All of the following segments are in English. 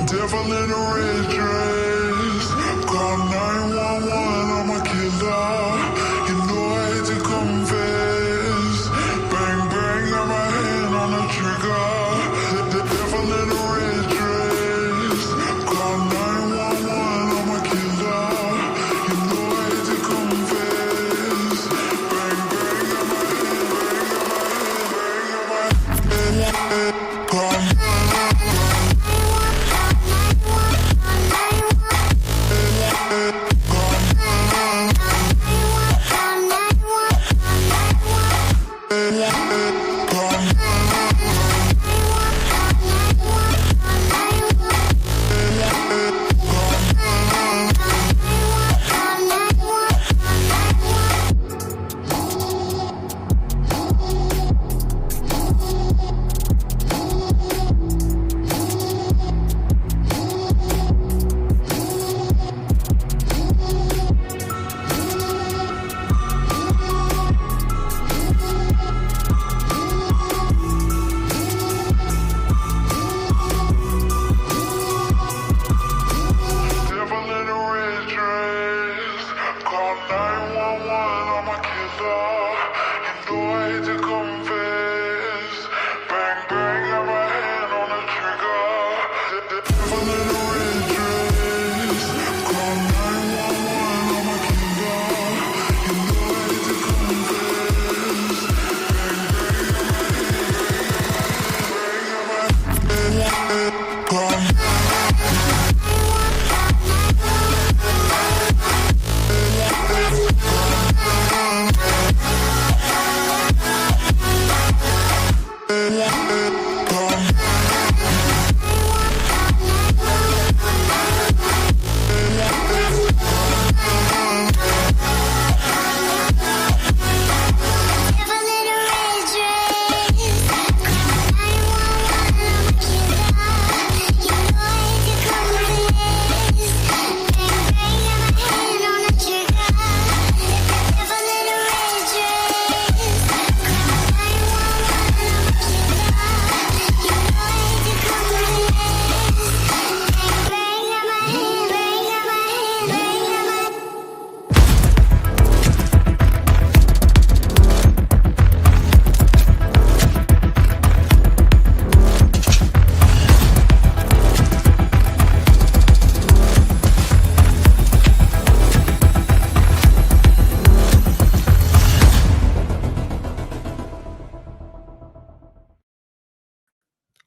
Devil in a red dress. Call 911, I'm a killer. You know I hate to confess. Bang, bang, got my hand on the trigger. The devil in a red dress. Call 911, I'm a killer. You know I hate to confess. Bang, bang, got my hand, bang, got my hand.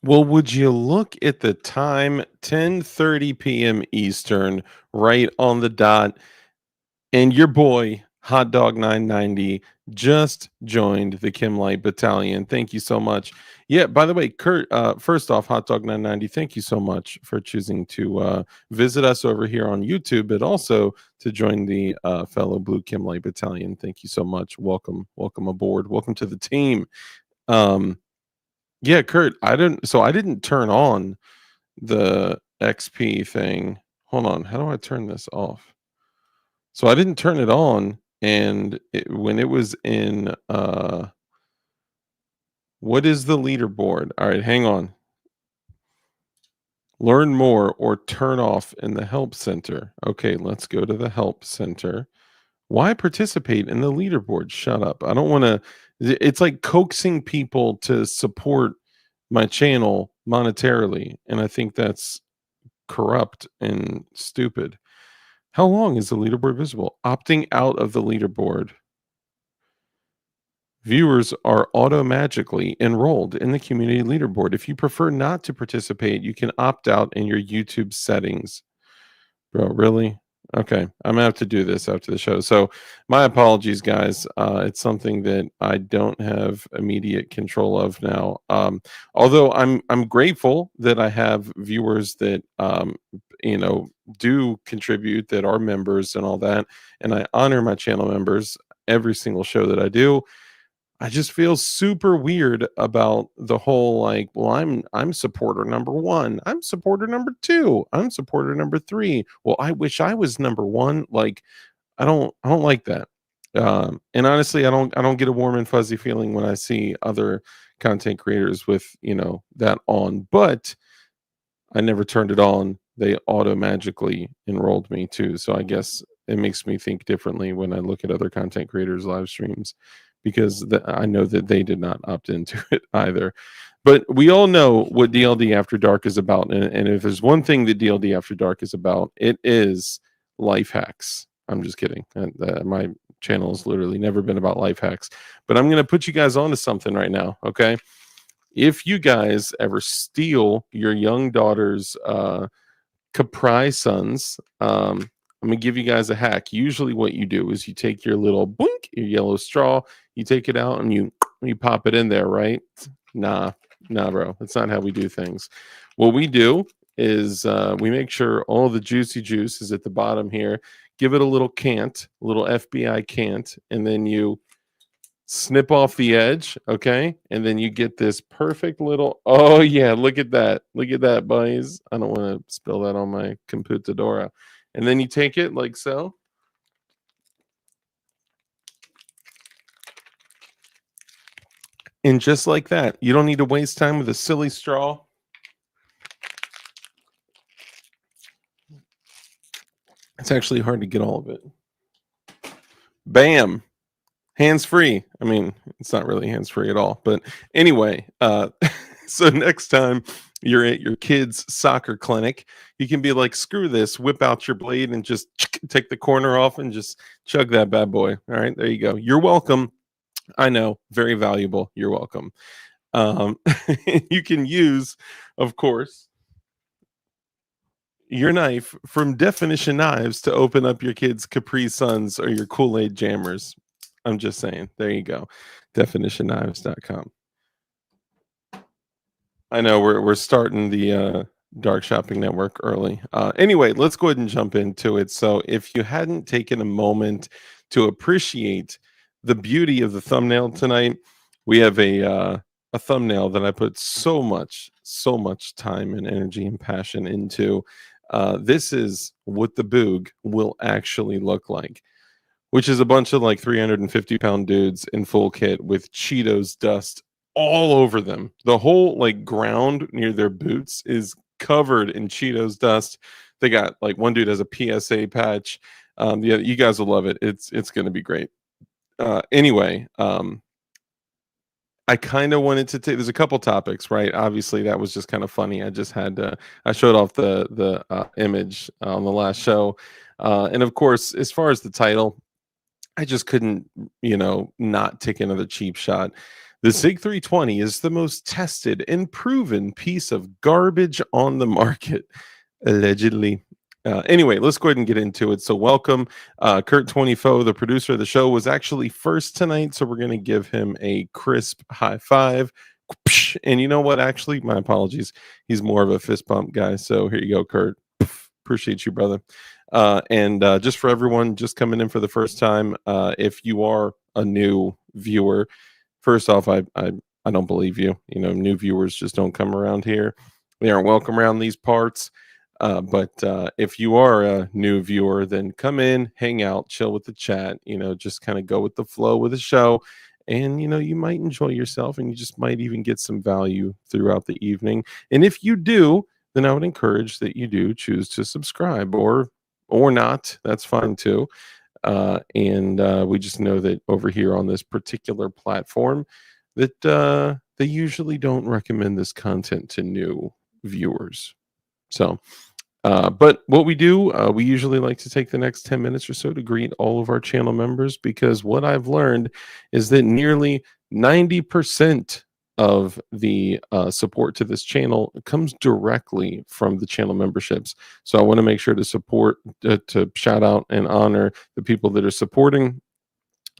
Well, would you look at the time, 10:30 p.m. Eastern, right on the dot, and your boy, Hot Dog 990, just joined the Kim Light Battalion. Thank you so much. Yeah, by the way, Kurt, first off, Hot Dog 990, thank you so much for choosing to visit us over here on YouTube, but also to join the fellow Blue Kim Light Battalion. Thank you so much. Welcome, welcome aboard. Welcome to the team. Yeah, Kurt, I didn't turn on the XP thing. Hold on, how do I turn this off? So I didn't turn it on, and when it was in what is the leaderboard? All right, hang on. Learn more or turn off in the help center. Okay, let's go to the help center. Why participate in the leaderboard? Shut up. I don't want to. It's like coaxing people to support my channel monetarily, and I think that's corrupt and stupid. How long is the leaderboard visible? Opting out of the leaderboard. Viewers are automatically enrolled in the community leaderboard. If you prefer not to participate, you can opt out in your YouTube settings. Bro, really? Okay, I'm gonna have to do this after the show. So my apologies, guys. It's something that I don't have immediate control of now. Although I'm grateful that I have viewers that do contribute, that are members and all that, and I honor my channel members every single show that I do. I just feel super weird about the whole like, well, I'm supporter number 1. I'm supporter number 2. I'm supporter number 3. Well, I wish I was number 1. Like, I don't like that. And honestly, I don't get a warm and fuzzy feeling when I see other content creators with, that on. But I never turned it on, they auto magically enrolled me too. So I guess it makes me think differently when I look at other content creators' live streams because I know that they did not opt into it either. But we all know what DLD After Dark is about. And if there's one thing that DLD After Dark is about, it is life hacks. I'm just kidding. My channel has literally never been about life hacks. But I'm going to put you guys onto something right now, okay? If you guys ever steal your young daughter's Capri Suns, I'm gonna give you guys a hack. Usually, what you do is you take your little boink, your yellow straw, you take it out and you pop it in there, right? Nah, nah, bro. That's not how we do things. What we do is we make sure all the juicy juice is at the bottom here. Give it a little cant, a little FBI cant, and then you snip off the edge, okay? And then you get this perfect little, oh yeah, look at that. Look at that, boys. I don't want to spill that on my computadora. And then you take it like so. And just like that, you don't need to waste time with a silly straw. It's actually hard to get all of it. Bam. Hands free. I mean, it's not really hands free at all. But anyway, so next time you're at your kid's soccer clinic, you can be like, screw this, whip out your blade and just take the corner off and just chug that bad boy. All right, there you go. You're welcome. I know, very valuable. You're welcome. You can use, of course, your knife from Definition Knives to open up your kids' Capri Suns or your Kool-Aid jammers. I'm just saying. There you go. DefinitionKnives.com. I know we're starting the Dark Shopping Network early. Anyway, let's go ahead and jump into it. So if you hadn't taken a moment to appreciate the beauty of the thumbnail tonight, we have a thumbnail that I put so much time and energy and passion into. This is what the Boog will actually look like, which is a bunch of like 350-pound dudes in full kit with Cheetos dust all over them. The whole like ground near their boots is covered in Cheetos dust. They got like one dude has a PSA patch. Yeah, you guys will love it. It's going to be great. Anyway, I kind of wanted to take. There's a couple topics, right? Obviously, that was just kind of funny. I just had to. I showed off the image on the last show, and of course, as far as the title, I just couldn't, not take another cheap shot. The SIG 320 is the most tested and proven piece of garbage on the market, allegedly. Anyway, let's go ahead and get into it. So welcome. Kurt 24, the producer of the show, was actually first tonight, so we're going to give him a crisp high five. And you know what? Actually, my apologies. He's more of a fist bump guy. So here you go, Kurt. Appreciate you, brother. And just for everyone just coming in for the first time, if you are a new viewer, first off, I don't believe you. New viewers just don't come around here. They aren't welcome around these parts. But if you are a new viewer, then come in, hang out, chill with the chat, just kind of go with the flow with the show. And, you might enjoy yourself and you just might even get some value throughout the evening. And if you do, then I would encourage that you do choose to subscribe or not. That's fine too. And we just know that over here on this particular platform that they usually don't recommend this content to new viewers. So but what we do, we usually like to take the next 10 minutes or so to greet all of our channel members, because what I've learned is that nearly 90% of the support to this channel comes directly from the channel memberships. So I want to make sure to to shout out and honor the people that are supporting.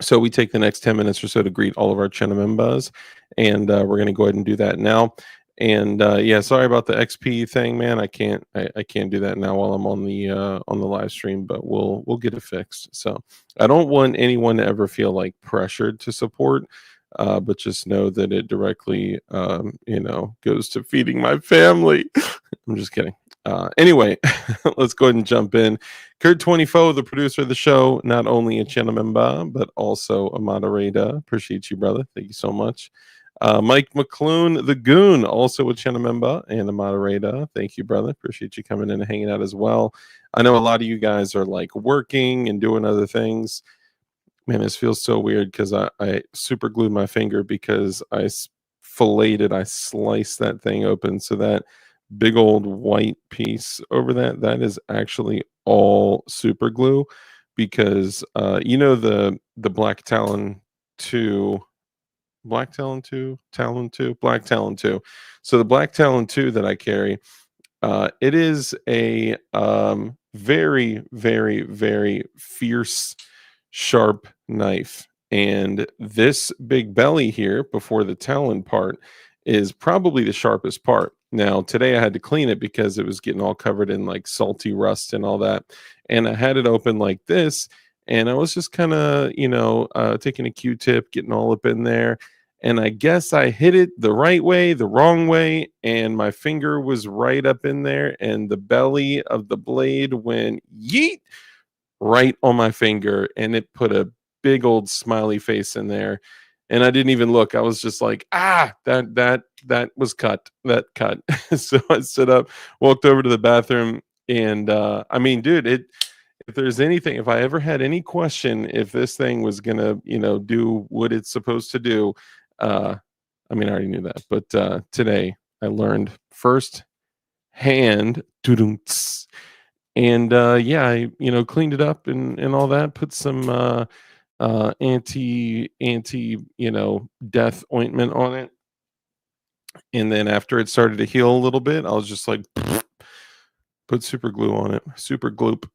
So we take the next 10 minutes or so to greet all of our channel members, and we're going to go ahead and do that now. And yeah, sorry about the XP thing, man. I can't do that now while I'm on the live stream, but we'll get it fixed. So I don't want anyone to ever feel like pressured to support, but just know that it directly goes to feeding my family. I'm just kidding. Anyway, let's go ahead and jump in. Kurt 24, the producer of the show, not only a channel member but also a moderator. Appreciate you, brother. Thank you so much. Mike McClune, the Goon, also a channel member and a moderator. Thank you, brother. Appreciate you coming in and hanging out as well. I know a lot of you guys are like working and doing other things. Man, this feels so weird because I super glued my finger because filleted, I sliced that thing open. So that big old white piece over that is actually all super glue because you know the Black Talon 2 Black Talon 2, Talon 2, Black Talon 2. So the Black Talon 2 that I carry, it is a very, very, very fierce, sharp knife. And this big belly here before the talon part is probably the sharpest part. Now, today I had to clean it because it was getting all covered in like salty rust and all that. And I had it open like this. And I was just kind of, taking a Q-tip, getting all up in there. And I guess I hit it the right way, the wrong way, and my finger was right up in there, and the belly of the blade went yeet right on my finger, and it put a big old smiley face in there. And I didn't even look. I was just like, that was cut. That cut. So I stood up, walked over to the bathroom, and I mean, dude, if there's anything, if I ever had any question if this thing was gonna, do what it's supposed to do, uh, I mean, I already knew that, but today I learned first hand, and yeah, I cleaned it up and all that, put some anti death ointment on it, and then after it started to heal a little bit, I was just like, put super glue on it, super gloop.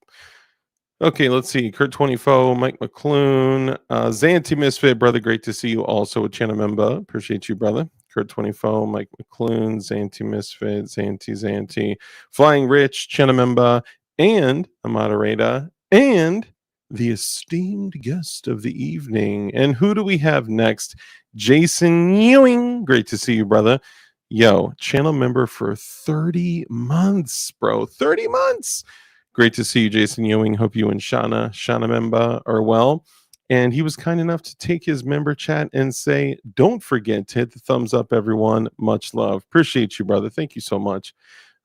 Okay, let's see. Kurt 24, Mike McClune, Zanti Misfit, brother. Great to see you. Also a channel member. Appreciate you, brother. Kurt 24, Mike McClune, Zanti Misfit, Zanti, Flying Rich, channel member, and a moderator, and the esteemed guest of the evening. And who do we have next? Jason Ewing. Great to see you, brother. Yo, channel member for 30 months, bro. 30 months. Great to see you, Jason Ewing. Hope you and Shauna member are well. And he was kind enough to take his member chat and say, don't forget to hit the thumbs up, everyone. Much love. Appreciate you, brother. Thank you so much.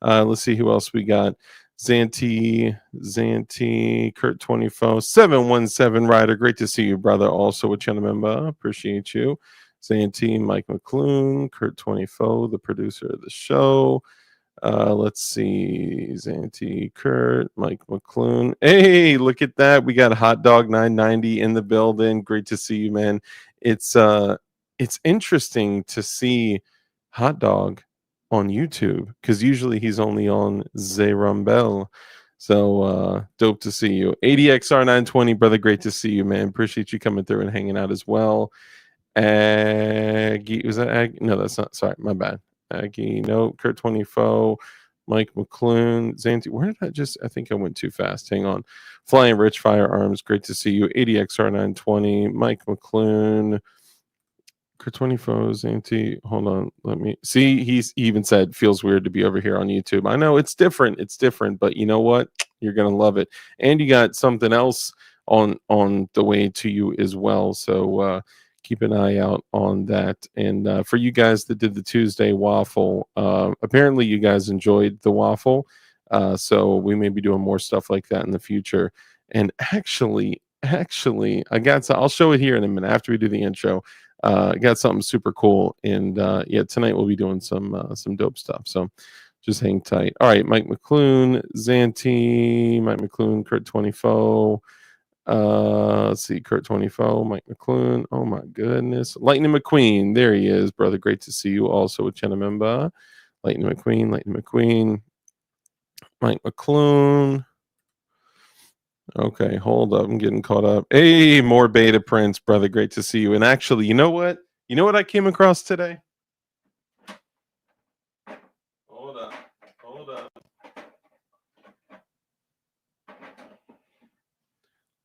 Let's see who else we got. Zanti, Kurt 24, 717 Rider. Great to see you, brother. Also a channel member. Appreciate you. Zanti, Mike McClune, Kurt 24, the producer of the show. Let's see. Zanti, Kurt, Mike McClune. Hey, look at that. We got Hot Dog 990 in the building. Great to see you, man. It's interesting to see Hot Dog on YouTube because usually he's only on Zerumbel. So dope to see you. ADXR 920, brother. Great to see you, man. Appreciate you coming through and hanging out as well. Aggie, was that Aggie? No, that's not. Sorry, my bad. Aggie, no. Kurt 24, Mike McClune, Zanti. Where did I think I went too fast. Hang on. Flying Rich Firearms, great to see you. ADXR 920, Mike McClune, Kurt 24, Zanti. Hold on. Let me see. He even said, feels weird to be over here on YouTube. I know it's different. It's different, but you know what? You're going to love it. And you got something else on the way to you as well. So, keep an eye out on that. And for you guys that did the Tuesday waffle, apparently you guys enjoyed the waffle. So we may be doing more stuff like that in the future. And actually, I'll show it here in a minute after we do the intro. I got something super cool. And yeah, tonight we'll be doing some dope stuff. So just hang tight. All right, Mike McClune, Zanti, Mike McClune, Kurt 24. Let's see, Kurt 24, Mike McClune. Oh my goodness. Lightning McQueen. There he is, brother. Great to see you. Also a channel member. Lightning McQueen, Mike McClune. Okay, hold up. I'm getting caught up. Hey, more Beta Prince, brother. Great to see you. And actually, you know what? You know what I came across today? Hold up.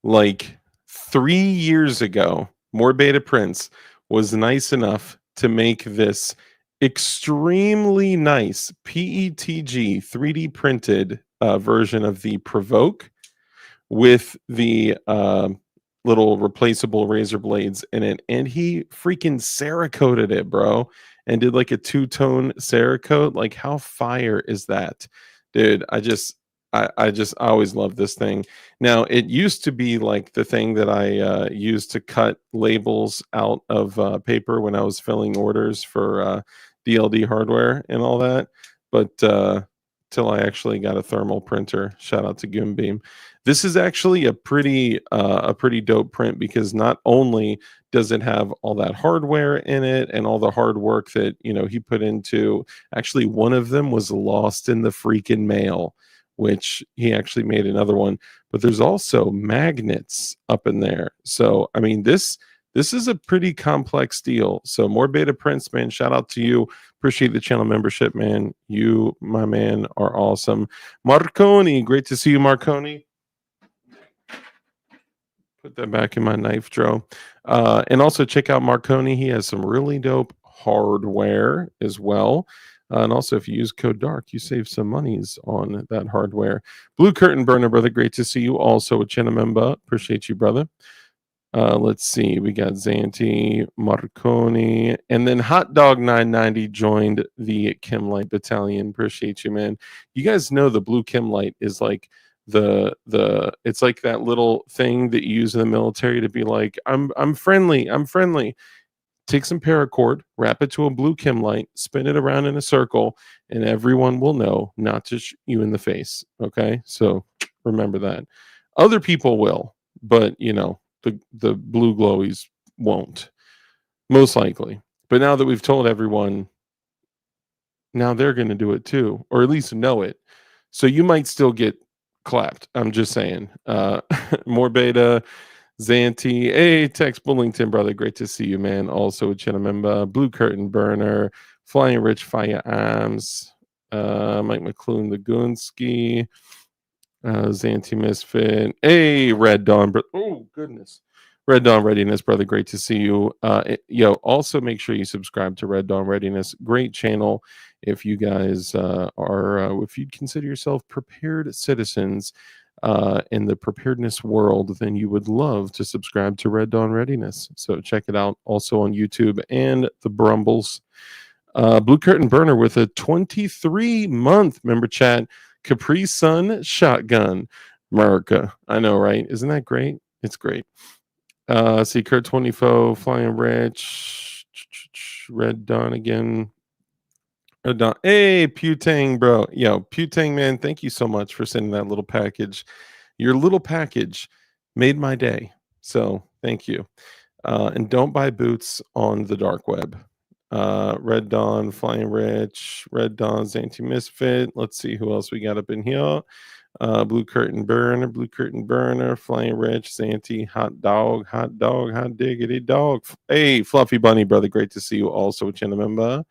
Like 3 years ago, More Beta Prince was nice enough to make this extremely nice PETG 3D printed version of the Provoke with the little replaceable razor blades in it, and he freaking Cerakoted it, bro, and did like a two-tone Cerakote. Like, how fire is that, dude? I always love this thing. Now, it used to be like the thing that I used to cut labels out of paper when I was filling orders for DLD hardware and all that, but till I actually got a thermal printer. Shout out to Goombeam. This is actually a pretty dope print, because not only does it have all that hardware in it and all the hard work that he put into. Actually, one of them was lost in the freaking mail, which he actually made another one. But there's also magnets up in there. So I mean, this is a pretty complex deal. So more beta prints, man. Shout out to you. Appreciate the channel membership, man. You, my man, are awesome. Marconi, great to see you, Marconi. Put that back in my knife drawer. And also check out Marconi. He has some really dope hardware as well. And also, if you use code DARK, you save some monies on that hardware. Blue Curtain Burner, brother. Great to see you. Also a Chinamemba. Appreciate you, brother. Let's see. We got Zanti, Marconi, and then Hot Dog 990 joined the Chemlight Battalion. Appreciate you, man. You guys know the blue Chemlight is like it's like that little thing that you use in the military to be like, I'm friendly. Take some paracord, wrap it to a blue Chemlight, spin it around in a circle, and everyone will know not to shoot you in the face. Okay, so remember that. Other people will, but the blue glowies won't, most likely. But now that we've told everyone, now they're going to do it too, or at least know it. So you might still get clapped. I'm just saying. More beta. Zanti, hey, Tex Bullington, brother, great to see you, man. Also a Chinamemba, Blue Curtain Burner, Flying Rich Firearms, Mike McClune, the Goonsky, Zanti Misfit, hey, Red Dawn, oh goodness, Red Dawn Readiness, brother, great to see you. Also make sure you subscribe to Red Dawn Readiness, great channel. If you guys if you'd consider yourself prepared citizens in the preparedness world, then you would love to subscribe to Red Dawn Readiness. So check it out also on YouTube and the Brumbles. Blue Curtain Burner with a 23-month member chat. Capri Sun Shotgun. America. I know, right? Isn't that great? It's great. See Kurt 24, Flying Rich, Red Dawn again. Hey, Putang, bro. Yo, Putang, man, thank you so much for sending that little package. Your little package made my day. So thank you. And don't buy boots on the dark web. Red Dawn, Flying Rich, Red Dawn's Anti-Misfit. Let's see who else we got up in here. Blue Curtain Burner, Flying Rich, Zanti, Hot Dog, Hot Diggity Dog. Hey, Fluffy Bunny, brother, great to see you also, Chinamemba.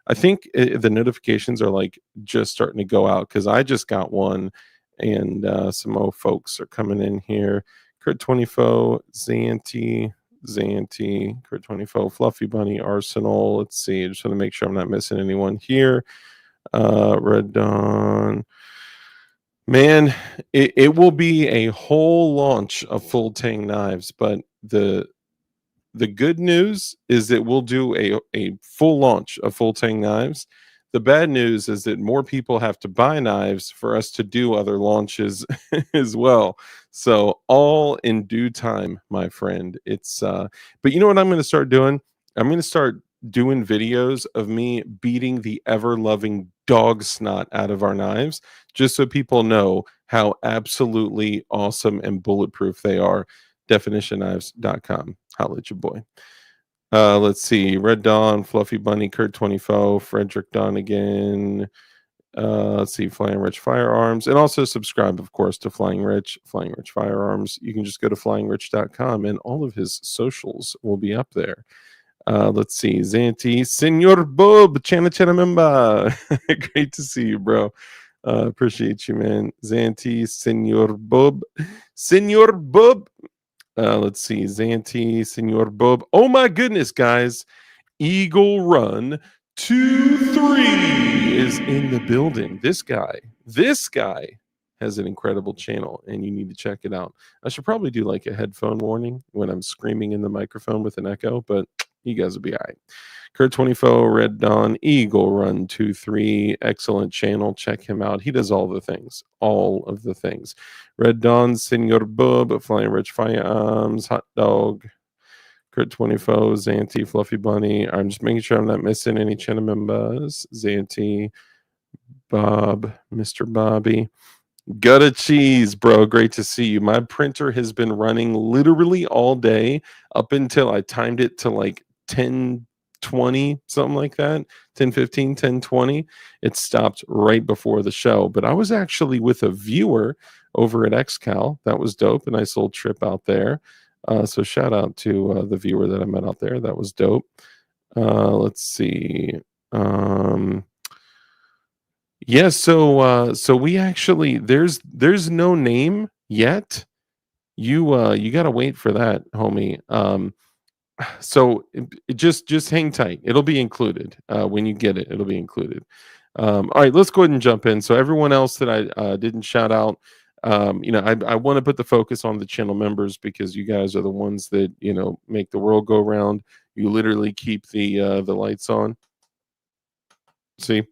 I think the notifications are like just starting to go out, because I just got one, and some more folks are coming in here. Kurt 24, Zanti, Kurt 24, Fluffy Bunny, Arsenal. Let's see. I just want to make sure I'm not missing anyone here. Red Dawn. Man, it will be a whole launch of full tang knives, but the good news is that we'll do a full launch of full tang knives. The bad news is that more people have to buy knives for us to do other launches as well. So all in due time, my friend. It's but you know what I'm going to start doing? I'm going to start doing videos of me beating the ever-loving dog snot out of our knives, just so people know how absolutely awesome and bulletproof they are. DefinitionKnives.com. Holla at your boy. Let's see. Red Dawn, Fluffy Bunny, Kurt 24, Frederick Dawn again. Let's see. Flying Rich Firearms. And also subscribe, of course, to Flying Rich Firearms. You can just go to flyingrich.com and all of his socials will be up there. Let's see. Zanti, Senor Bub, Chanamemba. Great to see you, bro. Appreciate you, man. Zanti, Senor Bub. Let's see. Zanti, Senor Bub. Oh my goodness, guys. Eagle Run 2-3 is in the building. This guy has an incredible channel, and you need to check it out. I should probably do like a headphone warning when I'm screaming in the microphone with an echo, but you guys will be all right. Kurt 24, Red Dawn, Eagle Run 23, excellent channel. Check him out. He does all the things, all of the things. Red Dawn, Senor Bub, Flying Rich Firearms, Hot Dog, Kurt 24, Zanti, Fluffy Bunny. I'm just making sure I'm not missing any channel members. Zanti, Bob, Mr. Bobby. Gutta cheese, bro. Great to see you. My printer has been running literally all day up until I timed it to like 10:20, something like that. 10:15, 10:20. It stopped right before the show. But I was actually with a viewer over at XCal. That was dope. A nice little trip out there. So shout out to the viewer that I met out there. That was dope. Let's see. Yeah, so we actually there's no name yet. You got to wait for that, homie. So just hang tight. It'll be included when you get it. It'll be included. All right, let's go ahead and jump in. So everyone else that I didn't shout out, I want to put the focus on the channel members because you guys are the ones that make the world go round. You literally keep the lights on. See.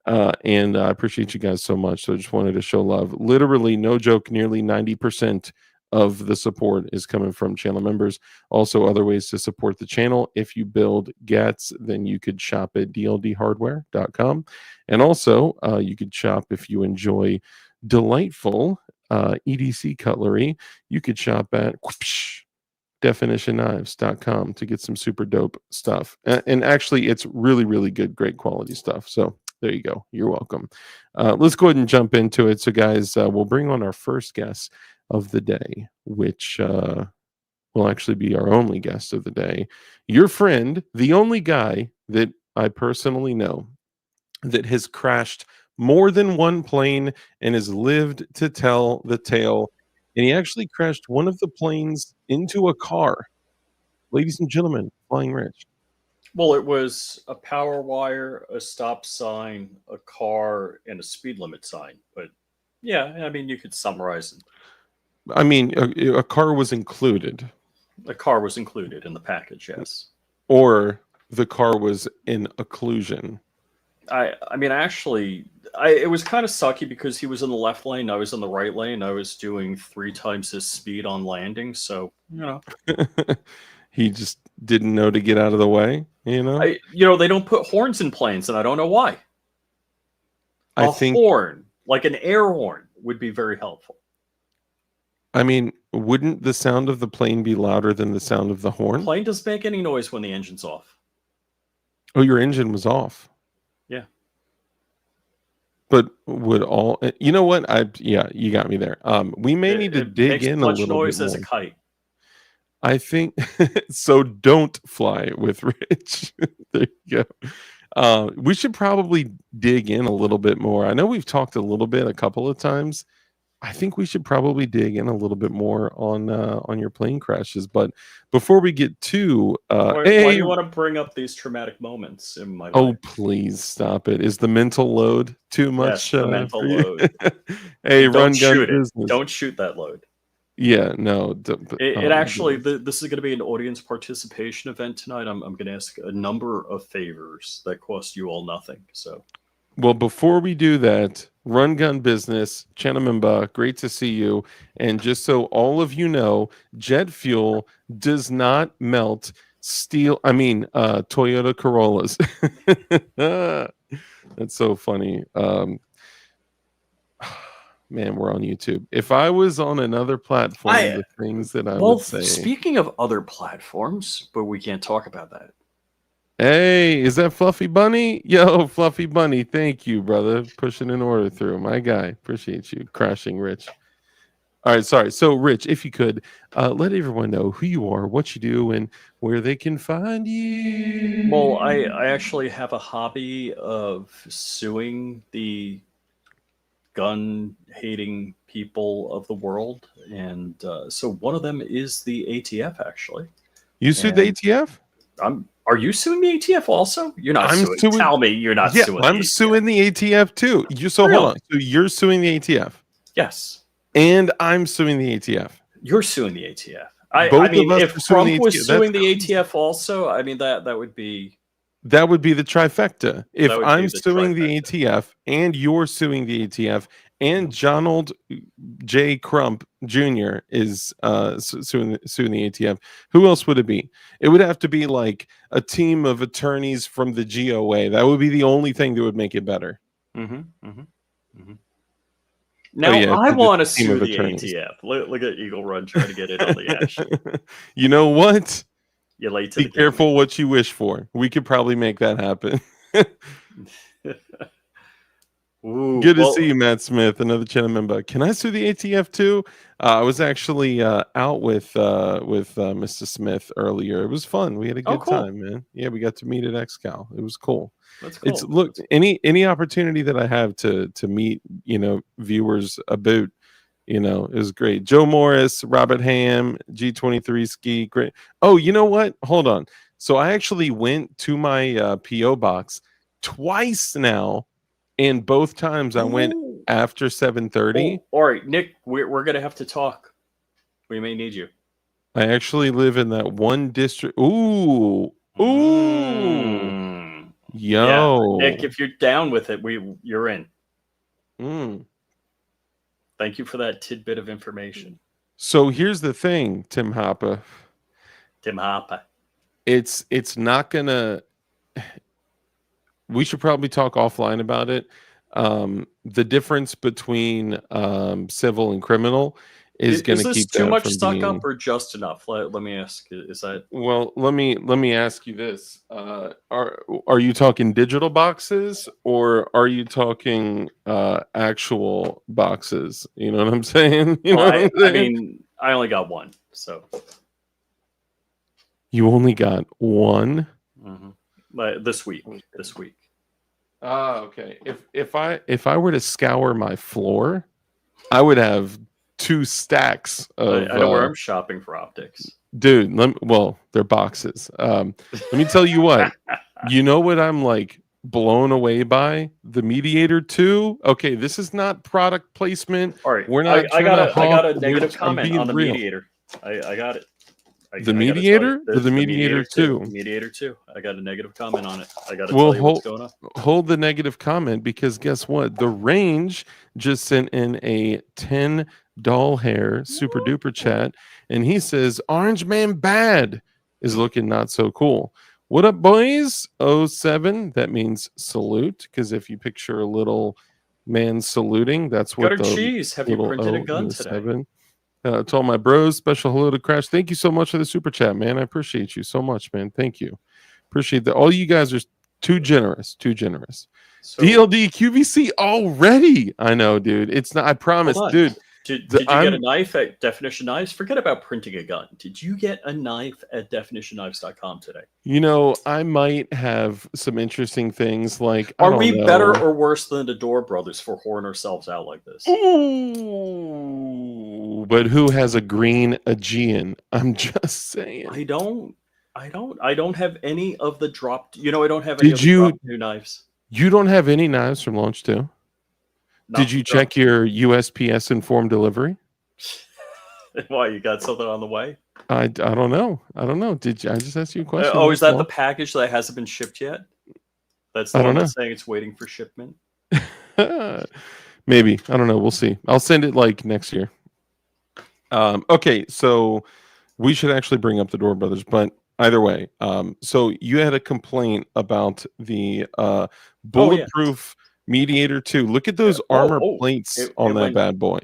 And I appreciate you guys so much. So I just wanted to show love. Literally, no joke, nearly 90% of the support is coming from channel members. Also, other ways to support the channel. If you build GATs, then you could shop at dldhardware.com. And also, you could shop if you enjoy delightful EDC cutlery. You could shop at definitionknives.com to get some super dope stuff. And actually, it's really, really good, great quality stuff. So there you go. You're welcome. Let's go ahead and jump into it. So, guys, we'll bring on our first guest of the day, which will actually be our only guest of the day. Your friend, the only guy that I personally know that has crashed more than one plane and has lived to tell the tale. And he actually crashed one of the planes into a car. Ladies and gentlemen, Flying Rich. Well, it was a power wire, a stop sign, a car, and a speed limit sign. But yeah, I mean, you could summarize it. I mean, a car was included. A car was included in the package, yes. Or the car was in occlusion. I mean, actually, it was kind of sucky because he was in the left lane, I was in the right lane. I was doing 3 times his speed on landing, so He just didn't know to get out of the way, they don't put horns in planes, and I don't know why. A horn, like an air horn, would be very helpful. I mean, wouldn't the sound of the plane be louder than the sound of the horn? The plane doesn't make any noise when the engine's off. Oh, your engine was off. Yeah. But would all you know what? You got me there. We may need to dig in a little bit more. Makes as a kite. I think so. Don't fly with Rich. There you go. We should probably dig in a little bit more. I know we've talked a couple of times. I think we should probably dig in a little bit more on your plane crashes. But before we get to why do you want to bring up these traumatic moments in my life? Oh, please stop it. Is the mental load too much? Yes, the mental load. Hey, don't shoot it. Don't shoot that load. Yeah, no. It actually, this is going to be an audience participation event tonight. I'm going to ask a number of favors that cost you all nothing. So, well, before we do that, Run Gun Business, Chanamimba, great to see you. And just so all of you know, jet fuel does not melt Toyota Corollas. That's so funny. Man, we're on YouTube. If I was on another platform, the things that I would say. Speaking of other platforms, but we can't talk about that. Hey, is that Fluffy Bunny? Yo, Fluffy Bunny, thank you, brother. Pushing an order through. My guy. Appreciate you. Crashing, Rich. All right, sorry. So, Rich, if you could, let everyone know who you are, what you do, and where they can find you. Well, I actually have a hobby of suing the gun-hating people of the world, and so one of them is the ATF. Actually, you sued the ATF? Are you suing the ATF also? You're not suing. Tell me you're not suing. I'm suing the ATF too. Hold on. So you're suing the ATF? Yes. And I'm suing the ATF. You're suing the ATF. I Both mean, of us if are suing the Trump was ATF. suing That's the crazy. ATF also, I mean that would be the trifecta. If That would I'm be the suing the trifecta. ATF and you're suing the ATF and Donald J. Crump Jr. is suing the ATF, who else would it be? It would have to be like a team of attorneys from the GOA. That would be the only thing that would make it better. Now yeah, I it's want a to team sue of the attorneys. ATF. Look at Eagle Run trying to get in on the action. You know what? You're late to Be the game. careful what you wish for. We could probably make that happen. Ooh, Good to see you, Matt Smith, another channel member. Can I sue the ATF too? I was actually out with Mr. Smith earlier. It was fun. We had a good cool. time, man. Yeah, we got to meet at XCal. It was cool. That's cool. It's look any opportunity that I have to meet viewers about it was great. Joe Morris, Robert Ham, G23 Ski, great. Oh, you know what? Hold on. So I actually went to my PO box twice now. And both times I went after 7:30. All right, Nick, we're gonna have to talk. We may need you. I actually live in that one district. Ooh, yo, Yeah, Nick, if you're down with it, you're in. Thank you for that tidbit of information. So here's the thing, Tim Hopper. It's not gonna. We should probably talk offline about it. The difference between civil and criminal is going to keep this too that much from stuck being... up or just enough? Let me ask. Is that... Well, let me ask you this: are you talking digital boxes or are you talking actual boxes? You know what I'm saying? I mean, I only got one, so. You only got one. This week. Okay. If I were to scour my floor, I would have 2 stacks of. I know where I'm shopping for optics, dude. They're boxes. Let me tell you what. You know what I'm like blown away by? The Mediator 2. Okay, this is not product placement. All right, we're not. I got a negative comment on the real. Mediator. I got it. The Mediator or the Mediator 2? Mediator 2. I got a negative comment on it. I got to tell you what's going on. Hold the negative comment because guess what? The Range just sent in a 10 doll hair super duper chat, and he says Orange Man Bad is looking not so cool. What up, boys? 07. That means salute, because if you picture a little man saluting, that's what Gutter cheese. Have you printed a gun today? 7. To all my bros, special hello to Crash. Thank you so much for the super chat, man. I appreciate you so much, man. Thank you. Appreciate that. All you guys are too generous. So, DLD QVC already. I know, dude. It's not. I promise, dude. Did you get a knife at Definition Knives? Forget about printing a gun. Did you get a knife at definitionknives.com today? I might have some interesting things like... Are we better or worse than the Door Brothers for whoring ourselves out like this? Ooh, but who has a green Aegean? I'm just saying. I don't have any of the dropped... I don't have any of the dropped new knives. You don't have any knives from Launch 2? Did you check your USPS informed delivery? Why, you got something on the way? I don't know. Did you? I just asked you a question. Is that the package that hasn't been shipped yet? That's the one that's saying it's waiting for shipment? Maybe. I don't know. We'll see. I'll send it like next year. Okay, so we should actually bring up the Door Brothers, but either way, so you had a complaint about the bulletproof Mediator 2. Look at those armor plates on that bad boy.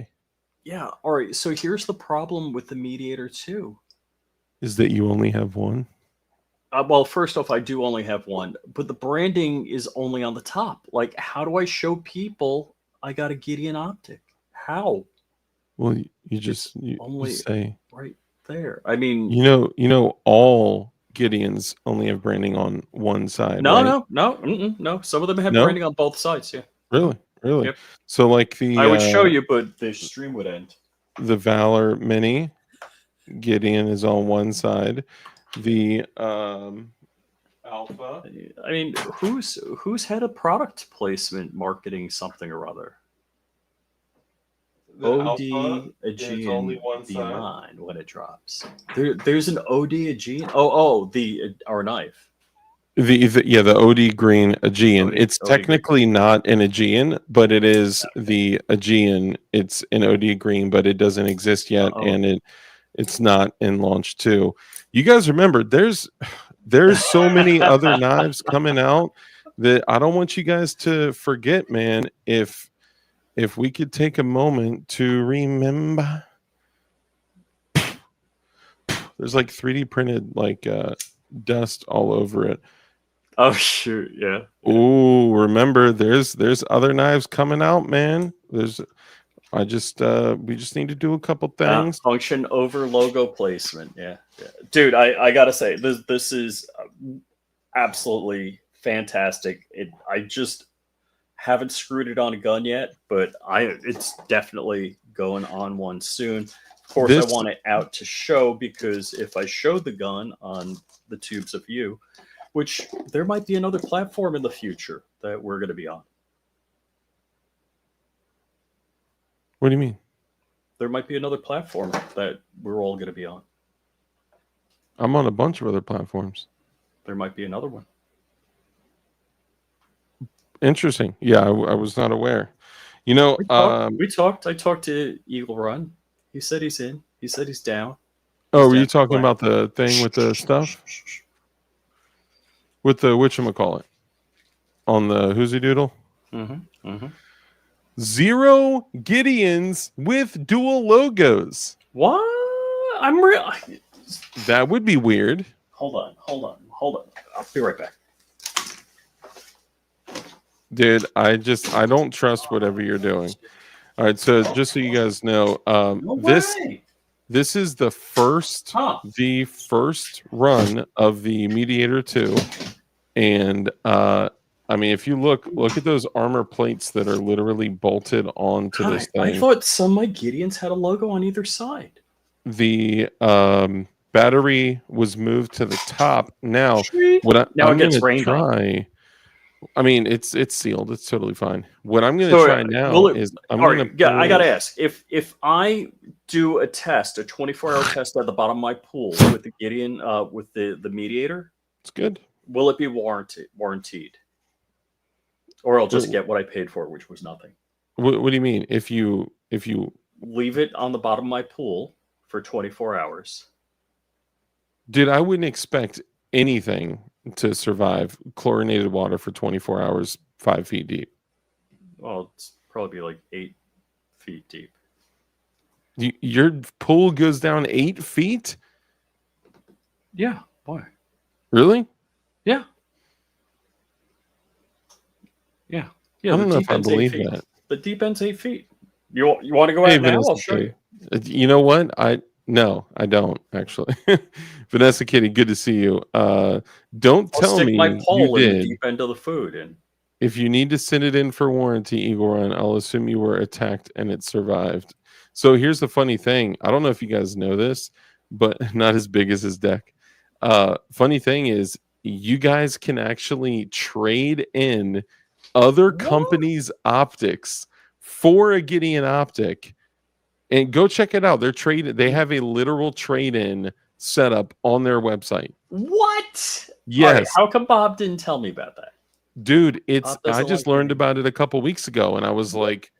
Yeah. All right. So here's the problem with the Mediator 2. Is that you only have one? Well, first off, I do only have one, but the branding is only on the top. Like, how do I show people I got a Gideon optic? How? Well, you say right there. I mean, all Gideons only have branding on one side. No. Some of them have branding on both sides. Yeah. Really? Yep. So like I would show you, but the stream would end. The Valor Mini Gideon is on one side. The Alpha. I mean, who's had a product placement marketing something or other? The OD Alpha, it's only Aegean one be side. mine when it drops. There's an OD Aegean. Oh, our knife. The OD green Aegean. It's OD green. technically not an Aegean, but it is the Aegean. It's an OD green, but it doesn't exist yet, and it's not in launch 2. You guys remember there's so many other knives coming out that I don't want you guys to forget, man. If we could take a moment to remember, there's like 3D printed like dust all over it. Oh shoot, yeah. Oh, remember there's other knives coming out, man. We just need to do a couple things. Function over logo placement. Yeah. Dude, I gotta say this is absolutely fantastic. I just haven't screwed it on a gun yet, but it's definitely going on one soon. Of course, I want it out to show, because if I show the gun on the Tubes of You, which there might be another platform in the future that we're going to be on. What do you mean? There might be another platform that we're all going to be on. I'm on a bunch of other platforms. There might be another one. Interesting. Yeah, I was not aware. You know, we talked. I talked to Eagle Run. He said he's in. He said he's down. Oh, were you talking about the thing with the stuff? With the whatchamacallit? On the Whoosy Doodle? Mm-hmm. Mm-hmm. 0 Gideons with dual logos. What? I'm real. That would be weird. Hold on. I'll be right back. Dude, I don't trust whatever you're doing. All right, so just so you guys know, this is the first run of the Mediator 2, and I mean, if you look at those armor plates that are literally bolted onto this thing. I thought some of my Gideons had a logo on either side. The battery was moved to the top. Now, I'm going to try. I mean, it's sealed. It's totally fine. What I'm going to try now is I'm going to. I got to ask, if I do a test, a 24-hour test at the bottom of my pool with the Gideon, with the Mediator, it's good. Will it be warranted? Or I'll just get what I paid for, which was nothing. What do you mean? If you leave it on the bottom of my pool for 24 hours. Dude, I wouldn't expect anything to survive chlorinated water for 24 hours, 5 feet deep. Well, it's probably like 8 feet deep. Your pool goes down 8 feet? Yeah. Why? Really? Yeah. Yeah. Yeah. I don't know if I believe that. The deep end's 8 feet. You want to go out now? I'll show you. You know what? No, I don't actually. Vanessa Kitty, good to see you. Don't tell me my pole you in did. the deep end of the food. And if you need to send it in for warranty, Eagle Run, I'll assume you were attacked and it survived. So here's the funny thing. I don't know if you guys know this, but not as big as his deck. Funny thing is, you guys can actually trade in other companies' optics for a Gideon optic. And go check it out. They have a literal trade-in set up on their website. What? Yes. Right, how come Bob didn't tell me about that? Dude, I just learned about it a couple weeks ago, and I was like,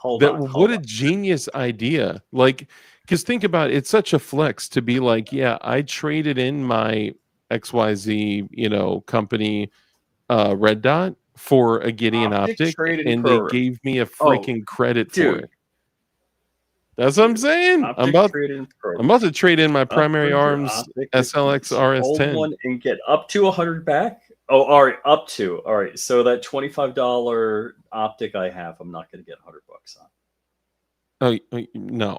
what a genius idea. Like, because think about it, it's such a flex to be like, yeah, I traded in my XYZ, company red dot for a Gideon optic, and they gave me a freaking credit for it. That's what I'm saying. I'm about to trade in my primary arms SLX RS10 one and get up to 100 back. Oh, all right, up to. All right, so that $25 optic I have, I'm not going to get $100 on. Oh no,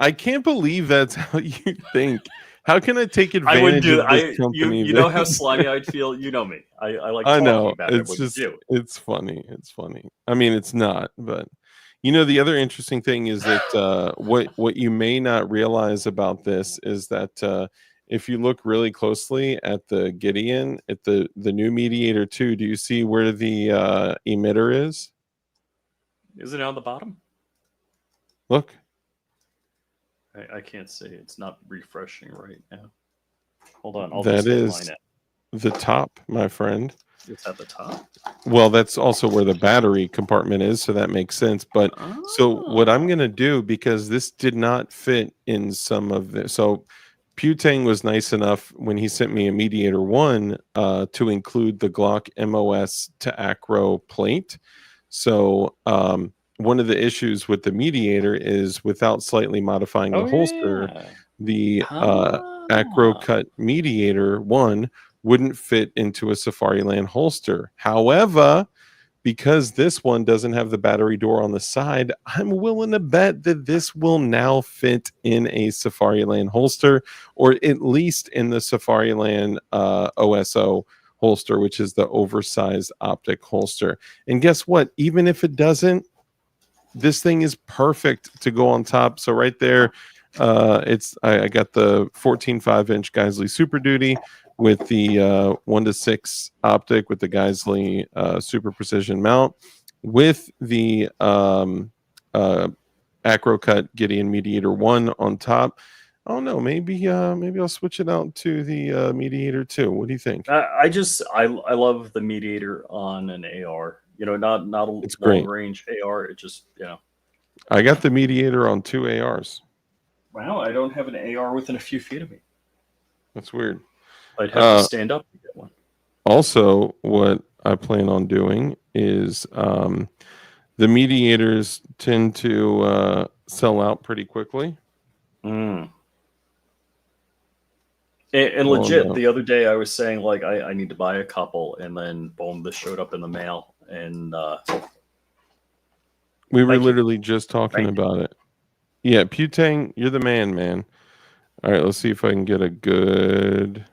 I can't believe that's how you think. How can I take advantage of this company? You know how slimy I'd feel. You know me. I like. I know. About it's just. It's funny. It's funny. I mean, it's not, but. The other interesting thing is that what you may not realize about this is that if you look really closely at the Gideon, at the new Mediator 2, do you see where the emitter is? Is it on the bottom? Look. I can't see. It's not refreshing right now. Hold on. I'll That just get is mine out. the top, my friend. It's at the top. Well, that's also where the battery compartment is, so that makes sense. But so what I'm Oh. gonna do, because this did not fit in some of the, so Putang was nice enough when he sent me a Mediator 1 to include the Glock MOS to Acro plate. So one of the issues with the Mediator is without slightly modifying the Oh holster, yeah. the Acro Ah. Cut Mediator 1 wouldn't fit into a Safariland holster. However, because this one doesn't have the battery door on the side, I'm willing to bet that this will now fit in a Safariland holster, or at least in the Safariland OSO holster, which is the oversized optic holster. And guess what? Even if it doesn't, this thing is perfect to go on top. So right there, I got the 14.5-inch Geisley Super Duty with the 1:6 optic with the Geisley Super Precision mount with the Acro Cut Gideon Mediator 1 on top. Oh no, maybe I'll switch it out to the Mediator 2. What do you think? I love the Mediator on an AR. You know, not a It's long great. range AR. It just I got the Mediator on 2 ARs. Wow, I don't have an AR within a few feet of me. That's weird. I'd have to stand up to get one. Also, what I plan on doing is the Mediators tend to sell out pretty quickly. Mm. And Oh, legit, no. the other day I was saying like I need to buy a couple, and then boom, this showed up in the mail, and We were thank you, literally just talking thank you. about it. Yeah, Putang, you're the man. All right, let's see if I can get a good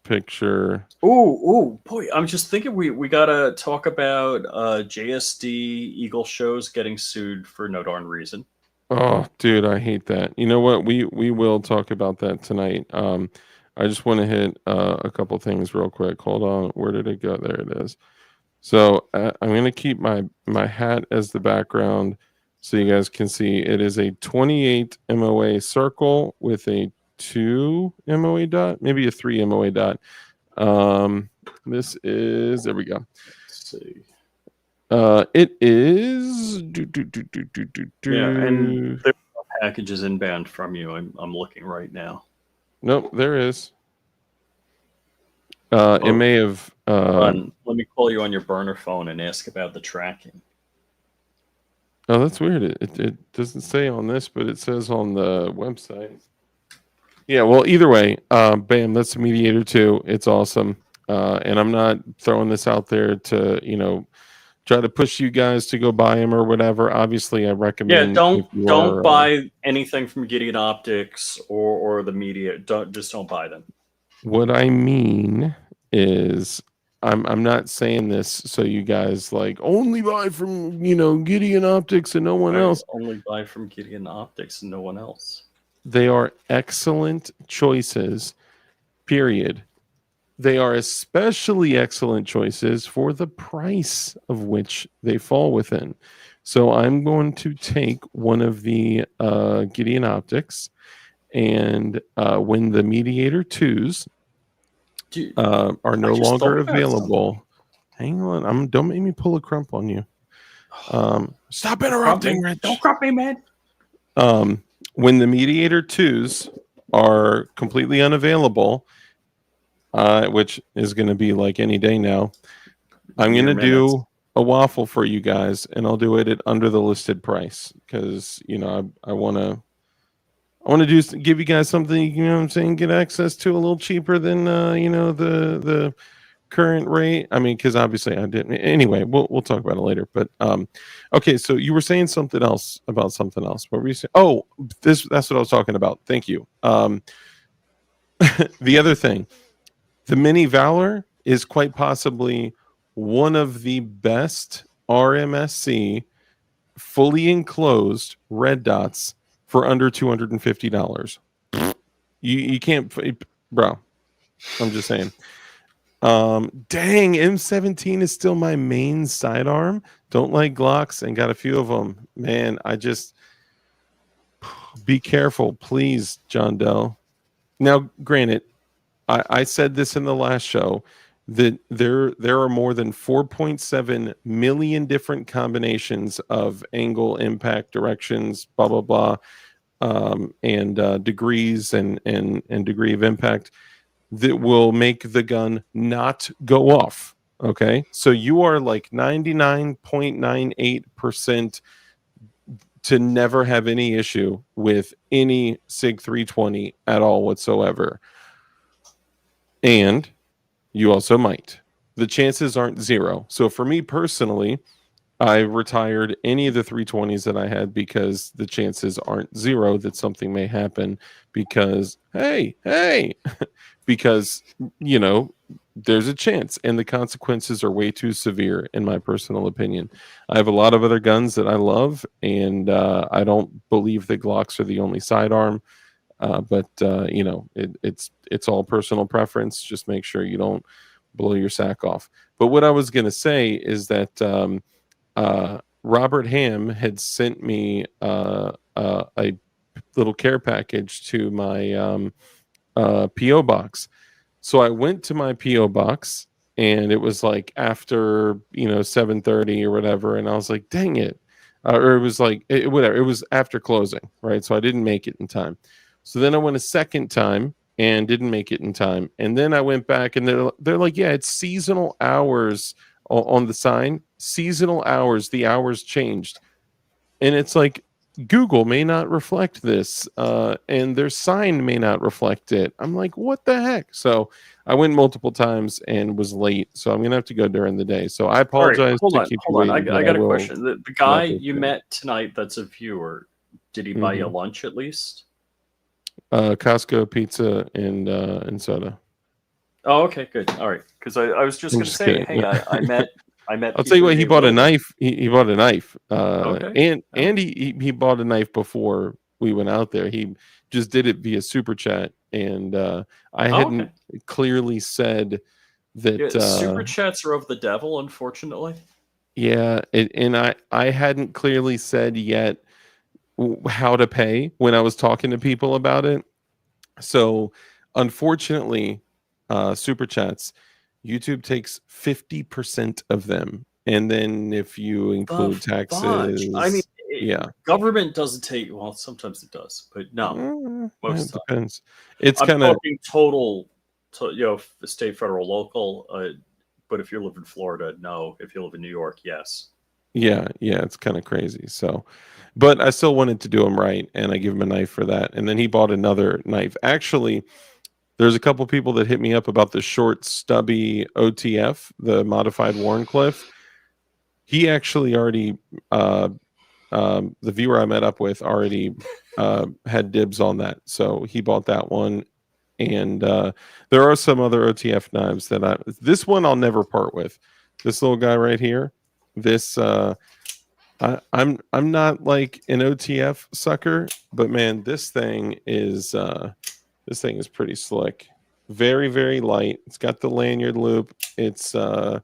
picture. Ooh, boy! I'm just thinking we gotta talk about JSD Eagle shows getting sued for no darn reason. Oh, dude, I hate that. You know what? We will talk about that tonight. I just want to hit a couple things real quick. Hold on. Where did it go? There it is. So I'm going to keep my hat as the background so you guys can see. It is a 28 MOA circle with a 2 MOA dot, maybe a 3 MOA dot. This is, there we go. Let's see. It is. Yeah, and there are packages inbound from you. I'm looking right now. Nope, there is. It may have. Let me call you on your burner phone and ask about the tracking. Oh, that's weird. It doesn't say on this, but it says on the website. Yeah, well, either way, bam, that's the Mediator 2. It's awesome. And I'm not throwing this out there to, try to push you guys to go buy them or whatever. Obviously, I Yeah, recommend if you don't are, buy anything from Gideon Optics or the media. Don't buy them. what I mean is I'm not saying this so you guys like only buy from, Gideon Optics and no one I else. only buy from Gideon Optics and no one else. They are excellent choices, period. They are especially excellent choices for the price of which they fall within. So I'm going to take one of the Gideon Optics, and when the Mediator 2s Dude, are no I just longer thought about available, hang on, don't make me pull a crump on you. Stop interrupting, Rich. Don't crop me, man. When the Mediator 2s are completely unavailable, which is going to be like any day now, I'm going to do a waffle for you guys, and I'll do it at under the listed price because I want to give you guys something, what I'm saying, get access to a little cheaper than the current rate. I mean, because obviously I didn't. Anyway, we'll talk about it later. But okay, so you were saying something else about something else. What were you saying? Oh, that's what I was talking about. Thank you. The other thing, the Mini Valor is quite possibly one of the best RMSC fully enclosed red dots for under $250. You can't, bro. I'm just saying. Dang, M17 is still my main sidearm. Don't like Glocks and got a few of them. Man, I just be careful, please, John Doe. Now, granted, I said this in the last show that there are more than 4.7 million different combinations of angle, impact, directions, blah blah blah, and degrees and degree of impact that will make the gun not go off. Okay, so you are like 99.98% to never have any issue with any SIG 320 at all whatsoever. And you also might. The chances aren't zero. So for me personally, I retired any of the 320s that I had because the chances aren't zero that something may happen because, hey, because, you know, there's a chance and the consequences are way too severe, in my personal opinion. I have a lot of other guns that I love, and I don't believe that Glocks are the only sidearm. But you know, it's all personal preference. Just make sure you don't blow your sack off. But what I was going to say is that Robert Ham had sent me a little care package to my PO box. So I went to my PO box, and it was like after 7:30 or whatever, and I was like, dang it. Or it was like whatever. It was after closing, right? So I didn't make it in time. So then I went a second time and didn't make it in time. And then I went back, and they're like, yeah, it's seasonal hours on the sign. Seasonal hours, the hours changed. And it's like Google may not reflect this, and their sign may not reflect it. I'm like, what the heck? So I went multiple times and was late. So I'm gonna have to go during the day. So I All right, apologize to keep you hold on. waiting. I but got a will question. The guy not go you through. met tonight that's a viewer, did he buy you Mhm. lunch at least? Costco pizza and soda. Oh, okay, good. All right, because I was just I'm going to just say, kidding. hey, I met I'll tell you people what, you'd he be able bought a to. knife. He bought a knife. Okay, And all right. he bought a knife before we went out there. He just did it via super chat, and I Oh, okay. hadn't clearly said Yeah, that. super chats are of the devil, unfortunately. Yeah, and I hadn't clearly said yet how to pay when I was talking to people about it. So, unfortunately, super chats, YouTube takes 50% of them, and then if you The include fudge. I mean, taxes, yeah, government doesn't take. Well, sometimes it does, but no, most it of the time. depends. It's I'm kind of talking total, state, federal, local. But if you live in Florida, no. If you live in New York, yes. yeah, it's kind of crazy. So, but I still wanted to do him right, and I give him a knife for that. And then he bought another knife. Actually, there's a couple people that hit me up about the short, stubby OTF, the modified Warncliffe. He actually already, the viewer I met up with already had dibs on that, so he bought that one. And there are some other OTF knives that this one I'll never part with. This little guy right here. This I'm not like an OTF sucker, but man, this thing is pretty slick. Very, very light. It's got the lanyard loop. It's I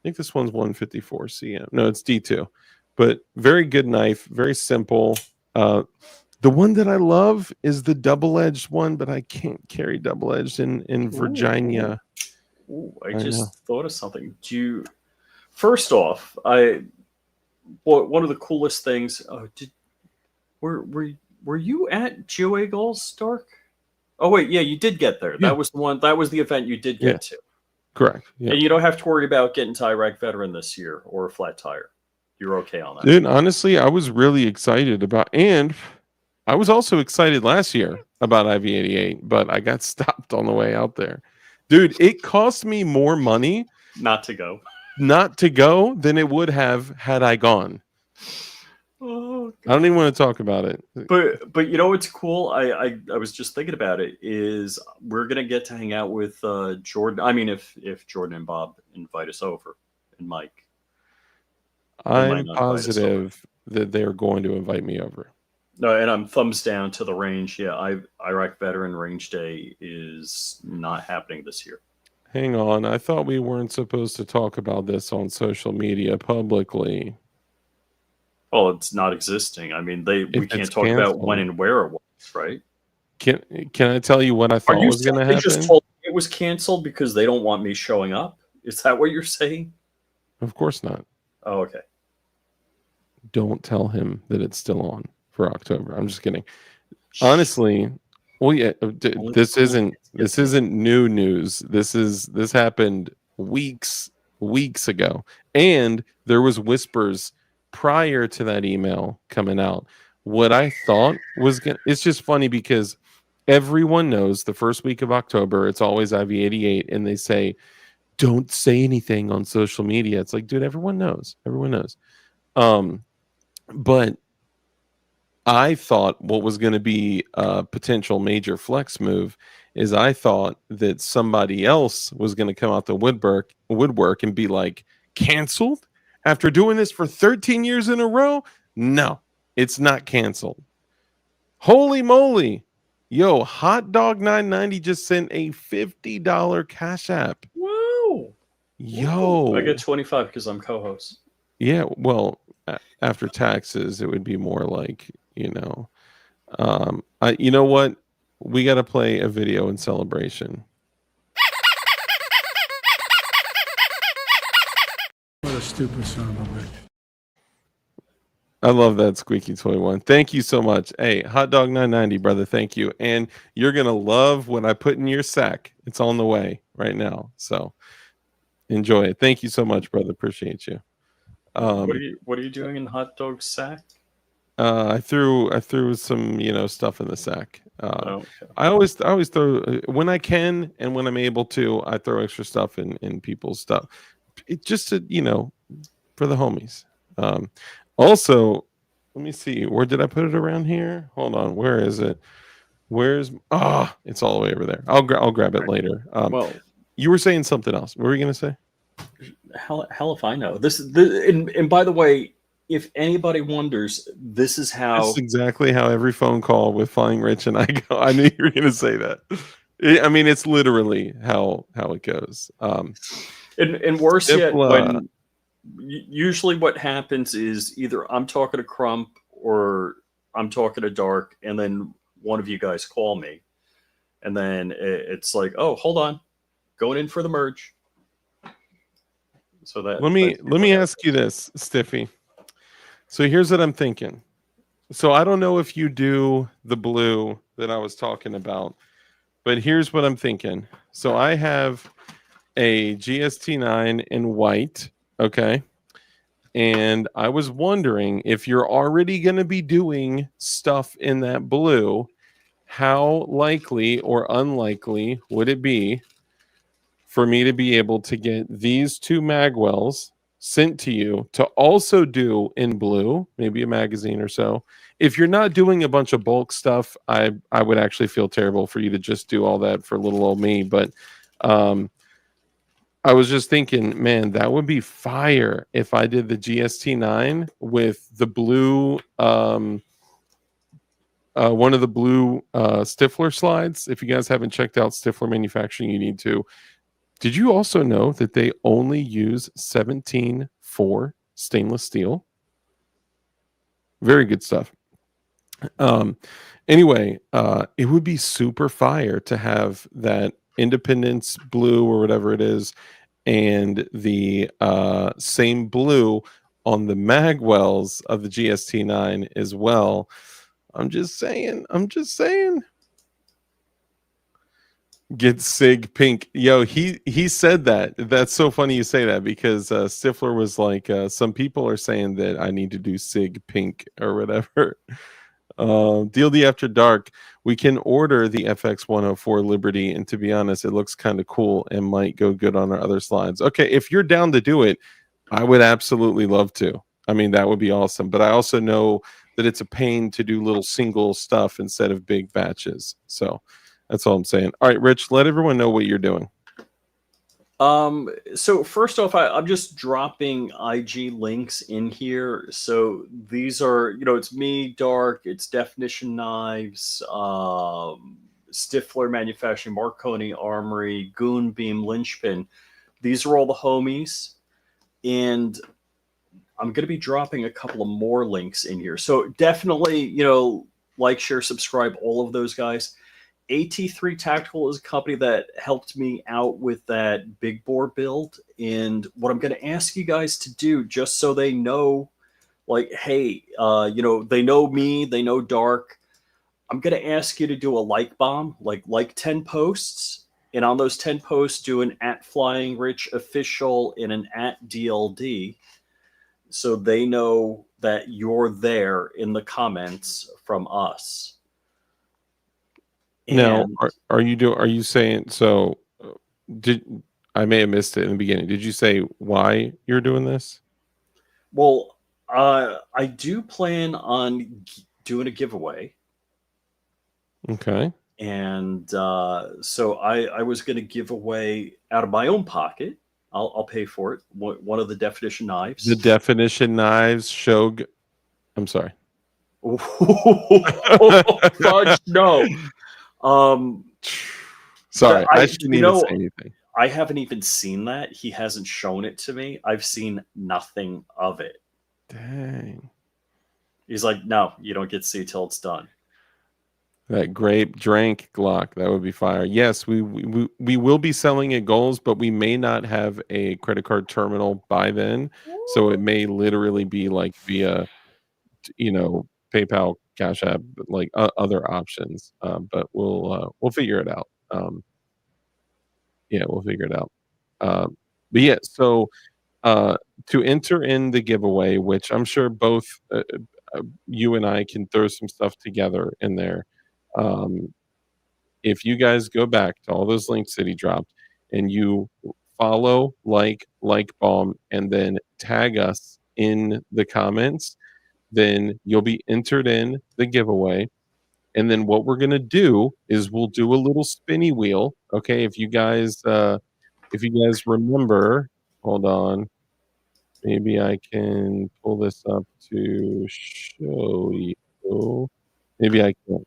think this one's 154 cm. No, it's D2. But very good knife, very simple. The one that I love is the double-edged one, but I can't carry double-edged in Ooh, Virginia. I I know. just thought of something. First off, one of the coolest things. Were you at Joe Eagles, Dark? Oh wait, yeah, you did get there. Yeah, That was the one. That was the event you did yeah, get to, correct. Yeah. and you don't have to worry about getting to Iraq veteran this year or a flat tire. You're okay on that. Dude, honestly, I was really excited and I was also excited last year about IV88, but I got stopped on the way out there. Dude, it cost me more money Not to go. not to go than it would have had I gone. Oh, I don't even want to talk about it. but you know what's cool? I was just thinking about it. Is we're gonna get to hang out with Jordan. I mean, if Jordan and Bob invite us over, and Mike, they might I'm not invite us over. positive that they're going to invite me over. No, and I'm thumbs down to the range. Yeah, Iraq veteran range day is not happening this year. Hang on. I thought we weren't supposed to talk about this on social media publicly. Well, it's not existing. I mean, we If it's can't talk about when canceled. and where it was, right? Can I tell you what I Are thought you was saying going to they just happen? told me it was canceled because they don't want me showing up? Is that what you're saying? Of course not. Oh, okay. Don't tell him that it's still on for October. I'm just kidding. Honestly, well, yeah, this isn't new news. This happened weeks ago, and there was whispers prior to that email coming out. What I thought was gonna, it's just funny because everyone knows the first week of October it's always IV88, and they say don't say anything on social media. It's like, dude, everyone knows. Everyone knows. But I thought what was going to be a potential major flex move is I thought that somebody else was going to come out the woodwork and be like, canceled after doing this for 13 years in a row? No, it's not canceled. Holy moly. Yo, Hot Dog 990 just sent a $50 Cash App. Woo! Yo. I get 25 because I'm co-host. Yeah, well, after taxes, it would be more like, you know, you know what? We got to play a video in celebration. What a stupid son of a bitch. I love that squeaky toy one. Thank you so much. Hey, Hot Dog 990, brother. Thank you. And you're going to love what I put in your sack. It's on the way right now. So enjoy it. Thank you so much, brother. Appreciate you. What are you doing in Hot Dog Sack? I threw some, stuff in the sack. Okay. I always throw when I can and when I'm able to. I throw extra stuff in people's stuff, just to for the homies. Also, let me see, where did I put it around here? Hold on, where is it? It's all the way over there. I'll grab it later. Well, you were saying something else. What were you gonna say? hell if I know. And by the way, if anybody wonders, this is how. That's exactly how every phone call with Flying Rich and I go. I knew you were gonna say that. I mean, it's literally how it goes. And worse yet, when usually what happens is either I'm talking to Crump or I'm talking to Dark, and then one of you guys call me, and then it's like, oh, hold on, going in for the merge. So that let me ask you this, Stiffy. So here's what I'm thinking. So I don't know if you do the blue that I was talking about, but here's what I'm thinking. So I have a GST9 in white, okay? And I was wondering if you're already going to be doing stuff in that blue, how likely or unlikely would it be for me to be able to get these two magwells sent to you to also do in blue, maybe a magazine or so? If you're not doing a bunch of bulk stuff, I would actually feel terrible for you to just do all that for little old me. But I was just thinking, man, that would be fire if I did the GST9 with the blue, one of the blue Stifler slides. If you guys haven't checked out Stifler Manufacturing, you need to. Did you also know that they only use 17.4 stainless steel? Very good stuff. Anyway, it would be super fire to have that Independence blue or whatever it is, and the same blue on the magwells of the GST9 as well. I'm just saying. Get Sig pink. Yo, he said that. That's so funny you say that, because Stifler was like, some people are saying that I need to do Sig pink or whatever. Deal D After Dark, we can order the FX104 Liberty, and to be honest, it looks kind of cool and might go good on our other slides. Okay, if you're down to do it, I would absolutely love to. I mean, that would be awesome. But I also know that it's a pain to do little single stuff instead of big batches. So that's all I'm saying. All right, Rich, let everyone know what you're doing. So first off, I'm just dropping IG links in here. So these are, it's me, Dark, it's Definition Knives, Stifler Manufacturing, Marconi Armory, Goon Beam, Lynchpin. These are all the homies. And I'm going to be dropping a couple of more links in here. So definitely, like, share, subscribe, all of those guys. AT3 Tactical is a company that helped me out with that big bore build. And what I'm going to ask you guys to do, just so they know, like, hey, they know me, they know Dark. I'm going to ask you to do a like bomb, like 10 posts. And on those 10 posts, do an @FlyingRich official and an @DLD. So they know that you're there in the comments from us. Now, And are you saying so? Did I may have missed it in the beginning? Did you say why you're doing this? well, I do plan on doing a giveaway. Okay. And so I was going to give away out of my own pocket. I'll pay for it. One of the definition knives. The definition knives show. I'm sorry. Fudge, no. Sorry, I I shouldn't even say anything. I haven't even seen that. He hasn't shown it to me. I've seen nothing of it. Dang. He's like, no, you don't get to see it till it's done. That grape drink Glock, that would be fire. Yes, we will be selling at Goals, but we may not have a credit card terminal by then. So it may literally be like via, PayPal, Cash App, like other options. But we'll figure it out. Yeah, we'll figure it out. But yeah, so to enter in the giveaway, which I'm sure both you and I can throw some stuff together in there. If you guys go back to all those links that he dropped and you follow, like bomb, and then tag us in the comments, then you'll be entered in the giveaway. And then what we're gonna do is we'll do a little spinny wheel. Okay, if you guys remember, hold on. Maybe I can pull this up to show you. Maybe I can.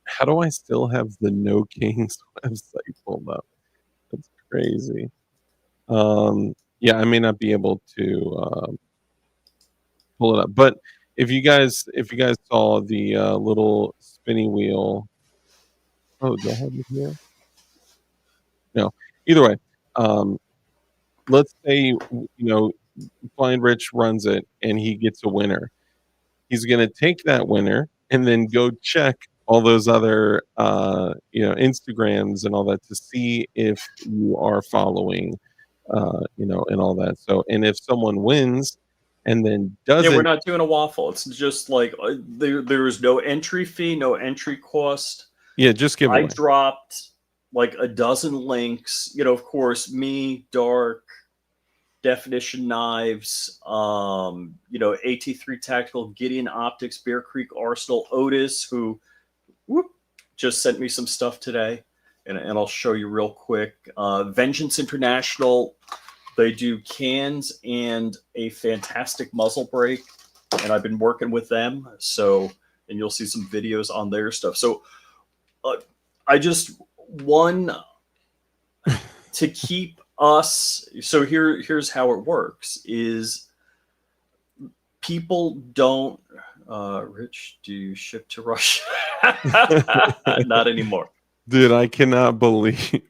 How do I still have the No Kings website pulled up? That's crazy. Yeah, I may not be able to pull it up, but if you guys saw the little spinny wheel, do I have it here? No. Either way, let's say Flying Rich runs it and he gets a winner. He's going to take that winner and then go check all those other Instagrams and all that to see if you are following and all that. So, and if someone wins and then doesn't, we're not doing a waffle. It's just like there is no entry fee, no entry cost. Yeah, just give I away. dropped like a dozen links. Of course, me, Dark, Definition Knives, AT3 Tactical, Gideon Optics, Bear Creek Arsenal, Otis, who just sent me some stuff today, and I'll show you real quick. Vengeance International, they do cans and a fantastic muzzle brake, and I've been working with them. So, and you'll see some videos on their stuff. So, I just won to keep us. So here's how it works: is people don't. Rich, do you ship to Russia? Not anymore, dude. I cannot believe.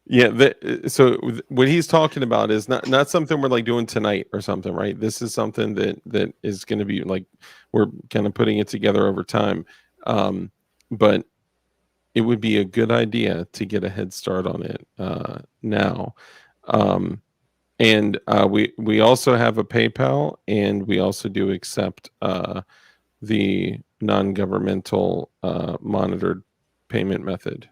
Yeah, so what he's talking about is not something we're like doing tonight or something, right? This is something that is going to be like we're kind of putting it together over time. But it would be a good idea to get a head start on it now. And we also have a PayPal, and we also do accept the non-governmental monitored payment method.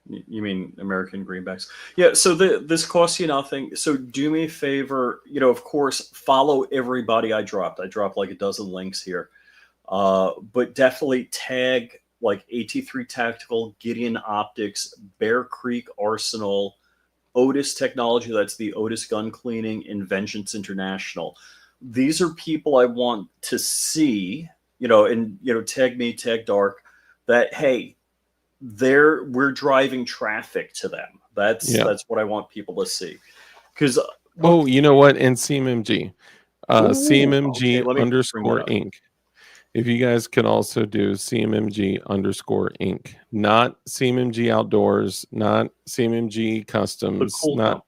You mean American Greenbacks? Yeah, so this costs you nothing. So do me a favor, of course, follow everybody I dropped. I dropped like a dozen links here. But definitely tag like AT3 Tactical, Gideon Optics, Bear Creek Arsenal, Otis Technology, that's the Otis Gun Cleaning, and Vengeance International. These are people I want to see, and tag me, tag Dark, that, hey, we're driving traffic to them. That's what I want people to see. Because oh, you know what? And CMMG, CMMG okay, let me bring that underscore up. Inc. If you guys could also do CMMG underscore Inc. Not CMMG Outdoors, not CMMG The Customs, cool not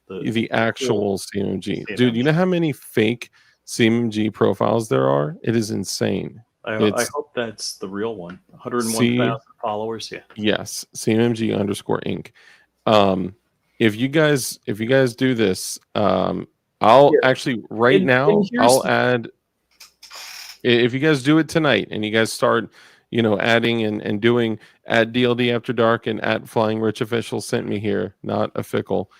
company. the cool actual CMMG. Dude, you CMMG. know how many fake CMMG profiles there are? It is insane. I It's hope that's the real one. 101,000 C, followers. Yeah. yes, CMMG underscore Inc. If you guys do this, I'll Yeah. actually right And now here's I'll add, if you guys do it tonight and you guys start, adding and doing at DLD After Dark and at Flying Rich Official sent me here, not a fickle,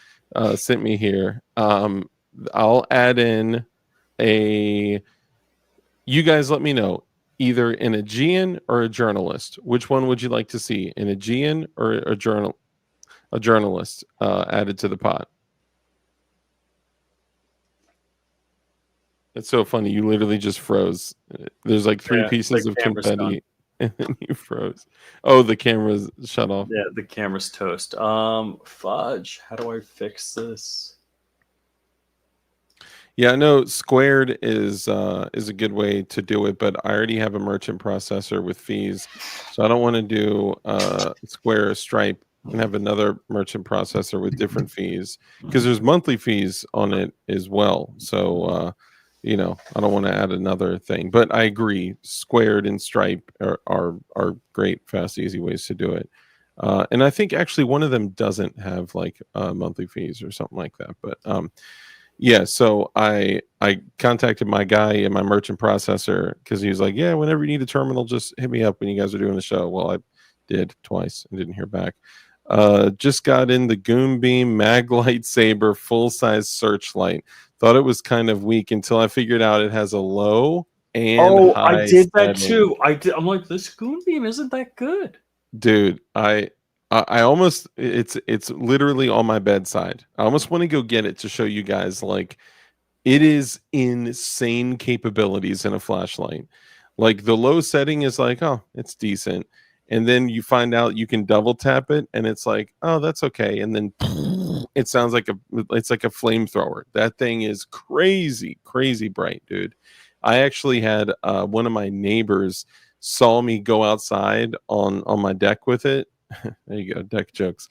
sent me here. I'll add in a, you guys let me know either an Aegean or a journalist. Which one would you like to see? An Aegean or a journalist added to the pot? It's so funny. You literally just froze. There's like three Yeah, pieces the of camera's confetti, and then you froze. Oh, the camera's shut off. Yeah, the camera's toast. Fudge. How do I fix this? Yeah, no, squared is a good way to do it, but I already have a merchant processor with fees, so I don't want to do square or stripe and have another merchant processor with different fees because there's monthly fees on it as well. So I don't want to add another thing. But I agree, squared and stripe are great, fast, easy ways to do it. And I think actually one of them doesn't have like monthly fees or something like that, but yeah, so I contacted my guy and my merchant processor because he was like, yeah, whenever you need a terminal, just hit me up when you guys are doing the show. Well, I did twice and didn't hear back. Just got in the Goon Beam Mag Lightsaber full-size searchlight. Thought it was kind of weak until I figured out it has a low and high I did that setting. too. I'm like, this Goon Beam isn't that good. Dude, I almost, it's literally on my bedside. I almost want to go get it to show you guys, like, it is insane capabilities in a flashlight. Like the low setting is like, oh, it's decent. And then you find out you can double tap it and it's like, oh, that's okay. And then it sounds like it's like a flamethrower. That thing is crazy, crazy bright, dude. I actually had one of my neighbors saw me go outside on my deck with it. There you go, deck jokes.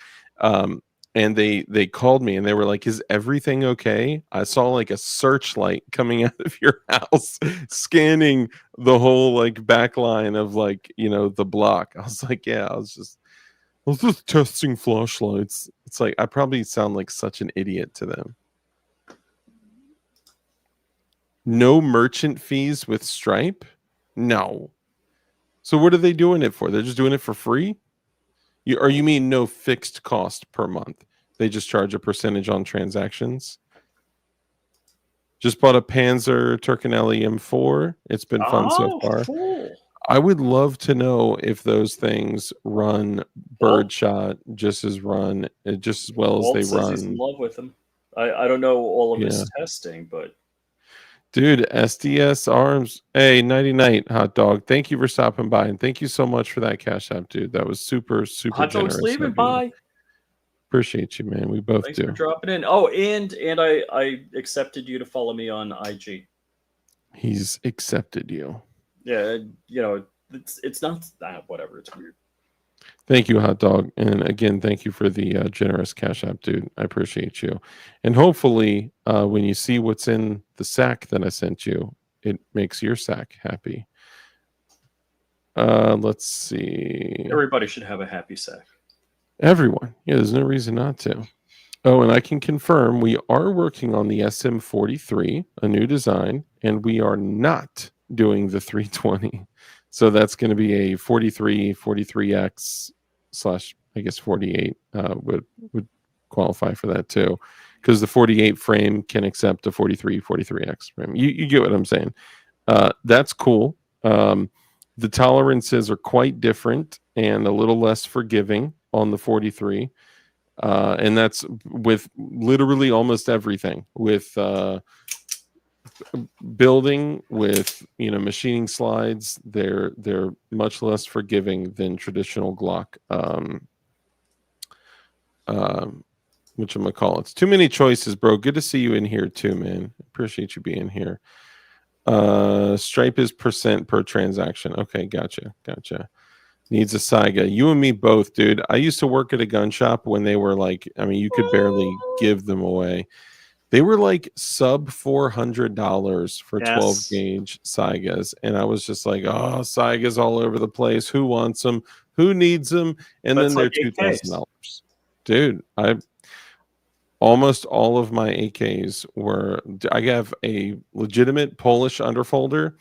And they called me and they were like, is everything okay? I saw like a searchlight coming out of your house scanning the whole like back line of like, the block. I was like, yeah, I was just testing flashlights. It's like I probably sound like such an idiot to them. No merchant fees with Stripe? No. So what are they doing it for? They're just doing it for free? You mean no fixed cost per month? They just charge a percentage on transactions? Just bought a Panzer Turcinelli M4. It's been fun so far. Cool. I would love to know if those things run birdshot just as well Walt as they says he's in run. love with him. I don't know all of his Yeah. testing, but Dude, SDS Arms. Hey, Nighty Night, Hot Dog. Thank you for stopping by, and thank you so much for that Cash App, dude. That was super, super Hot generous. Dog's leaving. of you. Bye. Appreciate you, man. We both Thanks do. for dropping in. Oh, and I accepted you to follow me on IG. He's accepted you. Yeah, it's not whatever. It's weird. Thank you, Hot Dog. And again, thank you for the generous Cash App, dude. I appreciate you. And hopefully, when you see what's in the sack that I sent you, it makes your sack happy. Let's see. Everybody should have a happy sack. Everyone. Yeah, there's no reason not to. Oh, and I can confirm we are working on the SM43, a new design, and we are not doing the 320. So that's going to be a 43, 43X / I guess 48 would qualify for that too, because the 48 frame can accept a 43, 43X frame. You get what I'm saying? That's cool. The tolerances are quite different and a little less forgiving on the 43. And that's with literally almost everything, with building with machining slides, they're much less forgiving than traditional Glock. Whatchamacallits. Too many choices, bro. Good to see you in here too, man. Appreciate you being here. Stripe is percent per transaction. Okay, gotcha. Needs a Saiga. You and me both, dude. I used to work at a gun shop when they were like, I mean, you could barely give them away. They were like sub $400 for 12 gauge Saigas. And I was just like, oh, Saigas all over the place. Who wants them? Who needs them? And That's then like they're $2,000. Dude, almost all of my AKs were, I have a legitimate Polish underfolder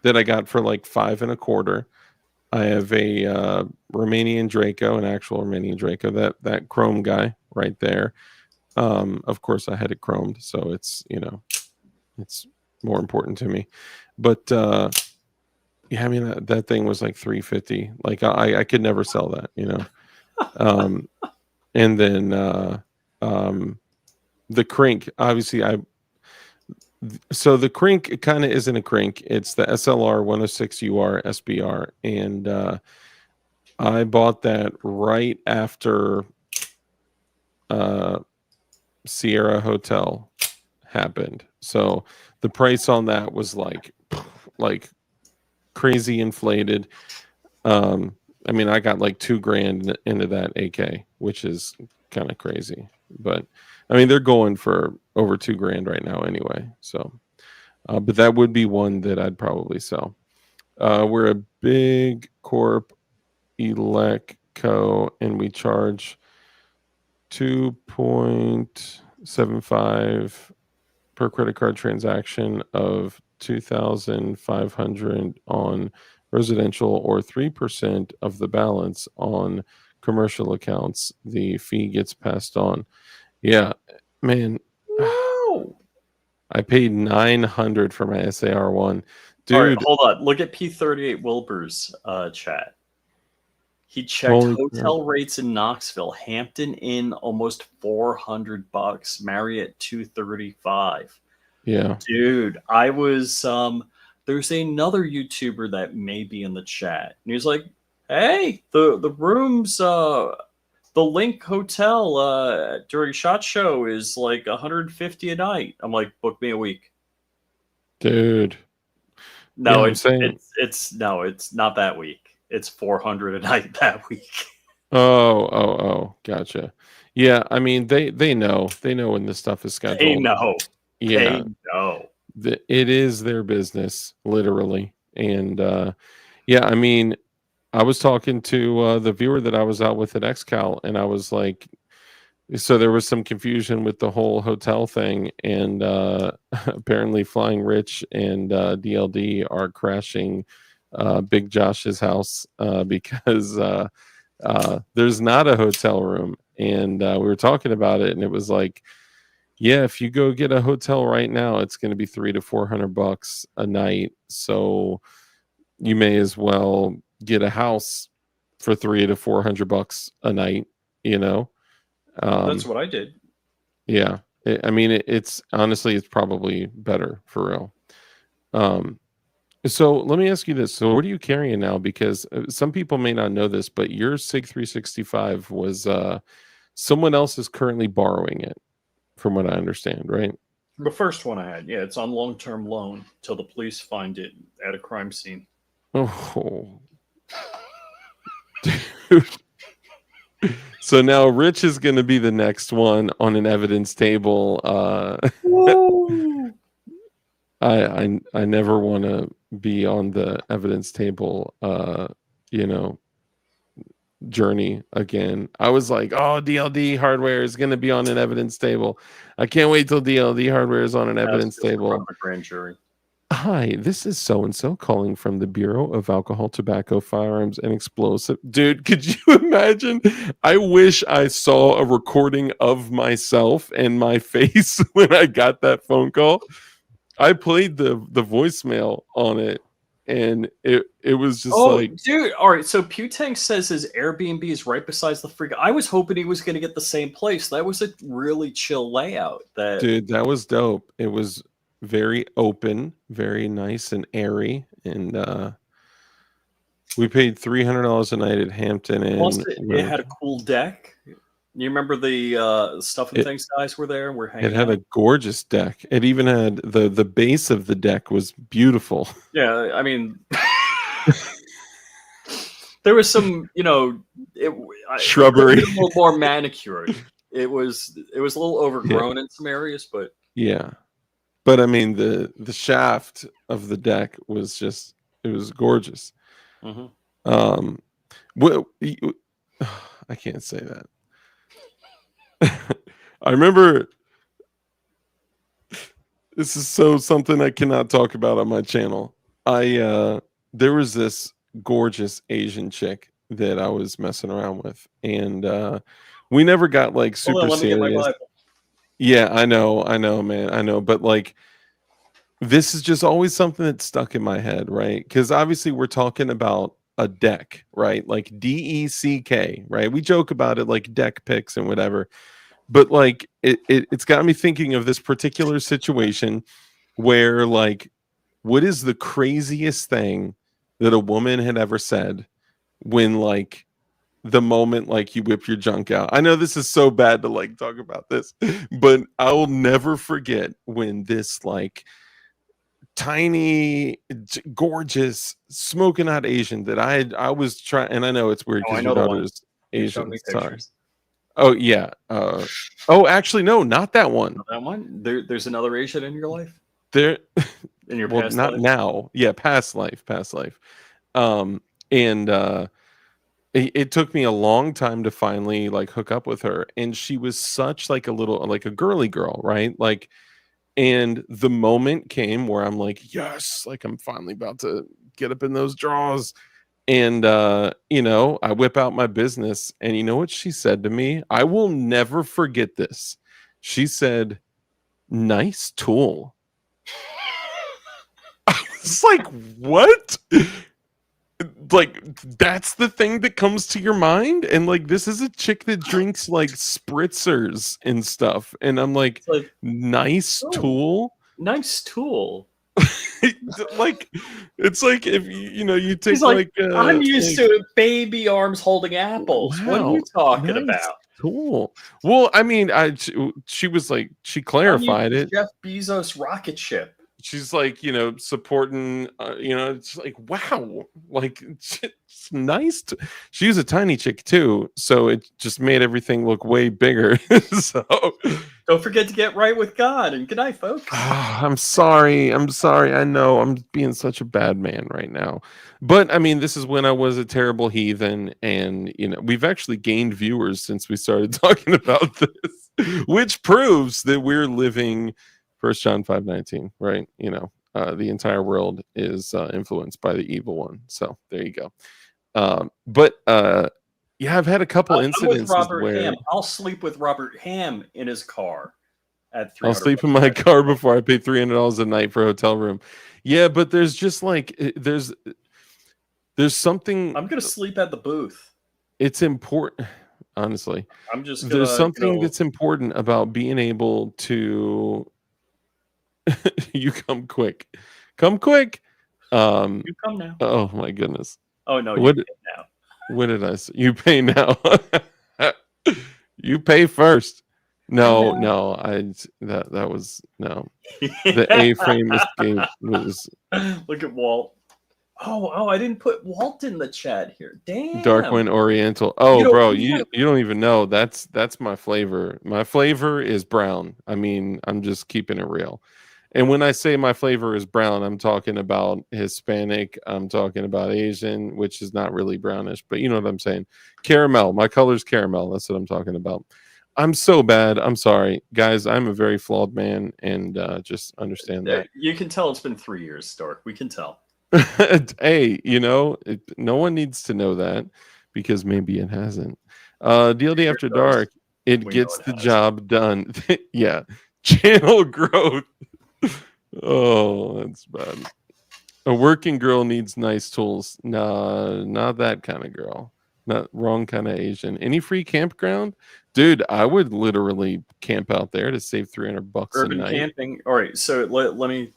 that I got for like $5.25. I have a Romanian Draco, an actual Romanian Draco, that chrome guy right there. Of course, I had it chromed, so it's it's more important to me. But yeah, I mean that thing was like $350. Like I could never sell that, and then the Crink, obviously so the Crink kind of isn't a Crink. It's the SLR 106UR SBR, and I bought that right after Sierra Hotel happened. So the price on that was like crazy inflated. I mean, I got like $2,000 into that AK, which is kind of crazy. But I mean, they're going for over $2,000 right now anyway. So, but that would be one that I'd probably sell. We're a big corp elecco, and we charge 2.75 per credit card transaction of 2,500 on residential, or 3% of the balance on commercial accounts. The fee gets passed on. Yeah, man. I paid $900 for my SAR1. Dude, all right, hold on. Look at P38 Wilbur's chat. He checked hotel rates in Knoxville. Hampton Inn almost $400. Marriott $235. Yeah, dude. I was there's another YouTuber that may be in the chat, and he's like, "Hey, the rooms, the Link Hotel during SHOT Show is like $150 a night." I'm like, "Book me a week." dude. No, Yeah, it's no, it's not that week. It's $400 a night that week. Oh, gotcha. Yeah, I mean they know when this stuff is scheduled. They know. Yeah, They know. it is their business, literally. And yeah, I mean, I was talking to the viewer that I was out with at XCal, and I was like, so there was some confusion with the whole hotel thing, and apparently Flying Rich and DLD are crashing Big Josh's house because there's not a hotel room. And we were talking about it, and it was like, yeah, if you go get a hotel right now, it's going to be $300 to $400 a night. So you may as well get a house for $300 to $400 a night. That's what I did. Yeah, I mean, it's honestly, it's probably better for real. So let me ask you this: so what are you carrying now? Because some people may not know this, but your SIG 365 was someone else is currently borrowing it, from what I understand, right? The first one I had, yeah, it's on long-term loan till the police find it at a crime scene. Oh, dude. So now Rich is going to be the next one on an evidence table. I never want to be on the evidence table, journey again. I was like, oh, DLD hardware is going to be on an evidence table. I can't wait till DLD hardware is on an evidence table. Grand jury. Hi, this is so-and-so calling from the Bureau of Alcohol, Tobacco, Firearms, and Explosive. Dude, could you imagine? I wish I saw a recording of myself and my face when I got that phone call. I played the voicemail on it, and it was just like... dude, all right, so Putank says his Airbnb is right beside the freak. I was hoping he was going to get the same place. That was a really chill layout. Dude, that was dope. It was very open, very nice and airy, and we paid $300 a night at Hampton Plus, Inn. it had a cool deck. You remember the Stuff and It- Things guys were there? We're It hanging had out. a gorgeous deck. It even had the base of the deck was beautiful. Yeah, I mean, there was some, Shrubbery. a little more manicured. It was a little overgrown in some areas, but Yeah. But I mean the shaft of the deck was just it was gorgeous. mhm. Well, I can't say that. I remember this is so something I cannot talk about on my channel. There was this gorgeous Asian chick that I was messing around with, and we never got like Hold super on, let me get my serious. Bible. Yeah, I know, man, I know, but like this is just always something that's stuck in my head, right? Because obviously we're talking about a deck, right? Like DECK, right? We joke about it like deck picks and whatever, but like it's got me thinking of this particular situation where like what is the craziest thing that a woman had ever said when like the moment like you whip your junk out. I know this is so bad to like talk about this, but I will never forget when this like tiny gorgeous smoking hot Asian that I was trying, and I know it's weird Oh, I because know your the one. daughter's You showed Asian. me Sorry. pictures. Oh yeah. Oh, actually, no, not that one. That one? There's another Asian in your life? There. In your Well, past not life? now. Yeah, past life. And it took me a long time to finally like hook up with her, and she was such like a little like a girly girl, right? Like, and the moment came where I'm like, yes, like I'm finally about to get up in those draws. And I whip out my business, and you know what she said to me? I will never forget this. She said, "Nice tool." It's like, what? Like, that's the thing that comes to your mind? And like, this is a chick that drinks like spritzers and stuff. And I'm like, It's like, nice oh, tool. nice tool. Like, it's like if you take He's like, like I'm used like, to baby arms holding apples. What are wow, you talking nice about? tool. Well, I mean, she was like, she I'm used clarified to it. Jeff Bezos' rocket ship. She's like, supporting, it's like, wow, like, it's nice. She's a tiny chick too, so it just made everything look way bigger. So, Don't forget to get right with God. And good night, folks. I'm sorry. I know I'm being such a bad man right now, but I mean, this is when I was a terrible heathen, and we've actually gained viewers since we started talking about this, which proves that we're living. 1 John 5:19, right? The entire world is influenced by the evil one. So there you go. But yeah, I've had a couple I'm with incidences Robert where Ham. I'll sleep with Robert Ham in his car at I'll 300. sleep in my car before I pay $300 a night for a hotel room. Yeah, but there's just like there's something. I'm gonna sleep at the booth. It's important, honestly. I'm just gonna. There's something that's important about being able to. You come quick. You come now. Oh my goodness. Oh no, What you pay now. what did I say? You pay now. You pay first. No, that was no. The A-frame escape was Look at Walt. Oh, I didn't put Walt in the chat here. Damn. Darkwind Oriental. Oh, bro, we you have- don't even know. That's my flavor. My flavor is brown. I mean, I'm just keeping it real. And when I say my flavor is brown, I'm talking about Hispanic. I'm talking about Asian, which is not really brownish, but you know what I'm saying. Caramel. My color's caramel. That's what I'm talking about. I'm so bad. I'm sorry, guys. I'm a very flawed man, and just understand that. You can tell it's been 3 years, Stark. We can tell. Hey, no one needs to know that because maybe it hasn't. DLD After Dark, it gets the job done. Yeah. Channel growth. Oh, that's bad. A working girl needs nice tools. Nah, not that kind of girl. Not wrong kind of Asian. Any free campground? Dude, I would literally camp out there to save $300 a Urban night. camping. All right, so let me.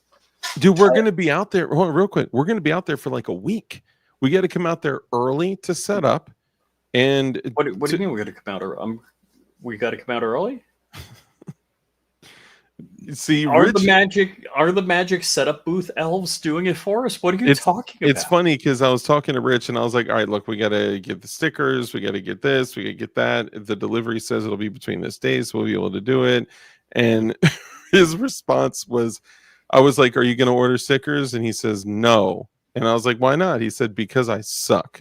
Dude, we're gonna be out there. Hold on, real quick. We're gonna be out there for like a week. We got to come out there early to set up. And What do you mean we got to come out early? We got to come out early? see, Are Rich, the magic setup booth elves doing it for us? What are you talking about? it's funny because I was talking to Rich and I was like, all right, look, we got to get the stickers, we got to get this, we got to get that. If the delivery says it'll be between this day, so we'll be able to do it. And his response was, I was like, are you going to order stickers? And he says, no. And I was like, why not? He said, because I suck.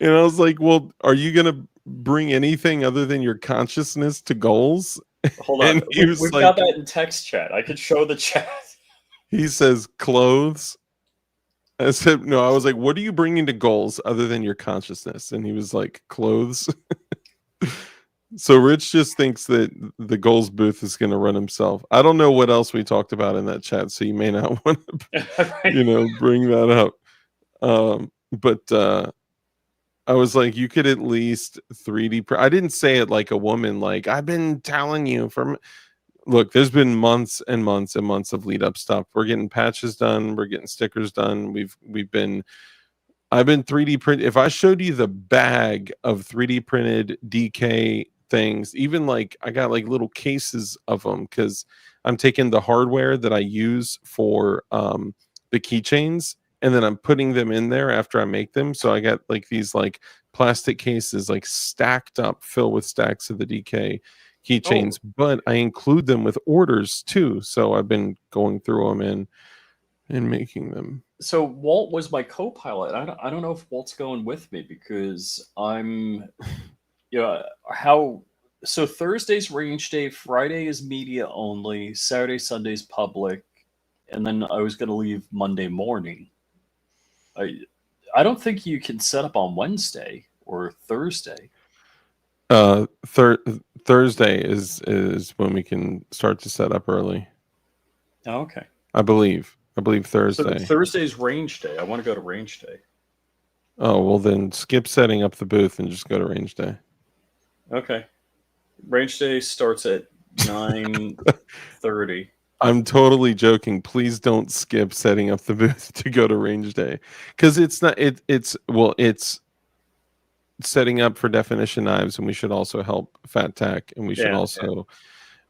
And I was like, well, are you going to bring anything other than your consciousness to goals? Hold on. And he was We've like, got that in text chat. I could show the chat. he says, clothes. I said, no, I was like, what are you bringing to goals other than your consciousness? And he was like, clothes. So Rich just thinks that the goals booth is going to run himself. I don't know what else we talked about in that chat, so you may not want to, Right. bring that up. But I was like, you could at least 3D. I didn't say it like a woman. Like, I've been telling you from. Look, there's been months and months and months of lead up stuff. We're getting patches done. We're getting stickers done. I've been 3D print. If I showed you the bag of 3D printed DK things, even like I got like little cases of them because I'm taking the hardware that I use for the keychains and then I'm putting them in there after I make them. So I got like these like plastic cases like stacked up, filled with stacks of the DK keychains, but I include them with orders too. So I've been going through them and making them. So Walt was my co-pilot. I don't know if Walt's going with me because so Thursday's range day, Friday is media only, Saturday, Sunday's public, and then I was going to leave Monday morning. I don't think you can set up on Wednesday or Thursday. Thursday is when we can start to set up early. Oh, okay. I believe Thursday. So Thursday's range day. I want to go to range day. Oh, well then skip setting up the booth and just go to range day. Okay. Range day starts at 9:30. I'm totally joking. Please don't skip setting up the booth to go to range day. Because it's not it's setting up for definition knives, and we should also help Fat Tack, and we should also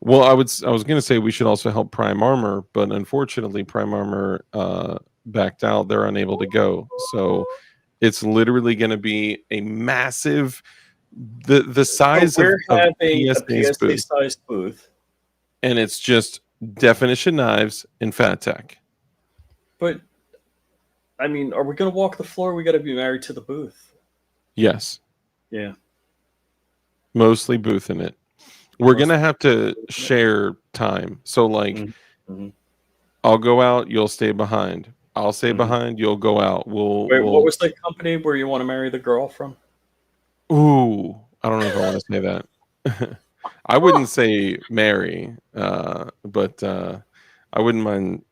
well, I was gonna say we should also help Prime Armor, but unfortunately Prime Armor backed out. They're unable to go. So it's literally gonna be a massive the size so we're of having a PSA's PSA booth. sized booth. And it's just definition knives and Fat Tack. But I mean, are we gonna walk the floor? We gotta be married to the booth. Yes. Yeah. Mostly booth in it. We're gonna have to share time. So like I'll go out, you'll stay behind. I'll stay behind, you'll go out. Wait, what was the company where you want to marry the girl from? Ooh, I don't know if I want to say that. I wouldn't say marry, but I wouldn't mind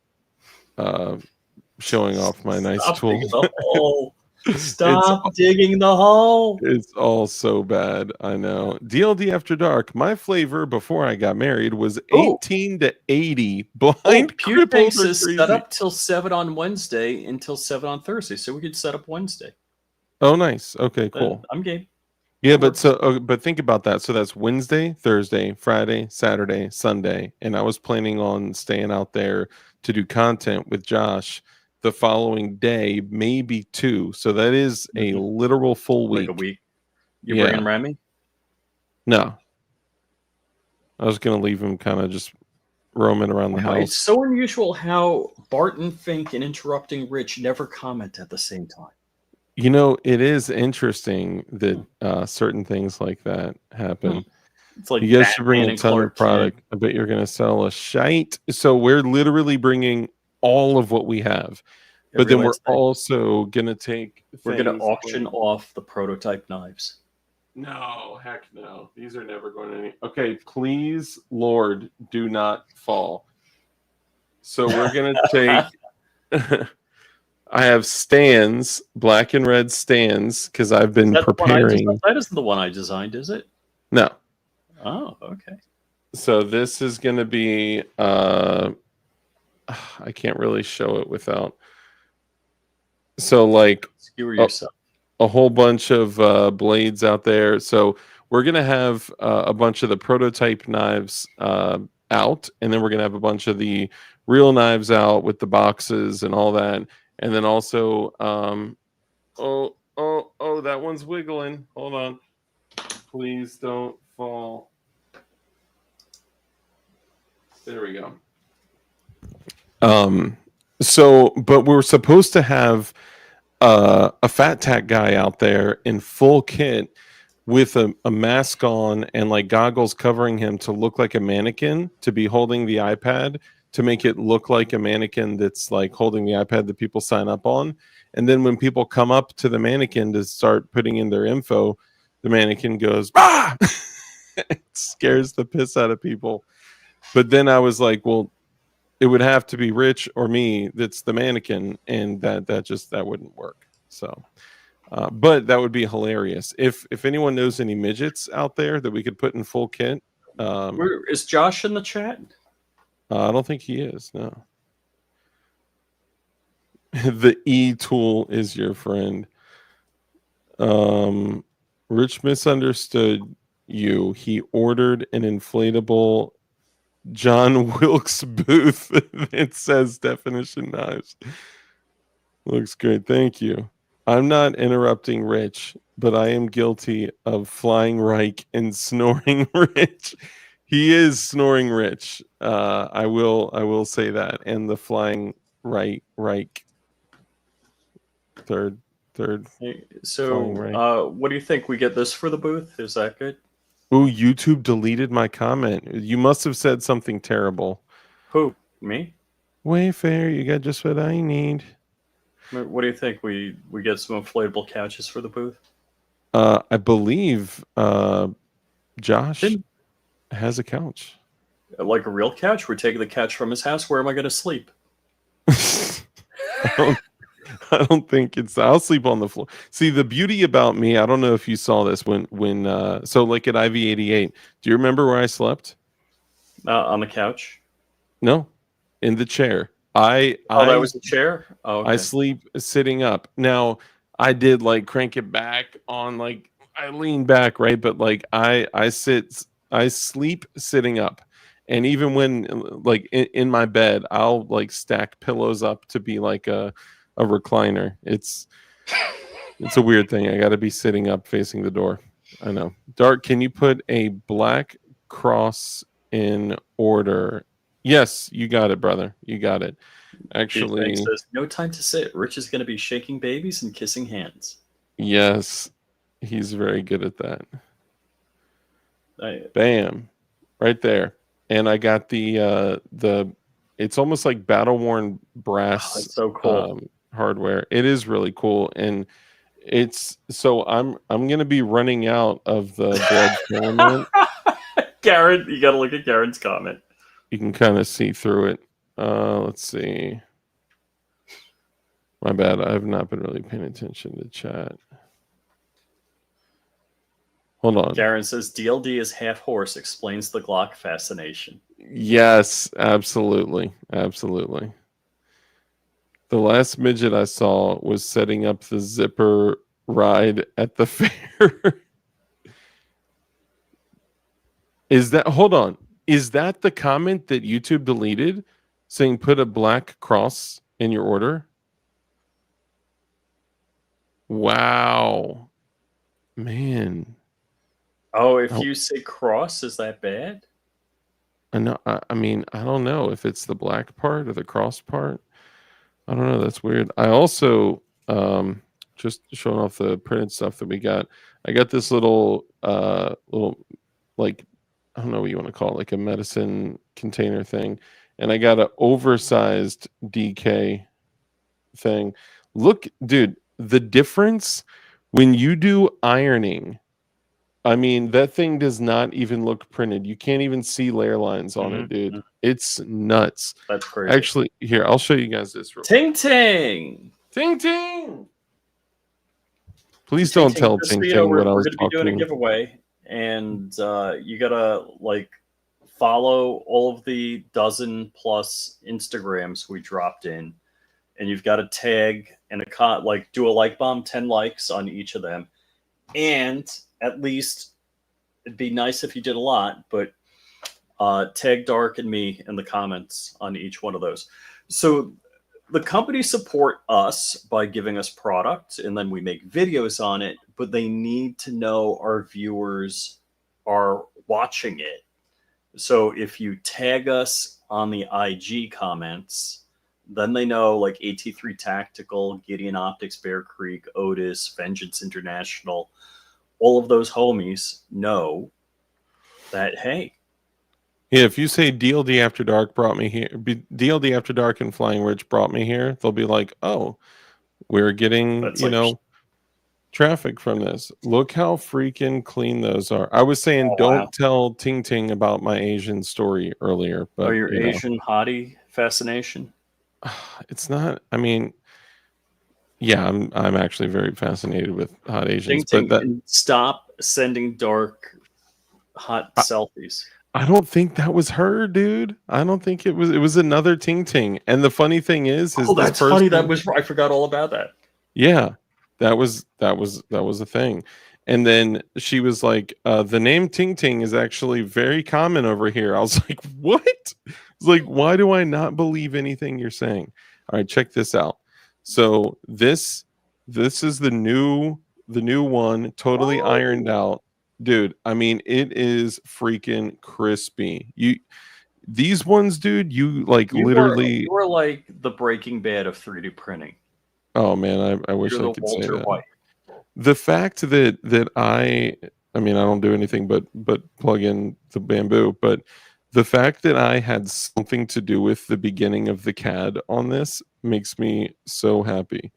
showing off my nice tool. Stop digging the hole. It's all so bad. I know. DLD After Dark. My flavor before I got married was 18 to 80. Blind crippled or is crazy. set up till 7 on Wednesday until 7 on Thursday, so we could set up Wednesday. Oh, nice. Okay, cool. I'm game. Yeah, but think about that. So that's Wednesday, Thursday, Friday, Saturday, Sunday, and I was planning on staying out there to do content with Josh the following day, maybe 2. So that is a literal full week. Like a week. You bringing Remy? No. I was going to leave him kind of just roaming around the house. It's so unusual how Barton, Fink, and Interrupting Rich never comment at the same time. You know, it is interesting that certain things like that happen. It's like you guys should bring a ton of product. I bet you're going to sell a shite. So we're literally bringing all of what we have. But then we're also going to take... We're going to auction off the prototype knives. No, heck no. These are never going to... Okay, please, Lord, do not fall. So we're going to take... I have stands, black and red stands, because I've been That the one I preparing. designed? That isn't the one I designed, is it? No. Oh, okay. So this is going to be, I can't really show it without. So like Skewer yourself. a whole bunch of blades out there. So we're going to have a bunch of the prototype knives out, and then we're going to have a bunch of the real knives out with the boxes and all that. And then also, that one's wiggling. Hold on. Please don't fall. There we go. So, but we're supposed to have a fat tack guy out there in full kit with a mask on and like goggles covering him to look like a mannequin, to be holding the iPad, to make it look like a mannequin that's like holding the iPad that people sign up on. And then when people come up to the mannequin to start putting in their info, the mannequin goes, "Ah!" It scares the piss out of people. But then I was like, well, it would have to be Rich or me that's the mannequin, and that wouldn't work. So, but that would be hilarious if anyone knows any midgets out there that we could put in full kit. Where is Josh in the chat? I don't think he is. No. The E tool is your friend. Rich misunderstood you. He ordered an inflatable John Wilkes Booth. It says definition knives. Looks great. Thank you. I'm not interrupting Rich, but I am guilty of flying Reich and snoring Rich. He is snoring Rich. I will say that. And the flying Reich. Third. So, Right. what do you think? We get this for the booth? Is that good? Ooh, YouTube deleted my comment. You must have said something terrible. Who? Me? Wayfair, you got just what I need. What do you think? We get some inflatable couches for the booth? I believe Josh has a couch. Like a real couch? We're taking the couch from his house. Where am I going to sleep? I don't think it's. I'll sleep on the floor. See, the beauty about me, I don't know if you saw this when so like at IV88. Do you remember where I slept? On the couch? No, in the chair. That was the chair. Oh, okay. I sleep sitting up. Now I did like crank it back on, like I lean back, right? But like I sleep sitting up. And even when like in my bed, I'll like stack pillows up to be like a recliner. It's a weird thing. I got to be sitting up facing the door. I know. Dark, can you put a black cross in order? Yes, you got it, brother. You got it. Actually, says, no time to sit. Rich is going to be shaking babies and kissing hands. Yes, he's very good at that. Bam, right there. And I got the it's almost like battle worn brass. That's so cool. Hardware. It is really cool, and it's so I'm gonna be running out of the blood filament. Garen, you gotta look at Garen's comment. You can kind of see through it. Let's see. My bad. I have not been really paying attention to chat. Hold on. Garen says DLD is half horse, explains the Glock fascination. Yes, absolutely. Absolutely. The last midget I saw was setting up the zipper ride at the fair. Hold on. Is that the comment that YouTube deleted saying put a black cross in your order? Wow. Man. Oh, if you say cross, is that bad? I know. I mean, I don't know if it's the black part or the cross part. I don't know. That's weird. I also just showing off the printed stuff that we got. I got this little like, I don't know what you want to call it, like a medicine container thing, and I got an oversized DK thing. Look, dude, the difference when you do ironing. I mean, that thing does not even look printed. You can't even see layer lines on it, dude. It's nuts. That's crazy. Actually, here, I'll show you guys this real Ting Ting. Ting Ting. Please don't tell just so Ting you know, Ting we're what I going was to be doing a talking. giveaway, and you gotta like follow all of the dozen plus Instagrams we dropped in, and you've got to tag and do a like bomb, 10 likes on each of them, and at least it'd be nice if you did a lot, but tag Dark and me in the comments on each one of those. So the companies support us by giving us product, and then we make videos on it, but they need to know our viewers are watching it. So if you tag us on the IG comments, then they know like AT3 Tactical, Gideon Optics, Bear Creek, Otis, Vengeance International, all of those homies know that, hey, Yeah, if you say DLD After Dark brought me here, DLD After Dark and Flying Ridge brought me here, they'll be like, oh, we're getting, that's like, traffic from this. Look how freaking clean those are. I was saying, oh, don't wow. tell Ting Ting about my Asian story earlier, but Your Asian hottie fascination? it's not. I mean, yeah, I'm actually very fascinated with hot Asians, Ting but Ting, and stop sending Dark hot selfies. I don't think that was her, dude. I don't think it was. It was another Ting Ting. And the funny thing is Oh, this that's funny. person. I forgot all about that. Yeah, that was a thing. And then she was like, the name Ting Ting is actually very common over here. I was like, what? It's like, why do I not believe anything you're saying? All right, check this out. So this is the new one, totally ironed out. Dude, I mean, it is freaking crispy. These ones, dude, you like literally. You were like the Breaking Bad of 3D printing. Oh man, I wish You're I the could say Walter that. White. The fact that I mean, I don't do anything but plug in the bamboo, but the fact that I had something to do with the beginning of the CAD on this makes me so happy.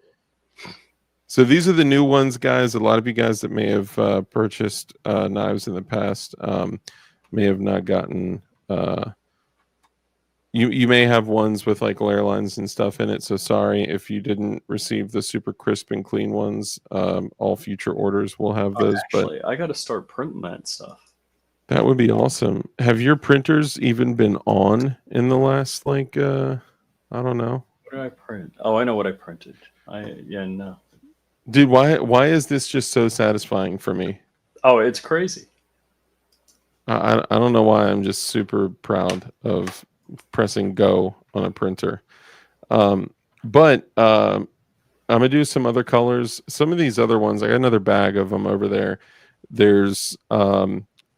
So these are the new ones, guys. A lot of you guys that may have purchased knives in the past may have not gotten. You may have ones with like layer lines and stuff in it. So sorry if you didn't receive the super crisp and clean ones. All future orders will have those, but Actually, I got to start printing that stuff. that would be awesome. Have your printers even been on in the last like I don't know. What did I print? Oh, I know what I printed. No. Dude, why is this just so satisfying for me? Oh, it's crazy. I don't know why I'm just super proud of pressing go on a printer. But I'm gonna do some other colors. Some of these other ones, I got another bag of them over there. There's a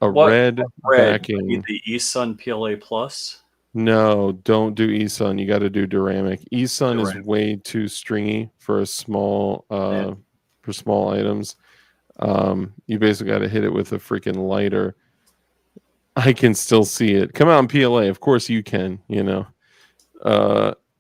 red Red? backing. The East Sun PLA Plus. No, don't do eSun. You got to do Duramic. eSun is Duramic. way too stringy for a small Yeah. for small items. You basically got to hit it with a freaking lighter. I can still see it. Come out in PLA, of course you can.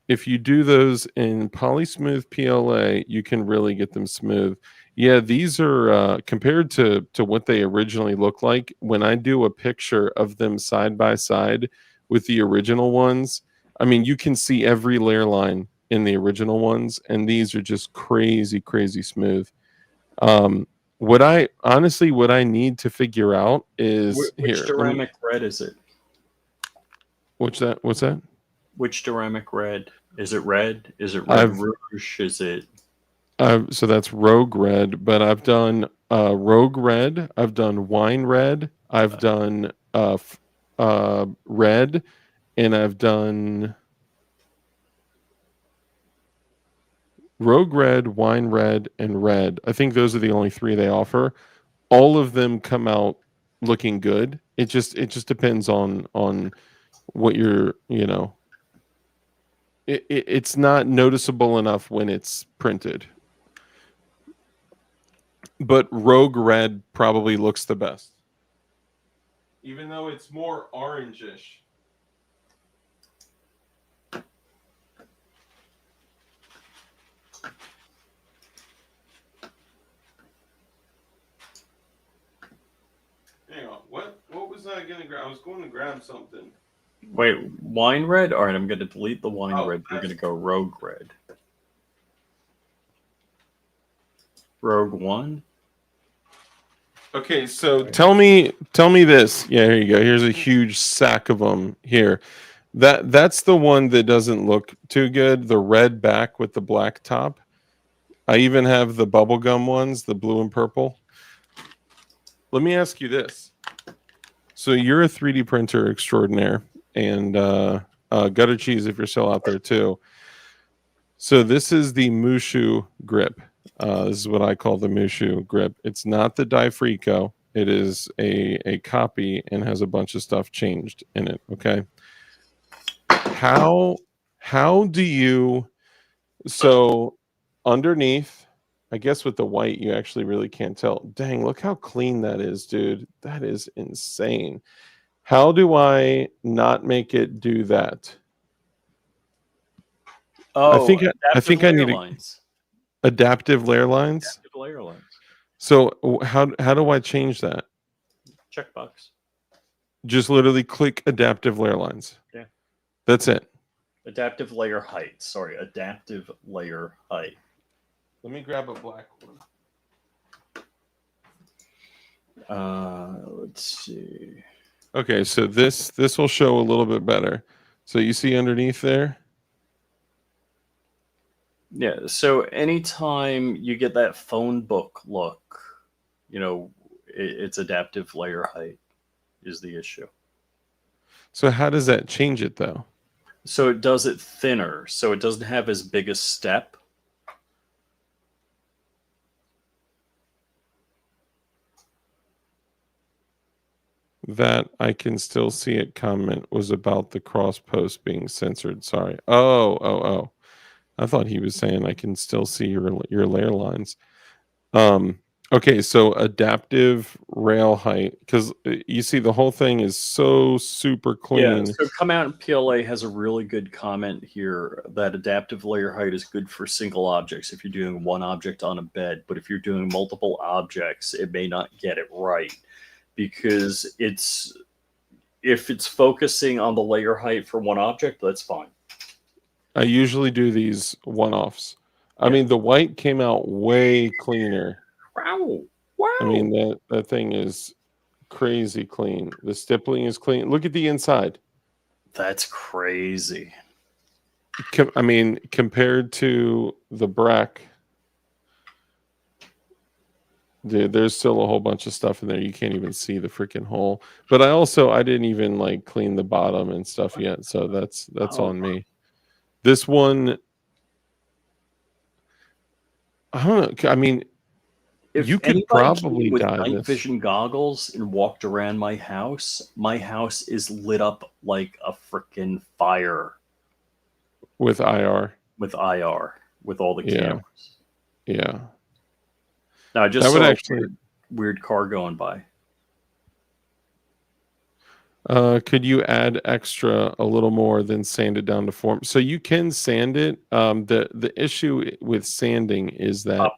If you do those in Polysmooth PLA, you can really get them smooth. Yeah, these are compared to what they originally look like. When I do a picture of them side by side with the original ones, I mean, you can see every layer line in the original ones, and these are just crazy, crazy smooth. What I need to figure out is Which here. Duramic red is it? What's that? Which Duramic red? Is it red? Is it red I've rouge? Is it? So that's Rogue Red, but I've done Rogue Red, I've done Wine Red, I've done Red, and I've done Rogue Red, Wine Red, and Red. I think those are the only three they offer. All of them come out looking good. It just depends on what it's not noticeable enough when it's printed. But Rogue Red probably looks the best. Even though it's more orangish. Hang on. What was I going to grab? I was going to grab something. Wait, wine red? All right, I'm going to delete the wine red. We're that's- going to go rogue red. Rogue One. Okay, so tell me this. Yeah, here you go. Here's a huge sack of them here. That's the one that doesn't look too good. The red back with the black top. I even have the bubblegum ones, the blue and purple. Let me ask you this. So you're a 3D printer extraordinaire, and gutter cheese if you're still out there too. So this is the Mushu grip. This is what I call the Mushu grip. It's not the Difrico. It is a copy and has a bunch of stuff changed in it. Okay. How do you, so underneath, I guess with the white you actually really can't tell. Dang, look how clean that is, dude. That is insane. How do I not make it do that? Oh, I think I need lines. Adaptive layer lines. Adaptive layer lines. So how do I change that? Checkbox. Just literally click adaptive layer lines. Yeah. That's it. Adaptive layer height. Sorry, adaptive layer height. Let me grab a black one. Let's see. Okay, so this will show a little bit better. So you see underneath there? Yeah, so anytime you get that phone book look, you know, it's adaptive layer height is the issue. So how does that change it though? So it does it thinner, so it doesn't have as big a step. That I can still see it comment was about the cross post being censored. Sorry. Oh. I thought he was saying I can still see your layer lines. Okay, so adaptive rail height, because you see the whole thing is so super clean. Yeah, so Come Out and PLA has a really good comment here that adaptive layer height is good for single objects if you're doing one object on a bed, but if you're doing multiple objects, it may not get it right because if it's focusing on the layer height for one object, that's fine. I usually do these one-offs. I mean, the white came out way cleaner. Wow. I mean, that thing is crazy clean. The stippling is clean. Look at the inside. That's crazy. I mean, compared to the Brack, dude, there's still a whole bunch of stuff in there. You can't even see the freaking hole. But I didn't even like clean the bottom and stuff yet. So that's on me. This one, I don't know. I mean, if you could probably with dye night this. vision goggles and walked around my house is lit up like a freaking fire With IR. With all the cameras. Yeah. Now I just that would saw actually a weird car going by. Could you add extra a little more than sand it down to form? So you can sand it. The issue with sanding is that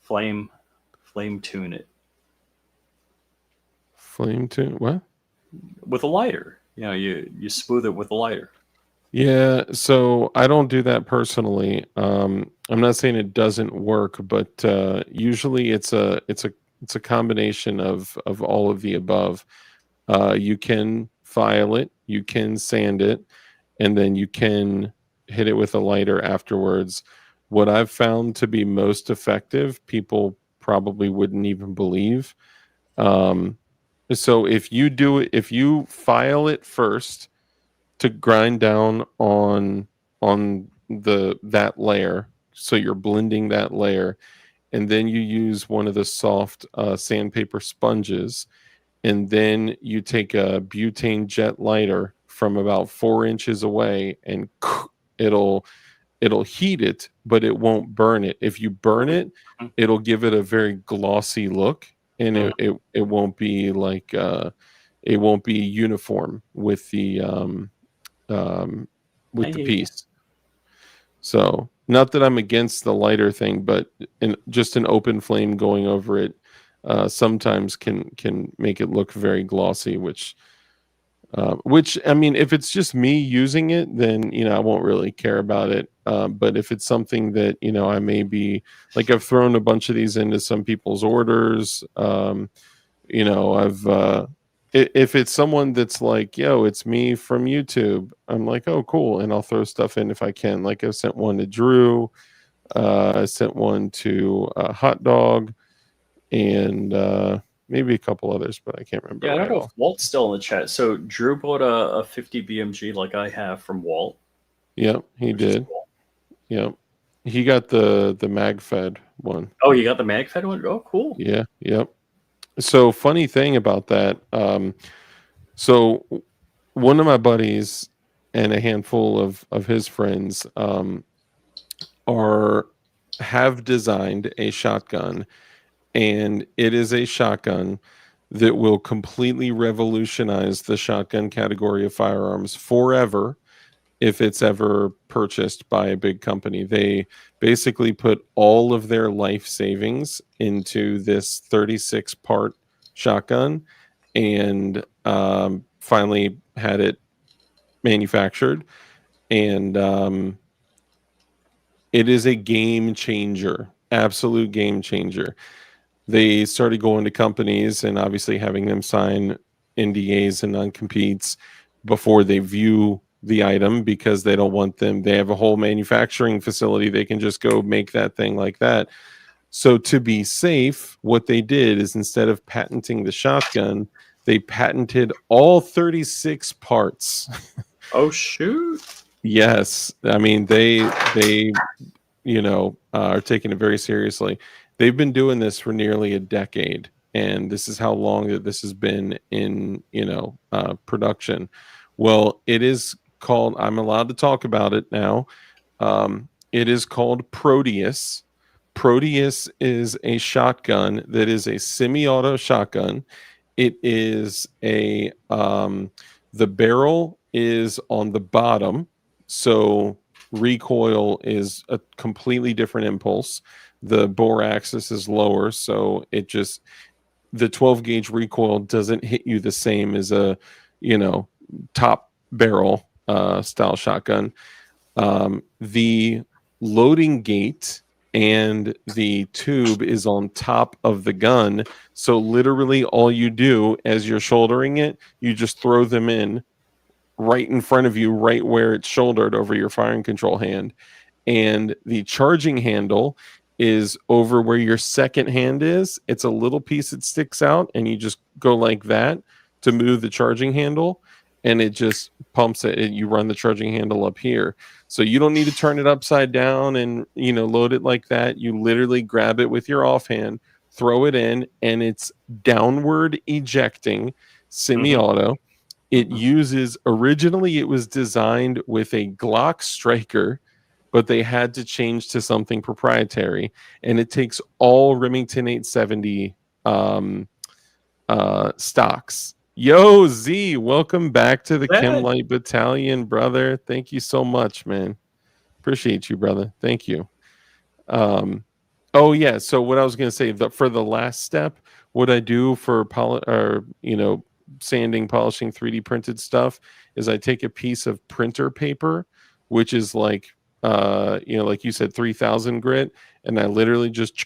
Flame tune it. Flame tune what? With a lighter. You know, you smooth it with a lighter. Yeah, so I don't do that personally. I'm not saying it doesn't work, but usually it's a combination of all of the above. You can file it, you can sand it, and then you can hit it with a lighter afterwards. What I've found to be most effective, people probably wouldn't even believe. So if you file it first to grind down on that layer, so you're blending that layer, and then you use one of the soft sandpaper sponges, and then you take a butane jet lighter from about 4 inches away, and it'll heat it, but it won't burn it. If you burn it, it'll give it a very glossy look, and it won't be like it won't be uniform with the piece. So not that I'm against the lighter thing, but just an open flame going over it sometimes can make it look very glossy, which I mean, if it's just me using it, then I won't really care about it. But if it's something that, you know, I may be like, I've thrown a bunch of these into some people's orders. You know, if it's someone that's like, yo, it's me from YouTube, I'm like, oh, cool. And I'll throw stuff in if I can. Like I sent one to Drew. I sent one to Hot Dog, and maybe a couple others, but I can't remember. Yeah, I don't right know off. if Walt's still in the chat. So Drew bought a 50 BMG like I have from Walt. Yep, he which is did. cool. Yep, he got the MagFed one. Oh, you got the MagFed one? Oh, cool. Yeah, yep. So funny thing about that. So one of my buddies and a handful of his friends have designed a shotgun, and it is a shotgun that will completely revolutionize the shotgun category of firearms forever if it's ever purchased by a big company. They basically put all of their life savings into this 36 part shotgun, and finally had it manufactured. And it is a game changer, absolute game changer. They started going to companies and obviously having them sign NDAs and non-competes before they view the item, because they don't want them. They have a whole manufacturing facility. They can just go make that thing like that. So to be safe, what they did is, instead of patenting the shotgun, they patented all 36 parts. Oh, shoot. Yes. I mean, they you know, are taking it very seriously. They've been doing this for nearly a decade, and this is how long that this has been in, you know, production. Well, it is called, I'm allowed to talk about it now. It is called Proteus. Proteus is a shotgun that is a semi-auto shotgun. It is a the barrel is on the bottom, so recoil is a completely different impulse. The bore axis is lower, so it just, the 12 gauge recoil doesn't hit you the same as a, you know, top barrel style shotgun. The loading gate and the tube is on top of the gun, so literally all you do as you're shouldering it, you just throw them in right in front of you, right where it's shouldered over your firing control hand. And the charging handle is over where your second hand is. It's a little piece that sticks out, and you just go like that to move the charging handle, and it just pumps it. You run the charging handle up here, so you don't need to turn it upside down and, you know, load it like that. You literally grab it with your offhand, throw it in, and it's downward ejecting, semi-auto. It uses, originally it was designed with a Glock striker, but they had to change to something proprietary, and it takes all Remington 870 stocks. Yo, Z, welcome back to the Chem Light Battalion, brother. Thank you so much, man. Appreciate you, brother. Thank you. Oh yeah, so what I was going to say, for the last step, what I do for sanding, polishing 3D printed stuff is I take a piece of printer paper, which is like like you said, 3000 grit, and I literally just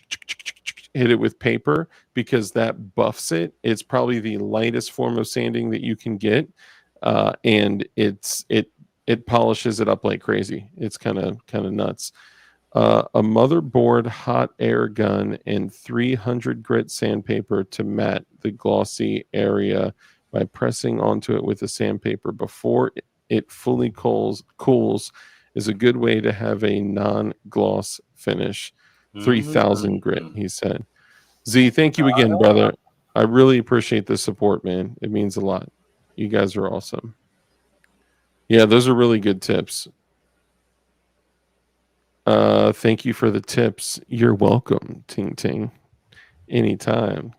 hit it with paper, because that buffs it. It's probably the lightest form of sanding that you can get, and it polishes it up like crazy. It's kind of nuts. A motherboard hot air gun and 300 grit sandpaper to matte the glossy area by pressing onto it with the sandpaper before it fully cools is a good way to have a non-gloss finish. 3000 grit, he said. Z, thank you again, brother. I really appreciate the support, man. It means a lot. You guys are awesome. Yeah, those are really good tips. Thank you for the tips. You're welcome, Ting Ting. Anytime.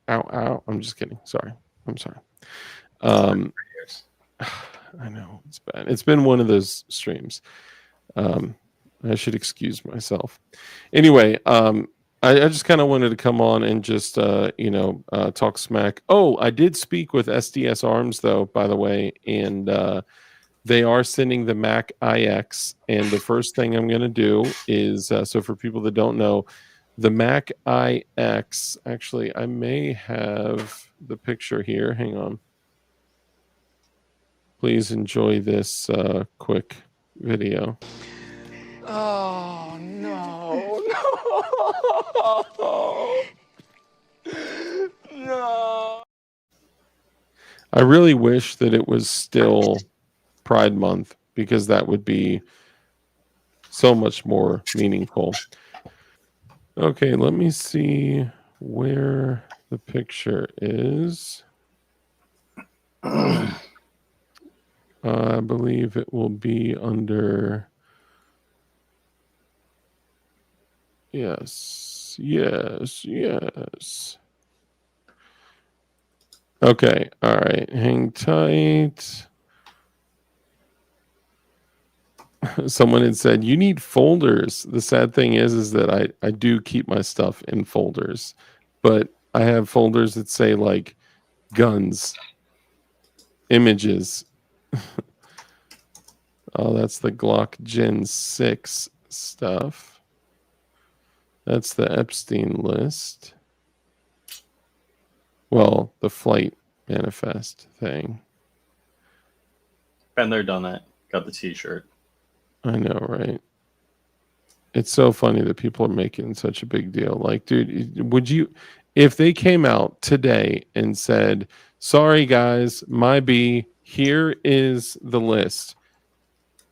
Ow, ow. I'm just kidding. Sorry. I'm sorry. I know, it's bad. It's been one of those streams. I should excuse myself. Anyway, I just kind of wanted to come on and just talk smack. Oh, I did speak with SDS Arms though, by the way, and They are sending the Mac iX, and the first thing I'm going to do is so for people that don't know, the Mac iX. Actually, I may have the picture here. Hang on. Please enjoy this quick video. Oh, no, no, no. I really wish that it was still Pride Month because that would be so much more meaningful. Okay, let me see where the picture is. I believe it will be under. Yes, yes, yes. Okay, all right. Hang tight. Someone had said you need folders. The sad thing is that I do keep my stuff in folders, but I have folders that say like guns, images. Oh, that's the Glock Gen 6 stuff. That's the Epstein list. Well, the flight manifest thing. Been there, done that. Got the T-shirt. I know, right? It's so funny that people are making such a big deal. Like, dude, would you, if they came out today and said, sorry, guys, my B, here is the list,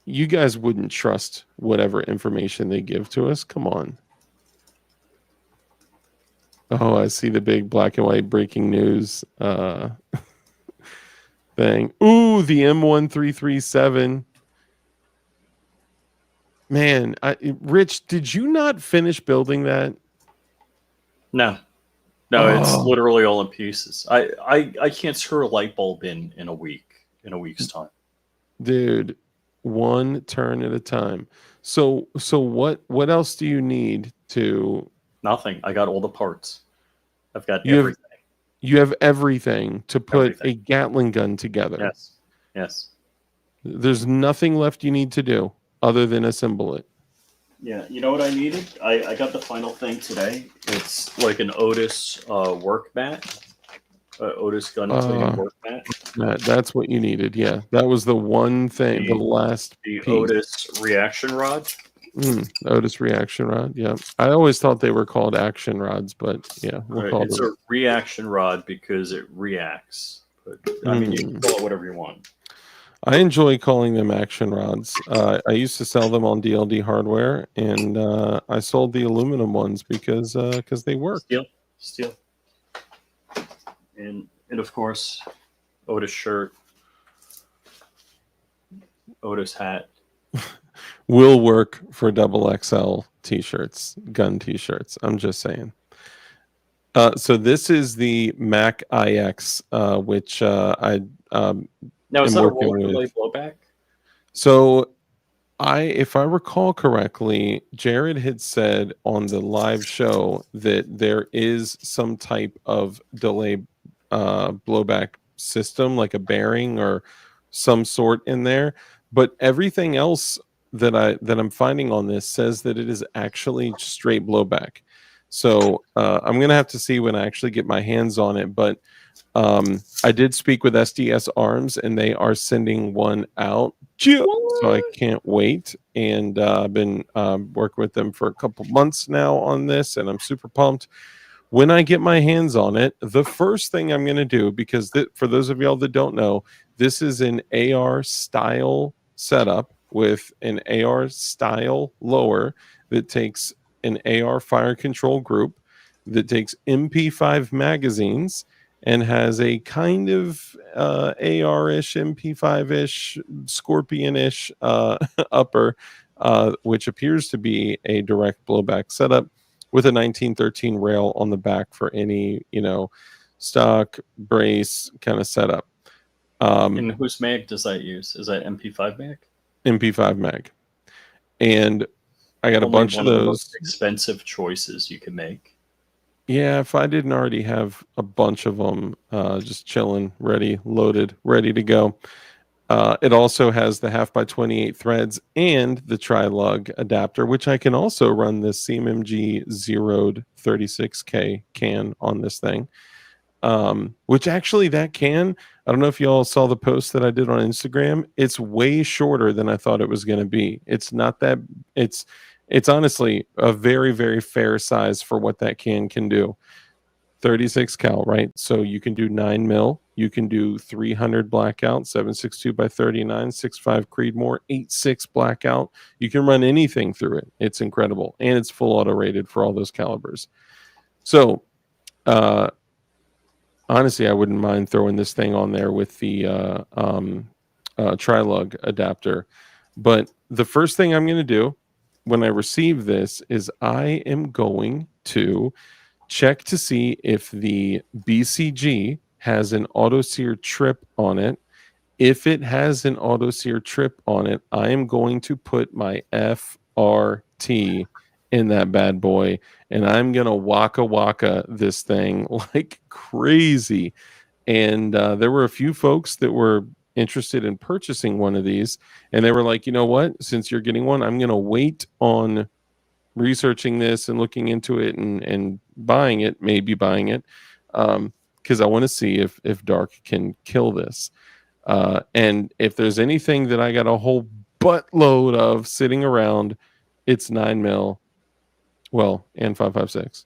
you guys wouldn't trust whatever information they give to us? Come on. Oh, I see the big black and white breaking news thing. Ooh, the M1337. Man, Rich, did you not finish building that? No, it's literally all in pieces. I can't screw a light bulb in a week's time. Dude, one turn at a time. So what else do you need to? Nothing. I got all the parts. I've got You everything. You have everything to put Everything. a Gatling gun together. Yes. Yes. There's nothing left you need to do other than assemble it. Yeah, you know what I needed? I got the final thing today. It's like an Otis work mat. Otis gun cleaning work mat. That's what you needed. Yeah, that was the one thing. The last the piece. Otis reaction rod. Otis reaction rod. Yeah, I always thought they were called action rods, but yeah, we'll call it's them. a reaction rod because it reacts. But I mean, you can call it whatever you want. I enjoy calling them action rods. I used to sell them on DLD hardware, and I sold the aluminum ones because they work. Steel. And of course, Otis shirt, Otis hat. Will work for double XL t-shirts, gun t-shirts. I'm just saying. So this is the Mac iX, which I now is am that a working roller with. blowback? So if I recall correctly, Jared had said on the live show that there is some type of delay blowback system, like a bearing or some sort in there. But everything else that I'm finding on this says that it is actually straight blowback. So I'm gonna have to see when I actually get my hands on it. But I did speak with SDS Arms, and they are sending one out. So I can't wait. And I've been working with them for a couple months now on this, and I'm super pumped. When I get my hands on it, the first thing I'm going to do, because for those of y'all that don't know, this is an AR style setup with an AR style lower that takes an AR fire control group, that takes MP5 magazines, and has a kind of AR-ish, MP5-ish, Scorpion-ish upper, which appears to be a direct blowback setup with a 1913 rail on the back for any, stock brace kind of setup. And whose mag does that use? Is that MP5 mag? MP5 mag. And I got a bunch of those. The most expensive choices you can make. Yeah, if I didn't already have a bunch of them just chilling, ready, loaded, ready to go. It also has the 1/2x28 threads and the tri-lug adapter, which I can also run this CMMG zeroed 36K can on this thing. Which actually that can, I don't know if y'all saw the post that I did on Instagram. It's way shorter than I thought it was going to be. It's not that, it's honestly a very, very fair size for what that can do. 36 cal, right? So you can do 9 mil, you can do 300 blackout, 7.62 by 39, 6.5 Creedmoor, 8.6 blackout. You can run anything through it. It's incredible, and it's full auto rated for all those calibers. So, honestly, I wouldn't mind throwing this thing on there with the tri-lug adapter. But the first thing I'm going to do when I receive this is I am going to check to see if the BCG has an auto sear trip on it. If it has an auto sear trip on it, I am going to put my FRT in that bad boy, and I'm gonna waka this thing like crazy. And there were a few folks that were interested in purchasing one of these, and they were like, you know what, since you're getting one, I'm gonna wait on researching this and looking into it and buying it, maybe buying it, because I want to see if Dark can kill this. And if there's anything that I got a whole buttload of sitting around, it's 9 mil, well, and 5.56,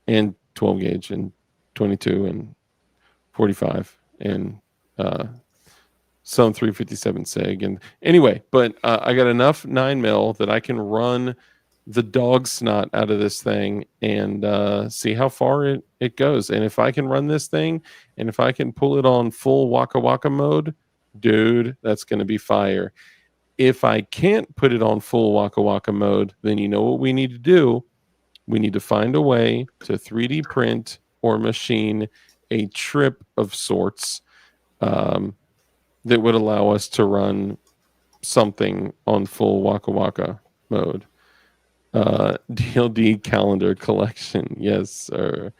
and 12 gauge, and 22, and 45, and some 357 SIG. And anyway, but I got enough 9 mil that I can run the dog snot out of this thing and see how far it goes. And if I can run this thing, and if I can pull it on full waka mode, dude, that's going to be fire. If I can't put it on full waka mode, then you know what we need to do? We need to find a way to 3D print or machine a trip of sorts that would allow us to run something on full waka mode. DLD calendar collection. Yes, sir.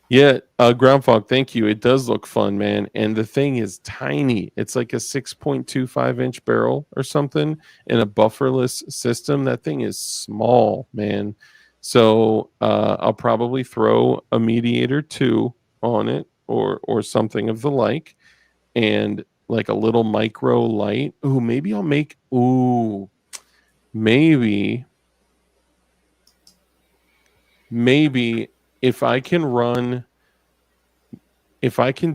Yeah, Groundfog, thank you. It does look fun, man. And the thing is tiny. It's like a 6.25-inch barrel or something in a bufferless system. That thing is small, man. So I'll probably throw a Mediator 2 on it or something of the like, and like a little micro light. Ooh, maybe I'll make, maybe if I can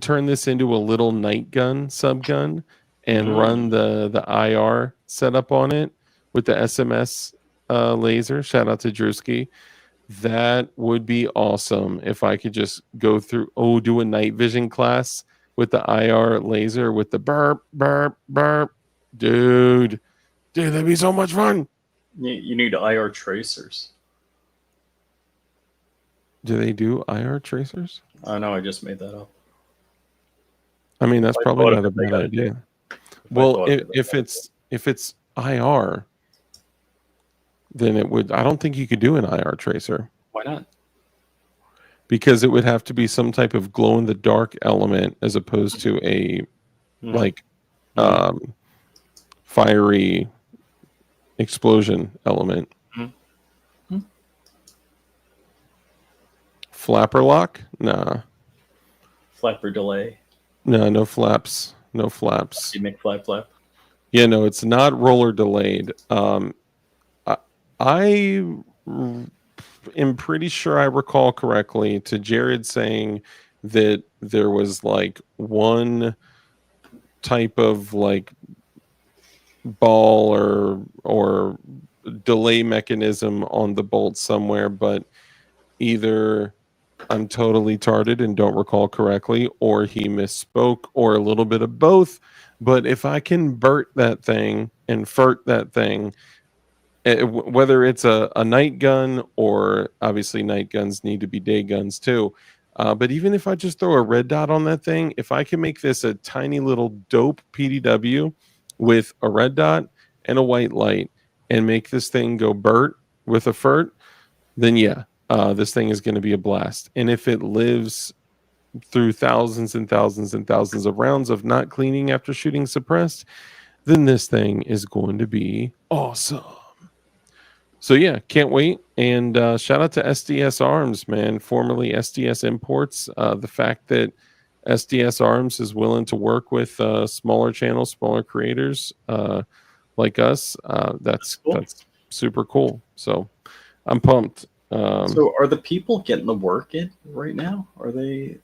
turn this into a little night gun subgun and run the IR setup on it with the SMS laser, shout out to Drewski, that would be awesome. If I could just go through, do a night vision class with the IR laser with the burp, dude, that'd be so much fun. You need IR tracers. Do they do IR tracers? I know, I just made that up. I mean, that's probably not a bad idea. Well, if it's IR, then it would. I don't think you could do an IR tracer. Why not? Because it would have to be some type of glow in the dark element as opposed to a fiery explosion element. Flapper lock? Nah. Flapper delay. No flaps. No flaps. You make flap. Yeah, no, it's not roller delayed. I am pretty sure I recall correctly to Jared saying that there was like one type of like ball or delay mechanism on the bolt somewhere, but either I'm totally tarded and don't recall correctly, or he misspoke, or a little bit of both. But if I can Bert that thing and fert that thing, whether it's a night gun, or obviously night guns need to be day guns too. But even if I just throw a red dot on that thing, if I can make this a tiny little dope PDW with a red dot and a white light and make this thing go Bert with a fert, then yeah, this thing is going to be a blast. And if it lives through thousands and thousands and thousands of rounds of not cleaning after shooting suppressed, then this thing is going to be awesome. So yeah, can't wait. And shout out to SDS Arms, man, formerly SDS Imports. The fact that SDS Arms is willing to work with smaller channels, smaller creators like us, that's Cool. that's super cool. So I'm pumped. So are the people getting the work in right now? Are they?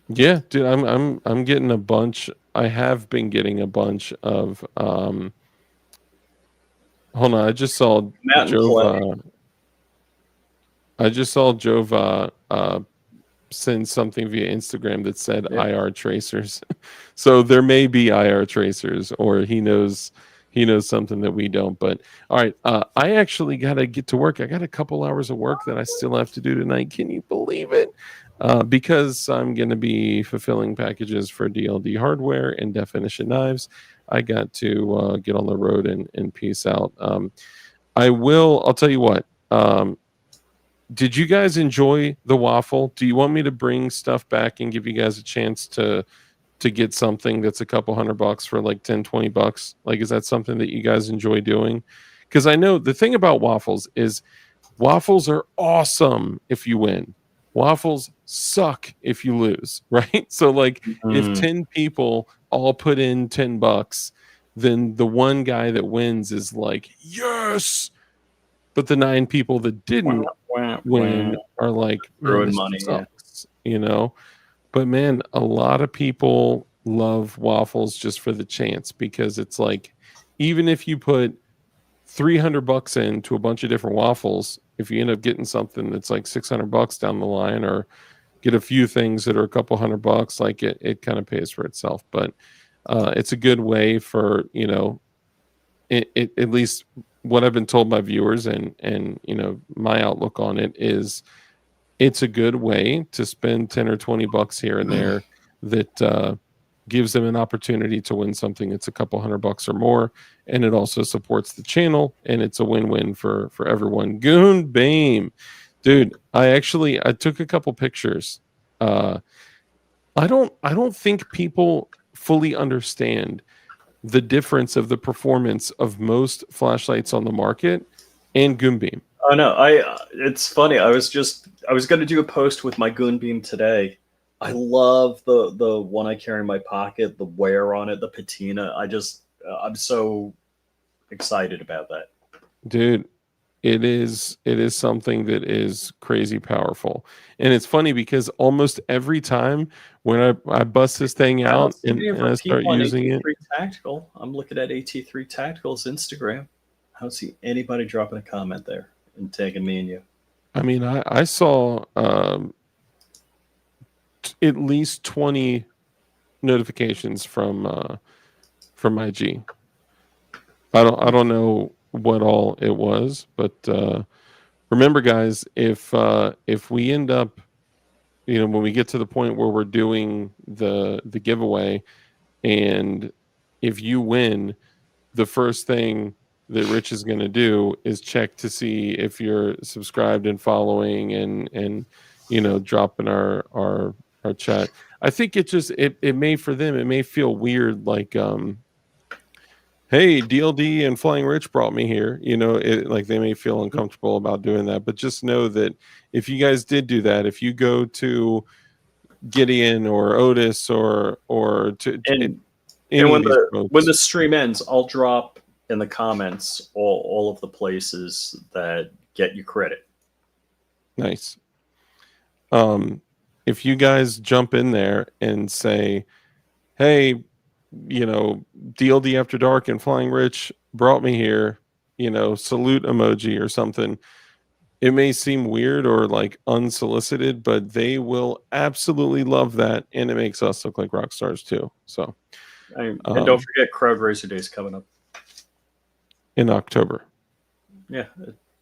Yeah, dude, I'm getting a bunch. I have been getting a bunch of hold on, I just saw Matt and Jova. I just saw Jova send something via Instagram that said IR tracers. So there may be IR tracers, or he knows something that we don't. But all right, I actually got to get to work. I got a couple hours of work that I still have to do tonight. Can you believe it? Because I'm going to be fulfilling packages for DLD hardware and definition knives. I got to get on the road and peace out. I'll tell you what. Did you guys enjoy the waffle? Do you want me to bring stuff back and give you guys a chance to get something that's a couple $100 for like 10, $20? Like, is that something that you guys enjoy doing? Because I know the thing about waffles is waffles are awesome if you win. Waffles suck if you lose, right? So like if 10 people all put in $10, then the one guy that wins is like, yes. But the 9 people that didn't win are like, man, this money, sucks, you know? But man, a lot of people love waffles just for the chance, because it's like, even if you put $300 into a bunch of different waffles, if you end up getting something that's like $600 down the line, or get a few things that are a couple $100, like it kind of pays for itself. But it's a good way for, you know, it at least what I've been told by viewers and you know, my outlook on it is it's a good way to spend 10 or $20 here and there that gives them an opportunity to win something that's a couple $100 or more, and it also supports the channel, and it's a win-win for everyone. Goon Beam, dude, I took a couple pictures. I don't think people fully understand the difference of the performance of most flashlights on the market and Goon Beam. Oh no, it's funny. I was going to do a post with my Goon Beam today. I love the one I carry in my pocket, the wear on it, the patina. I'm so excited about that. Dude, it is something that is crazy powerful. And it's funny because almost every time when I bust this thing out and I start using it. Tactical. I'm looking at AT3 Tactical's Instagram. I don't see anybody dropping a comment there and tagging me and you. I mean, I saw at least 20 notifications from IG. I don't know what all it was, but remember, guys, if we end up, you know, when we get to the point where we're doing the giveaway, and if you win, the first thing that Rich is going to do is check to see if you're subscribed and following and you know, dropping our chat. I think it may, for them, it may feel weird, like hey, DLD and Flying Rich brought me here. You know, like they may feel uncomfortable about doing that, but just know that if you guys did do that, if you go to Gideon or Otis or to and when the stream ends, I'll drop in the comments all of the places that get you credit. Nice. If you guys jump in there and say, hey, you know, DLD After Dark and Flying Rich brought me here, you know, salute emoji or something. It may seem weird or like unsolicited, but they will absolutely love that, and it makes us look like rock stars too. So, and don't forget, Crowd Racer Days coming up in October. Yeah,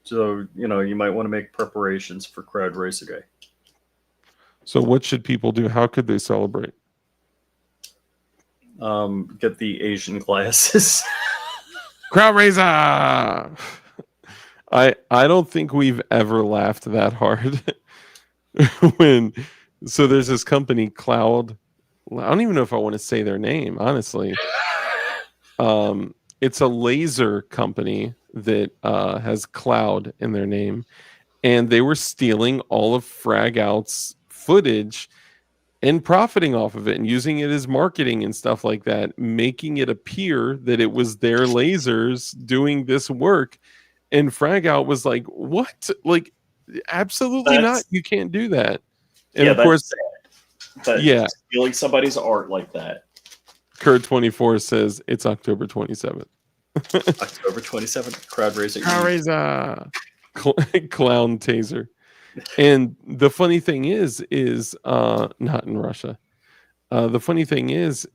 so you know, you might want to make preparations for Crowd Racer Day. So, what should people do? How could they celebrate? Get the Asian glasses. Crowd Racer. I don't think we've ever laughed that hard when So there's this company, Cloud. I don't even know if I want to say their name, honestly. It's a laser company that has Cloud in their name, and they were stealing all of Frag Out's footage and profiting off of it and using it as marketing and stuff like that, making it appear that it was their lasers doing this work. And Frag Out was like, "What? Like, absolutely not! That's You can't do that." And yeah, of course, that's sad. But yeah, stealing somebody's art like that. Kurt24 says it's October 27th. October 27th, crowd raising. Clown taser. And the funny thing is not in Russia. The funny thing is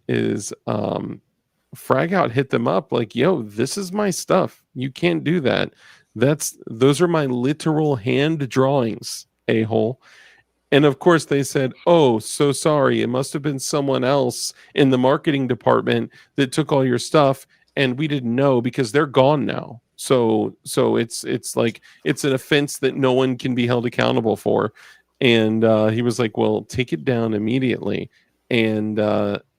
Frag Out hit them up like, yo, this is my stuff. You can't do that. Those are my literal hand drawings, a-hole. And of course they said, oh, so sorry. It must have been someone else in the marketing department that took all your stuff, and we didn't know because they're gone now. So it's like it's an offense that no one can be held accountable for. And he was like, well, take it down immediately. And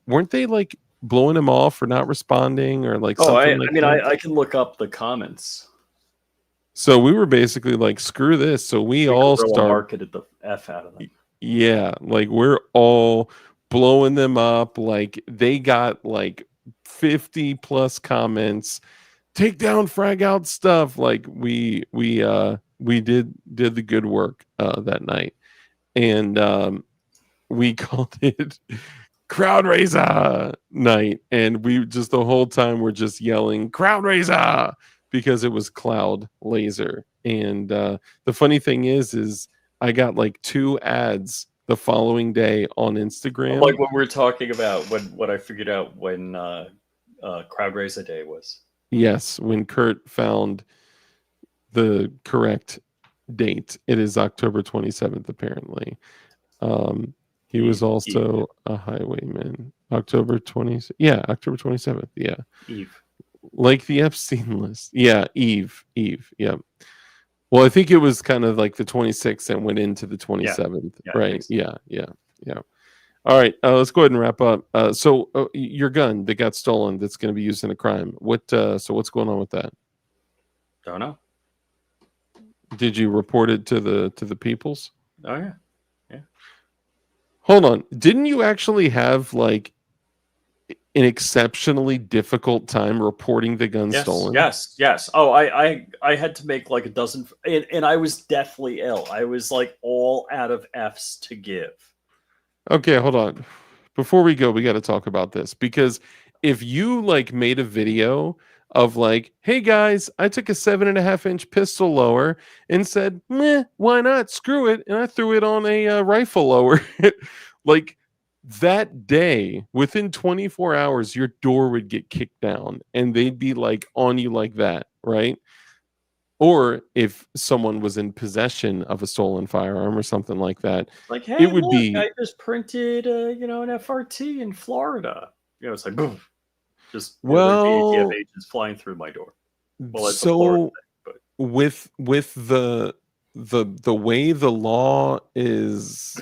weren't they like blowing him off for not responding or like something like that? I can look up the comments. So we were basically like, screw this. So we all marketed the F out of them. Yeah, like we're all blowing them up. Like they got like 50 plus comments. Take down Frag Out stuff. Like we did the good work that night. And we called it Crowd Raiser night. And we just the whole time we're just yelling Crowd Raiser because it was Cloud Laser. And the funny thing is I got like 2 ads the following day on Instagram. Like what we were talking about what I figured out when Crowd Raiser Day was. Yes, when Kurt found the correct date. It is October 27th, apparently. He was also a highwayman. October 27th. Yeah. Eve. Like the Epstein list. Yeah, Eve. Yeah. Well, I think it was kind of like the 26th and went into the 27th, right? Yeah. All right, let's go ahead and wrap up. So your gun that got stolen that's going to be used in a crime. So what's going on with that? Don't know. Did you report it to the peoples? Oh yeah. Hold on. Didn't you actually have like an exceptionally difficult time reporting the gun stolen? Yes. Oh, I had to make like a dozen, and I was deathly ill. I was like all out of F's to give. Okay, hold on. Before we go, we got to talk about this because if you like made a video of like, hey guys, I took a 7.5-inch pistol lower and said, meh, why not? Screw it. And I threw it on a rifle lower. Like that day, within 24 hours, your door would get kicked down and they'd be like on you like that, right? Or if someone was in possession of a stolen firearm or something like that, like, hey, it would be. I just printed, an FRT in Florida. It's like boom, just ATF agents flying through my door. Well, it's so thing, but. with the way the law is,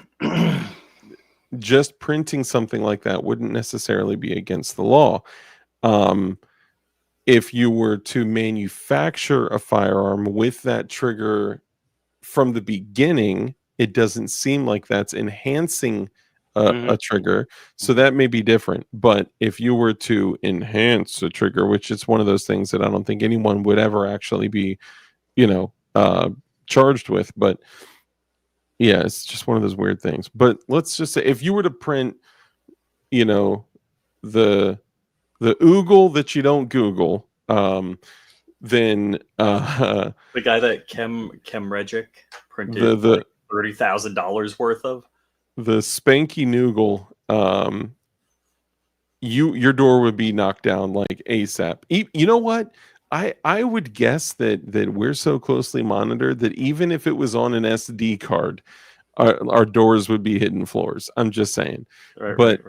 just printing something like that wouldn't necessarily be against the law. If you were to manufacture a firearm with that trigger from the beginning, it doesn't seem like that's enhancing a trigger. So that may be different. But if you were to enhance a trigger, which is one of those things that I don't think anyone would ever actually be, charged with. But yeah, it's just one of those weird things. But let's just say if you were to print, the oogle that you don't Google, then the guy that Kem Regic printed the $30,000 worth of the Spanky Noogle, your door would be knocked down like ASAP. You know what? I would guess that we're so closely monitored that even if it was on an SD card, our doors would be hidden floors. I'm just saying. Right.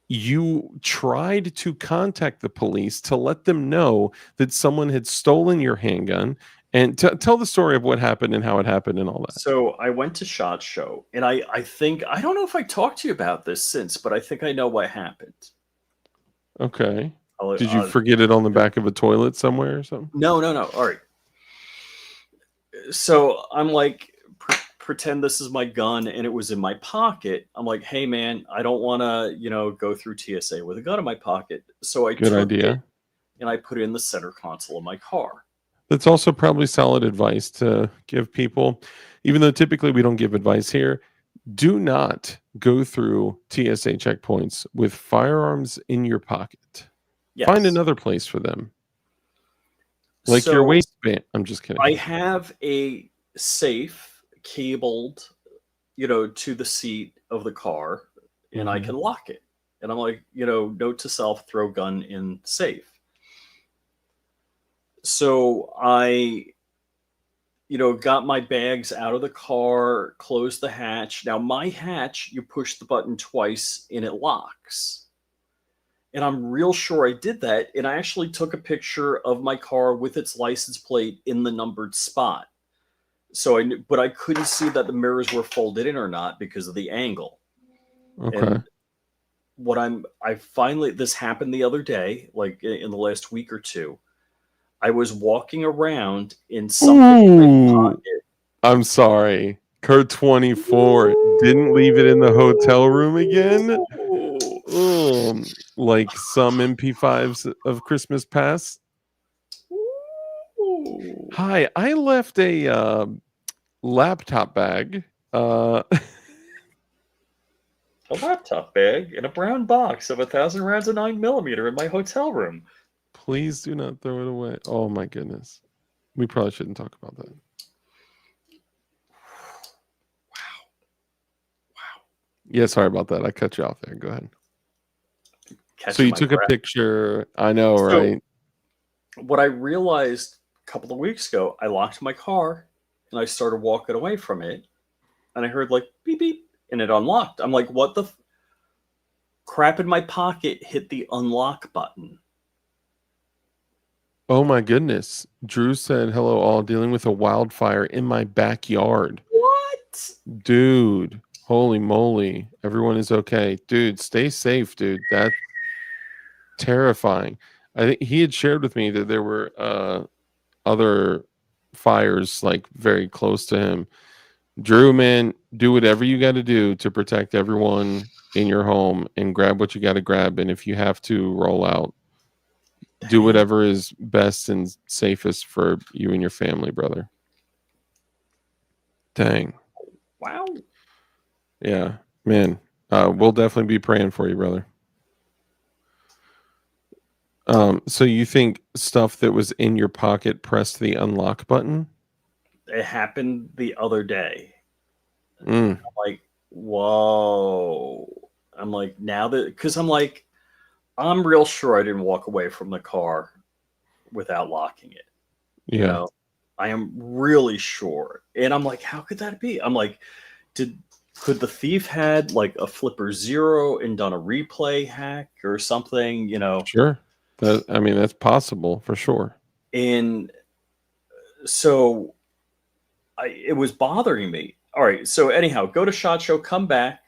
You tried to contact the police to let them know that someone had stolen your handgun And tell the story of what happened and how it happened and all that. So I went to SHOT Show, and I think I don't know if I talked to you about this since, but I think I know what happened. Okay. I'll- Did you forget it on the back of a toilet somewhere or something? No. All right. So I'm like, pretend this is my gun, and it was in my pocket. I'm like, hey man, I don't want to, go through TSA with a gun in my pocket. So I Good took idea. it and I put it in the center console of my car. That's also probably solid advice to give people, even though typically we don't give advice here. Do not go through TSA checkpoints with firearms in your pocket. Yes. Find another place for them. Like your So waistband. I'm just kidding. I have a safe cabled, to the seat of the car, and I Mhm. can lock it. And I'm like, note to self, throw gun in safe. So I, got my bags out of the car, closed the hatch. Now my hatch, you push the button twice and it locks. And I'm real sure I did that. And I actually took a picture of my car with its license plate in the numbered spot. So but I couldn't see that the mirrors were folded in or not because of the angle. Okay. And this happened the other day, like in the last week or two. I was walking around in something in my Ooh, pocket. I'm sorry. Code 24 didn't leave it in the hotel room again. Like some MP5s of Christmas past. Ooh. Hi, I left a laptop bag. A laptop bag in a brown box of 1,000 rounds of 9mm in my hotel room. Please do not throw it away. Oh my goodness. We probably shouldn't talk about that. Wow. Yeah, sorry about that. I cut you off there. Go ahead. So Catching you my took a breath. picture. I know, So- right? What I realized a couple of weeks ago, I locked my car and I started walking away from it, and I heard like beep beep, and it unlocked. I'm like, what the crap in my pocket hit the unlock button? Oh my goodness. Drew said, hello, all dealing with a wildfire in my backyard. What? Dude, holy moly. Everyone is okay. Dude, stay safe, dude. That's terrifying. I think he had shared with me that there were other fires like very close to him. Drew, man, do whatever you got to do to protect everyone in your home and grab what you got to grab. And if you have to roll out, do whatever is best and safest for you and your family, brother. Dang. Wow. Yeah, man. We'll definitely be praying for you, brother. So you think stuff that was in your pocket pressed the unlock button? It happened the other day. Mm. I'm like, whoa. I'm like, now that, because I'm real sure I didn't walk away from the car without locking it. Yeah. You know, I am really sure. And I'm like, how could that be? I'm like, could the thief had like a flipper zero and done a replay hack or something, Sure. That's possible for sure. And so it was bothering me. All right. So anyhow, go to SHOT Show, come back,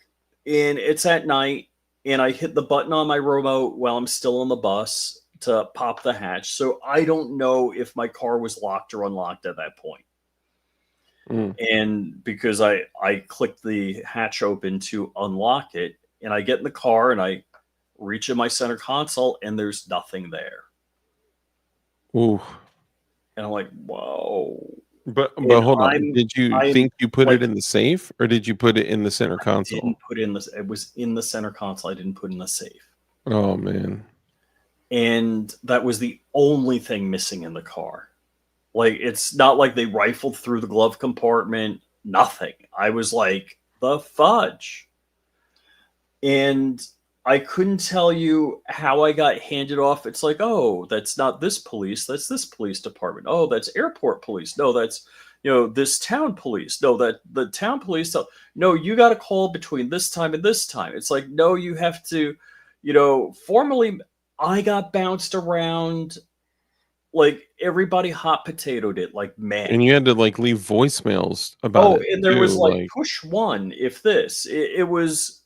and it's at night, and I hit the button on my remote while I'm still on the bus to pop the hatch. So I don't know if my car was locked or unlocked at that point. Mm. And because I clicked the hatch open to unlock it, and I get in the car and I reach in my center console and there's nothing there. Ooh. And I'm like, whoa. But hold on. Did you think you put like, it in the safe or did you put it in the center console? I didn't put in this. It was in the center console. I didn't put in the safe. Oh man. And that was the only thing missing in the car. Like, it's not like they rifled through the glove compartment. Nothing. I was like, the fudge. And I couldn't tell you how I got handed off. It's like, oh, that's not this police. That's this police department. Oh, that's airport police. No, that's, this town police. No, that the town police. No, you got to call between this time and this time. It's like, no, you have to, formally, I got bounced around like everybody hot potatoed it like mad. And you had to like leave voicemails about Oh, it and there too. was like Like, push one if this. It was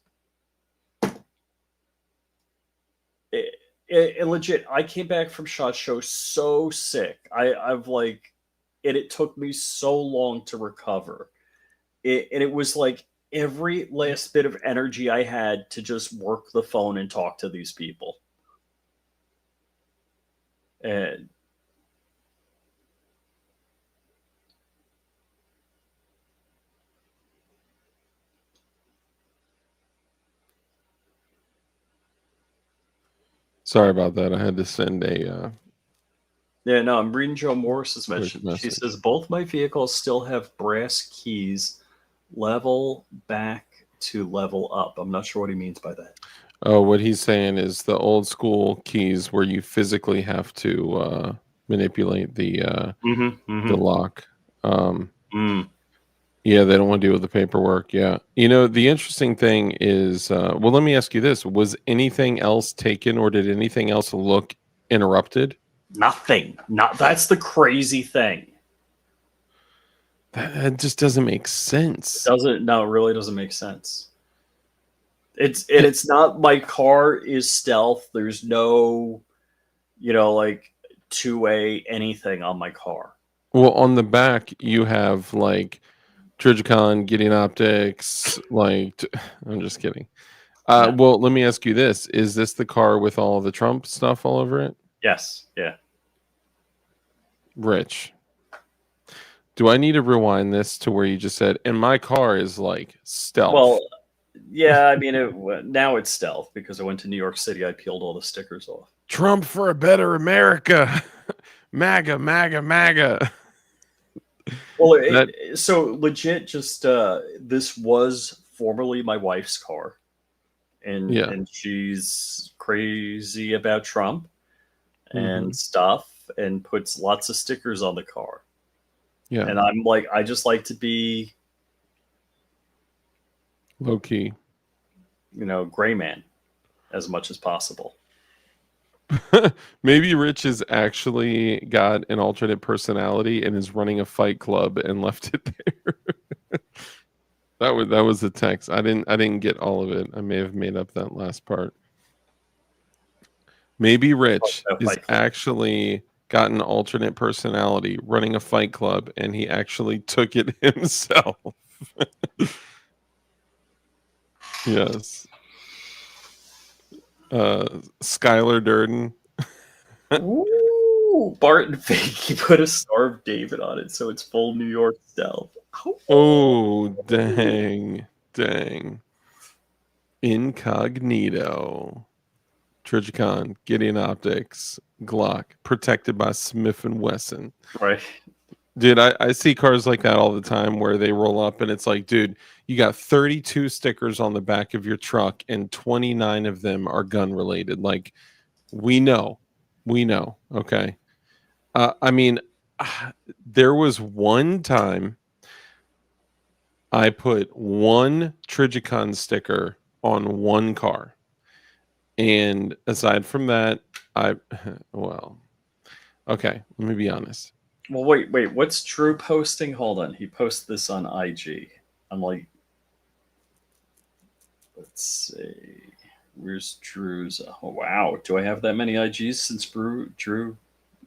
it legit. I came back from SHOT Show so sick. I've like, and it took me so long to recover. And it was like every last bit of energy I had to just work the phone and talk to these people. And sorry about that. I had to send a yeah, no, I'm reading Joe Morris's quick mention. She message. says both my vehicles still have brass keys, level back to level up. I'm not sure what he means by that. Oh, what he's saying is the old school keys where you physically have to manipulate the lock. Yeah, they don't want to deal with the paperwork. Yeah. You know, the interesting thing is, well, let me ask you this. Was anything else taken or did anything else look interrupted? Nothing. Not that's the crazy thing. That just doesn't make sense. Doesn't no, it really doesn't make sense. It's not my car is stealth. There's no, like two-way anything on my car. Well, on the back, you have like Trigicon, Gideon Optics, like, I'm just kidding. Yeah. Well, let me ask you this. Is this the car with all the Trump stuff all over it? Yes. Yeah. Rich. Do I need to rewind this to where you just said, and my car is like stealth? Well, yeah, I mean, now it's stealth because I went to New York City. I peeled all the stickers off. Trump for a better America. MAGA, MAGA, MAGA. Well, so legit, just this was formerly my wife's car, and she's crazy about Trump and stuff, and puts lots of stickers on the car. Yeah, and I'm like, I just like to be low key, gray man as much as possible. Maybe Rich has actually got an alternate personality and is running a fight club and left it there. that was the text. I didn't get all of it. I may have made up that last part. Maybe Rich is actually got an alternate personality running a fight club and he actually took it himself. Yes. Skylar Durden. Ooh, Barton Fink. He put a Star of David on it, so it's full New York stealth. Oh, dang. Incognito. Trigicon, Gideon Optics, Glock, protected by Smith & Wesson. Right. Dude, I see cars like that all the time where they roll up and it's like, dude, you got 32 stickers on the back of your truck and 29 of them are gun related. Like, we know. Okay. I mean, there was one time I put one Trigicon sticker on one car. And aside from that, okay, let me be honest. Well, wait, what's Drew posting? Hold on. He posted this on IG. I'm like, let's see. Where's Drew's? Oh, wow. Do I have that many IGs since Drew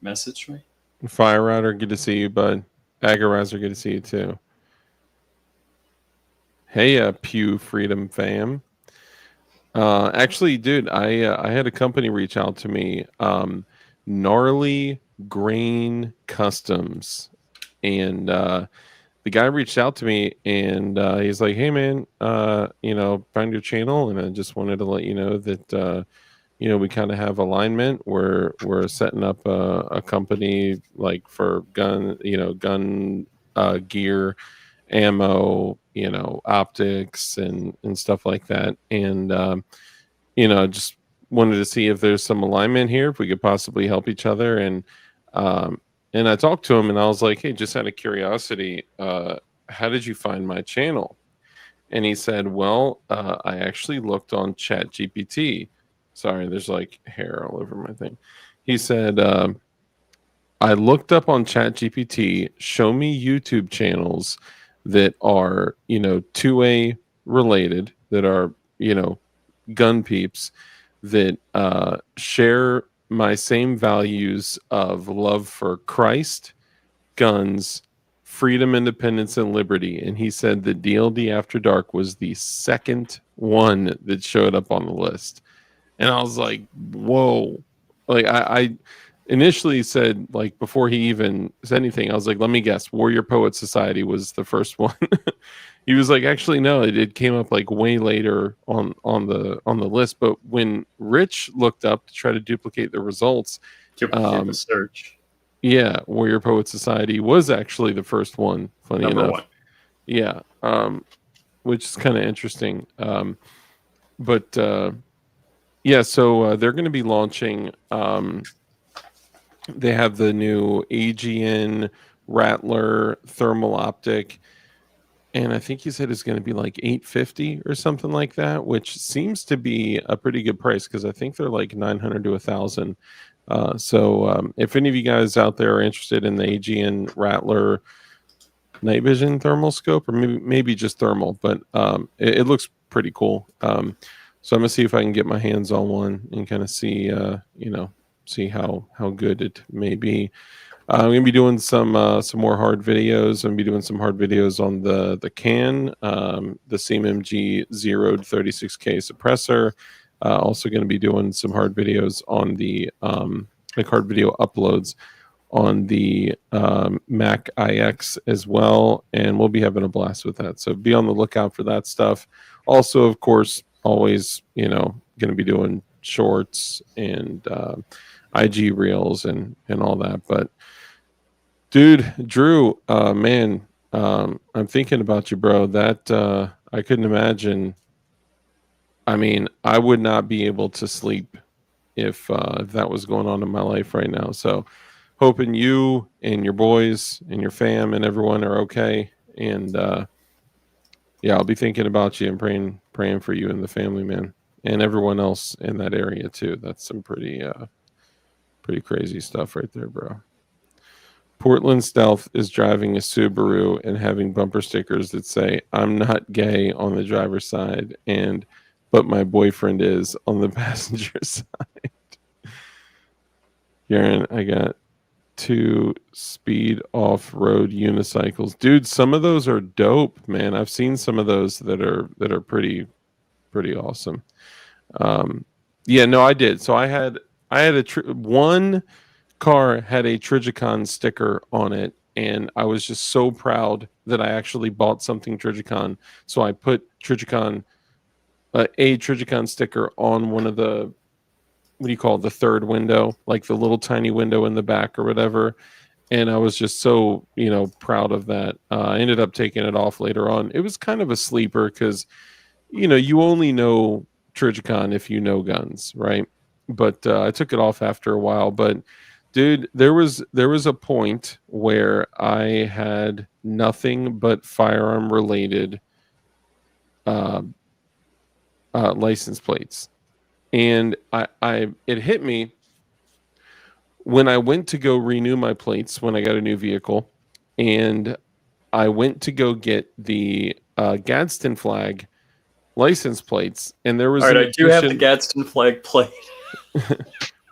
messaged me? Fire Rider, good to see you, bud. Agorizer, good to see you too. Hey, Pew Freedom fam. Actually, dude, I had a company reach out to me, Gnarly Grain Customs, and the guy reached out to me and he's like, "Hey, man, found your channel, and I just wanted to let you know that we kind of have alignment. We're setting up a company like for gun gear, ammo, optics and stuff like that. And just wanted to see if there's some alignment here, if we could possibly help each other. And I talked to him and I was like, hey, just out of curiosity, how did you find my channel? And he said, well, I actually looked on Chat GPT. Sorry, there's like hair all over my thing. He said, I looked up on ChatGPT, show me YouTube channels that are, 2A related, that are, gun peeps, that share my same values of love for Christ, guns, freedom, independence, and liberty. And he said that DLD After Dark was the second one that showed up on the list. And I was like, whoa. Like I initially said, like, before he even said anything, I was like, let me guess, Warrior Poet Society was the first one. He was like, actually, no, it came up like way later on the list. But when Rich looked up to try to duplicate the results, Duplicate the search. yeah, Warrior Poet Society was actually the first one, funny Number enough. one. Yeah. Which is kind of interesting. But yeah, so they're going to be launching. They have the new AGN Rattler thermal optic, and I think he said it's going to be like $850 or something like that, which seems to be a pretty good price because I think they're like $900 to $1,000. So if any of you guys out there are interested in the AGN Rattler night vision thermal scope, or maybe just thermal, but it looks pretty cool. So I'm gonna see if I can get my hands on one and kind of see, see how good it may be. I'm gonna be doing some more hard videos. I'm gonna be doing some hard videos on the can, the CMMG zeroed 36K suppressor. Also going to be doing some hard videos on the like hard video uploads on the Mac iX as well, and we'll be having a blast with that. So be on the lookout for that stuff. Also, of course, always going to be doing shorts and IG reels and all that. But dude, Drew, man, I'm thinking about you, bro. That I couldn't imagine. I mean, I would not be able to sleep if that was going on in my life right now. So hoping you and your boys and your fam and everyone are okay. And yeah, I'll be thinking about you and praying for you and the family, man, and everyone else in that area too. That's some pretty crazy stuff right there, bro. Portland Stealth is driving a Subaru and having bumper stickers that say "I'm not gay" on the driver's side, but my boyfriend is on the passenger side. Garen, I got 2 speed off-road unicycles. Dude, some of those are dope, man. I've seen some of those that are pretty awesome. Yeah, no, I did. So I had one car had a Trigicon sticker on it, and I was just so proud that I actually bought something Trigicon. So I put Trigicon a Trigicon sticker on one of the, what do you call it, the third window, like the little tiny window in the back or whatever. And I was just so, proud of that. I ended up taking it off later on. It was kind of a sleeper because, you only know Trigicon if you know guns, right? But I took it off after a while. But dude, there was a point where I had nothing but firearm related license plates. And it hit me when I went to go renew my plates when I got a new vehicle, and I went to go get the Gadsden flag license plates, and there was all right. I do have the Gadsden flag plate,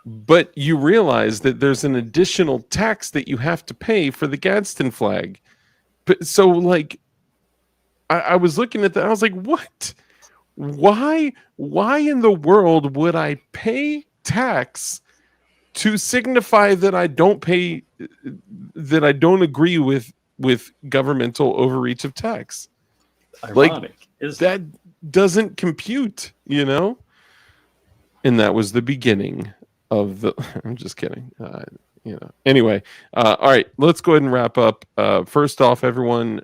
but you realize that there's an additional tax that you have to pay for the Gadsden flag. But so, like, I was looking at that, I was like, what? Why in the world would I pay tax to signify that I don't agree with governmental overreach of tax? ironic, That doesn't compute, And that was the beginning of the I'm just kidding. Anyway, all right, let's go ahead and wrap up. First off, everyone,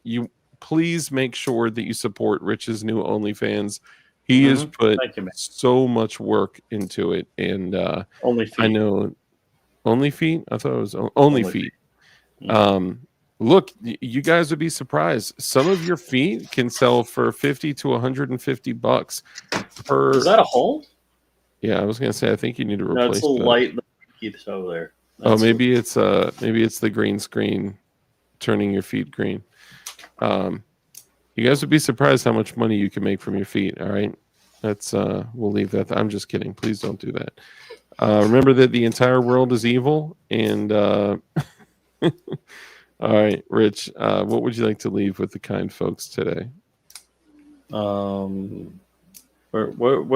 you please make sure that you support Rich's new OnlyFans. He has put so much work into it, and Only feet. I know Only Feet. I thought it was Only Feet. Look, you guys would be surprised. Some of your feet can sell for $50 to $150 per. Is that a hole? Yeah, I was gonna say I think you need to replace. No, it's a little light. Keep this over there. Oh, maybe it's the green screen turning your feet green. You guys would be surprised how much money you can make from your feet. All right, that's we'll leave that. I'm just kidding. Please don't do that. Remember that the entire world is evil. And all right, Rich, what would you like to leave with the kind folks today? What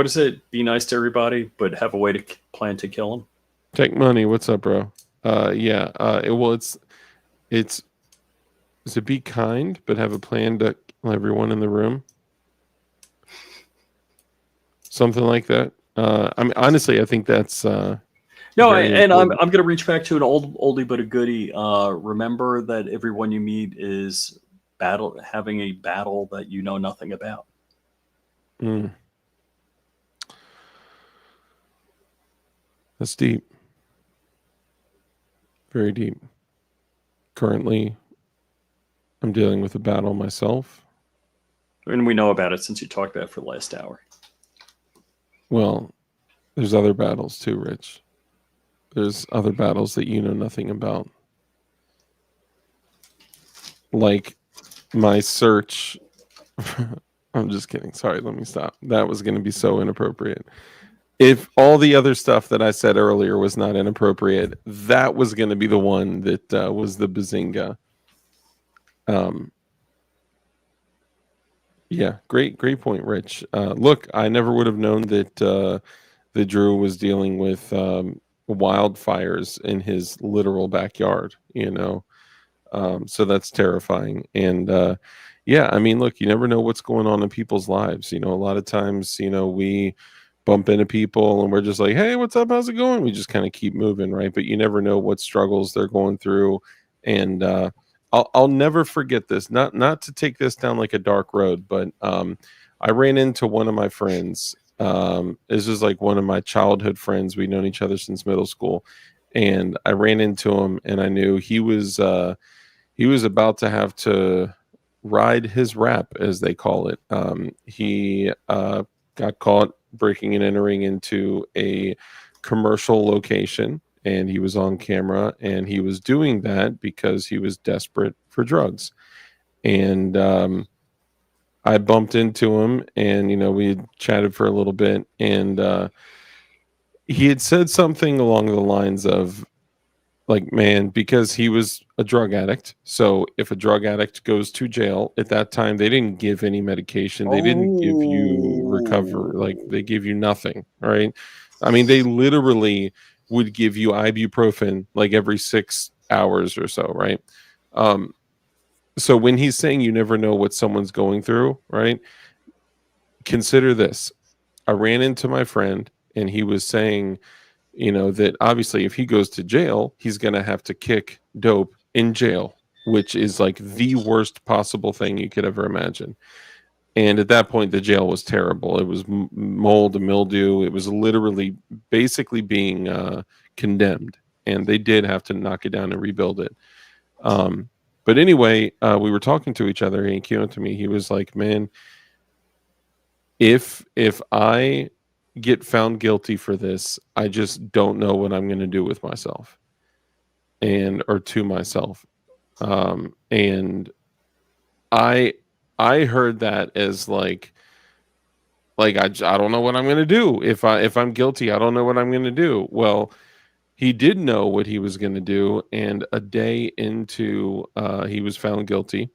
is it? Be nice to everybody, but have a way to plan to kill them. Tech Money, what's up, bro? Yeah. It's to be kind, but have a plan to kill everyone in the room. Something like that. I mean, honestly, I think that's no. very And I'm important. going to reach back to an oldie but a goodie. Remember that everyone you meet is having a battle that you know nothing about. Mm. That's deep. Very deep. Currently, I'm dealing with a battle myself. And we know about it since you talked about it for the last hour. Well, there's other battles too, Rich. There's other battles that you know nothing about. Like my search. I'm just kidding. Sorry, let me stop. That was going to be so inappropriate. If all the other stuff that I said earlier was not inappropriate, that was going to be the one that was the bazinga. Yeah, great point, Rich. Look, I never would have known that Drew was dealing with wildfires in his literal backyard. So that's terrifying. And yeah, I mean, look, you never know what's going on in people's lives. A lot of times, we bump into people and we're just like, hey, what's up? How's it going? We just kind of keep moving, right? But you never know what struggles they're going through. And I'll never forget this. Not to take this down like a dark road, but I ran into one of my friends. This is like one of my childhood friends. We've known each other since middle school. And I ran into him and I knew he was about to have to ride his rap, as they call it. He got caught breaking and entering into a commercial location, and he was on camera, and he was doing that because he was desperate for drugs. And I bumped into him, and we had chatted for a little bit, and he had said something along the lines of, like, man, because he was a drug addict. So if a drug addict goes to jail, at that time, they didn't give any medication. They didn't give you recover. Like, they give you nothing, right? I mean, they literally would give you ibuprofen like every 6 hours or so, right? So when he's saying you never know what someone's going through, right? Consider this. I ran into my friend and he was saying, that obviously if he goes to jail, he's going to have to kick dope in jail, which is like the worst possible thing you could ever imagine. And at that point, the jail was terrible. It was mold and mildew. It was literally basically being condemned. And they did have to knock it down and rebuild it. But anyway, we were talking to each other and he came up to me. He was like, man, if I get found guilty for this, I just don't know what I'm going to do with myself or to myself. And I heard that as like I don't know what I'm going to do. If I'm guilty, I don't know what I'm going to do. Well, he did know what he was going to do. And a day into, he was found guilty,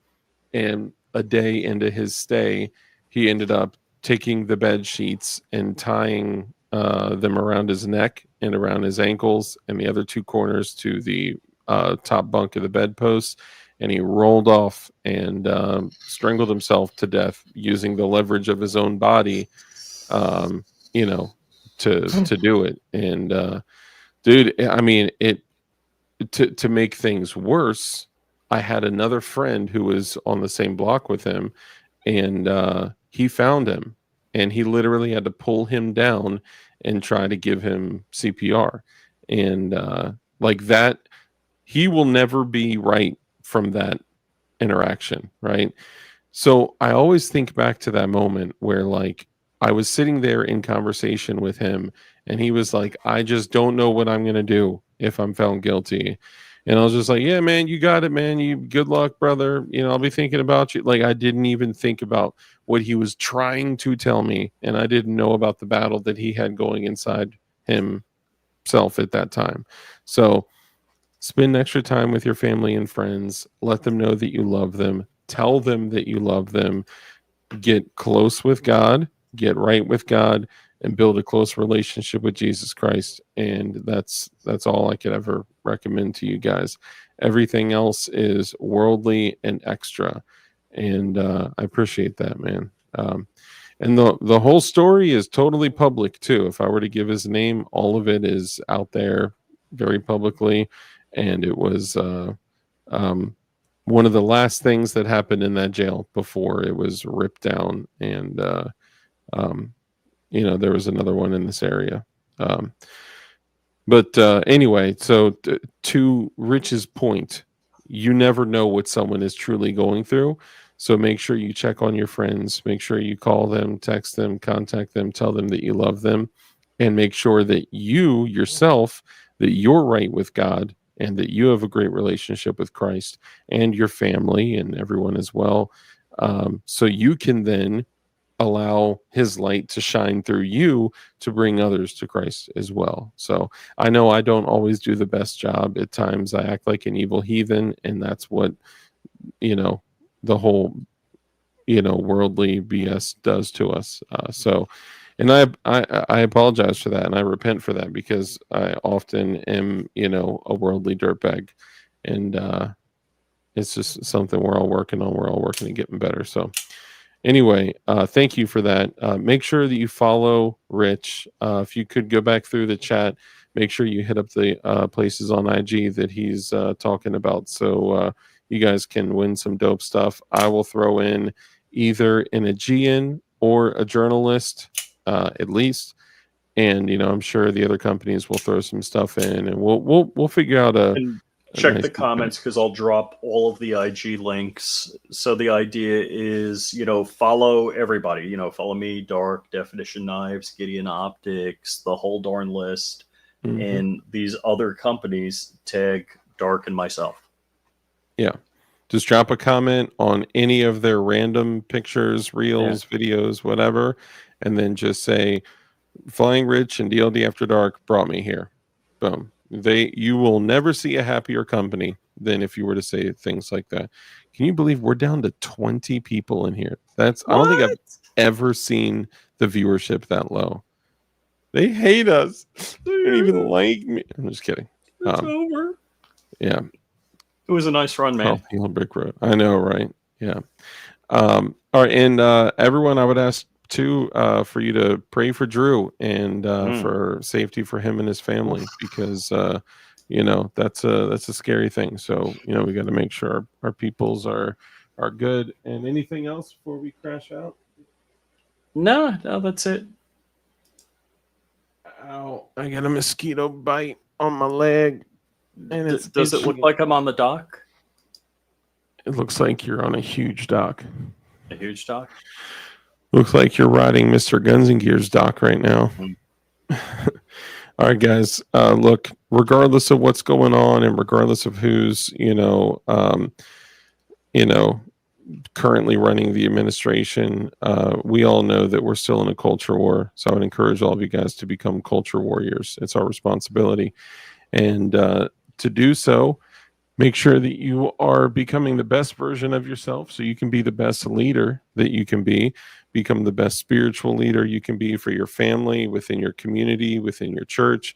and a day into his stay, he ended up taking the bed sheets and tying them around his neck and around his ankles and the other two corners to the top bunk of the bedpost. And he rolled off and strangled himself to death using the leverage of his own body, to do it. And dude, I mean, to make things worse, I had another friend who was on the same block with him, and he found him, and he literally had to pull him down and try to give him CPR. And like that, he will never be right from that interaction, right? So I always think back to that moment where, like, I was sitting there in conversation with him, and he was like, I just don't know what I'm going to do. if I'm found guilty. And I was just like, yeah, man, you got it, man. You good luck, brother. I'll be thinking about you. Like, I didn't even think about what he was trying to tell me, and I didn't know about the battle that he had going inside himself at that time. So spend extra time with your family and friends. Let them know that you love them. Tell them that you love them. Get close with God, get right with God, and build a close relationship with Jesus Christ. And that's all I could ever recommend to you guys. Everything else is worldly and extra. And I appreciate that, man. And the whole story is totally public too. If I were to give his name, all of it is out there very publicly. And it was one of the last things that happened in that jail before it was ripped down. And there was another one in this area. But anyway, so to Rich's point, you never know what someone is truly going through. So make sure you check on your friends. Make sure you call them, text them, contact them, tell them that you love them, and make sure that you yourself, that you're right with God and that you have a great relationship with Christ and your family and everyone as well. So you can then allow his light to shine through you to bring others to Christ as well. So I know I don't always do the best job. At times I act like an evil heathen, and that's what, the whole, worldly BS does to us. And I apologize for that, and I repent for that, because I often am, a worldly dirtbag, and it's just something we're all working on. We're all working and getting better. So anyway, thank you for that. Make sure that you follow Rich. If you could go back through the chat, make sure you hit up the places on IG that he's talking about, so you guys can win some dope stuff. I will throw in either an Aegean or a journalist, at least, and I'm sure the other companies will throw some stuff in, and we'll figure out And check nice the comments, because I'll drop all of the IG links. So the idea is, follow everybody. Follow me, Dark, Definition Knives, Gideon Optics, the whole darn list, and these other companies tag Dark and myself. Yeah. Just drop a comment on any of their random pictures, reels, videos, whatever, and then just say, Flying Rich and DLD After Dark brought me here. Boom. You will never see a happier company than if you were to say things like that. Can you believe we're down to 20 people in here? I don't think I've ever seen the viewership that low. They hate us. They don't even like me. I'm just kidding. It's over. Yeah. It was a nice run, man. Oh, Brick Road. I know, right? Yeah. All right, and everyone, I would ask too for you to pray for Drew and for safety for him and his family, because that's a scary thing. So we got to make sure our peoples are good. And anything else before we crash out? No, that's it. Ow! I got a mosquito bite on my leg. And Does it look like I'm on the dock? It looks like you're on a huge dock. A huge dock? Looks like you're riding Mr. Guns and Gears dock right now. All right, guys. Look, regardless of what's going on, and regardless of who's currently running the administration, we all know that we're still in a culture war. So I would encourage all of you guys to become culture warriors. It's our responsibility, and to do so, make sure that you are becoming the best version of yourself, so you can be the best leader that you can be. Become the best spiritual leader you can be for your family, within your community, within your church.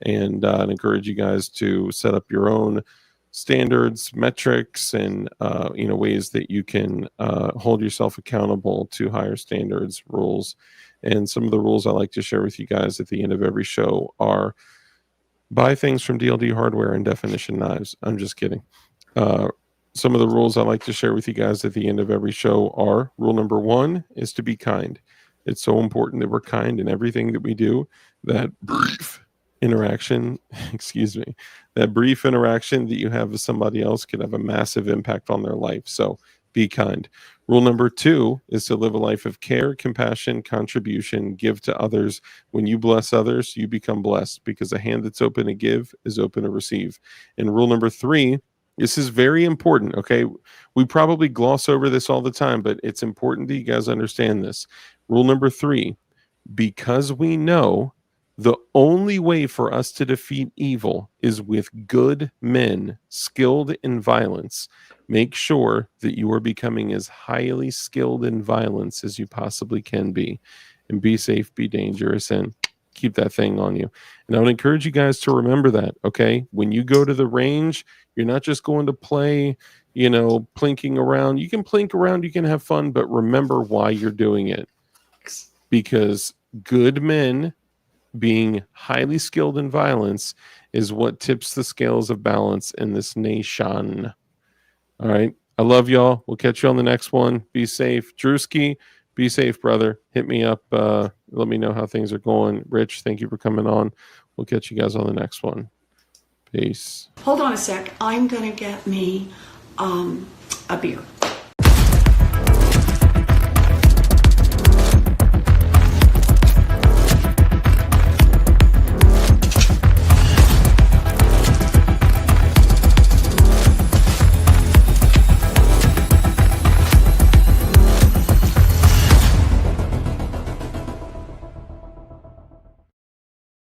And I'd encourage you guys to set up your own standards, metrics, and ways that you can hold yourself accountable to higher standards, rules. And some of the rules I like to share with you guys at the end of every show are: buy things from DLD Hardware and Definition Knives. I'm just kidding. Some of the rules I like to share with you guys at the end of every show are: rule number 1 is to be kind. It's so important that we're kind in everything that we do. That brief interaction, that brief interaction that you have with somebody else could have a massive impact on their life. So be kind. Rule number 2 is to live a life of care, compassion, contribution, give to others. When you bless others, you become blessed, because a hand that's open to give is open to receive. And rule number 3, this is very important, okay? We probably gloss over this all the time, but it's important that you guys understand this. Rule number 3, because we know the only way for us to defeat evil is with good men skilled in violence. Make sure that you are becoming as highly skilled in violence as you possibly can be. And be safe, be dangerous, and keep that thing on you. And I would encourage you guys to remember that, okay? When you go to the range, you're not just going to play, plinking around. You can plink around, you can have fun, but remember why you're doing it. Because good men being highly skilled in violence is what tips the scales of balance in this nation. All right. I love y'all. We'll catch you on the next one. Be safe. Drewski, be safe, brother. Hit me up. Let me know how things are going. Rich, thank you for coming on. We'll catch you guys on the next one. Peace. Hold on a sec. I'm going to get me a beer.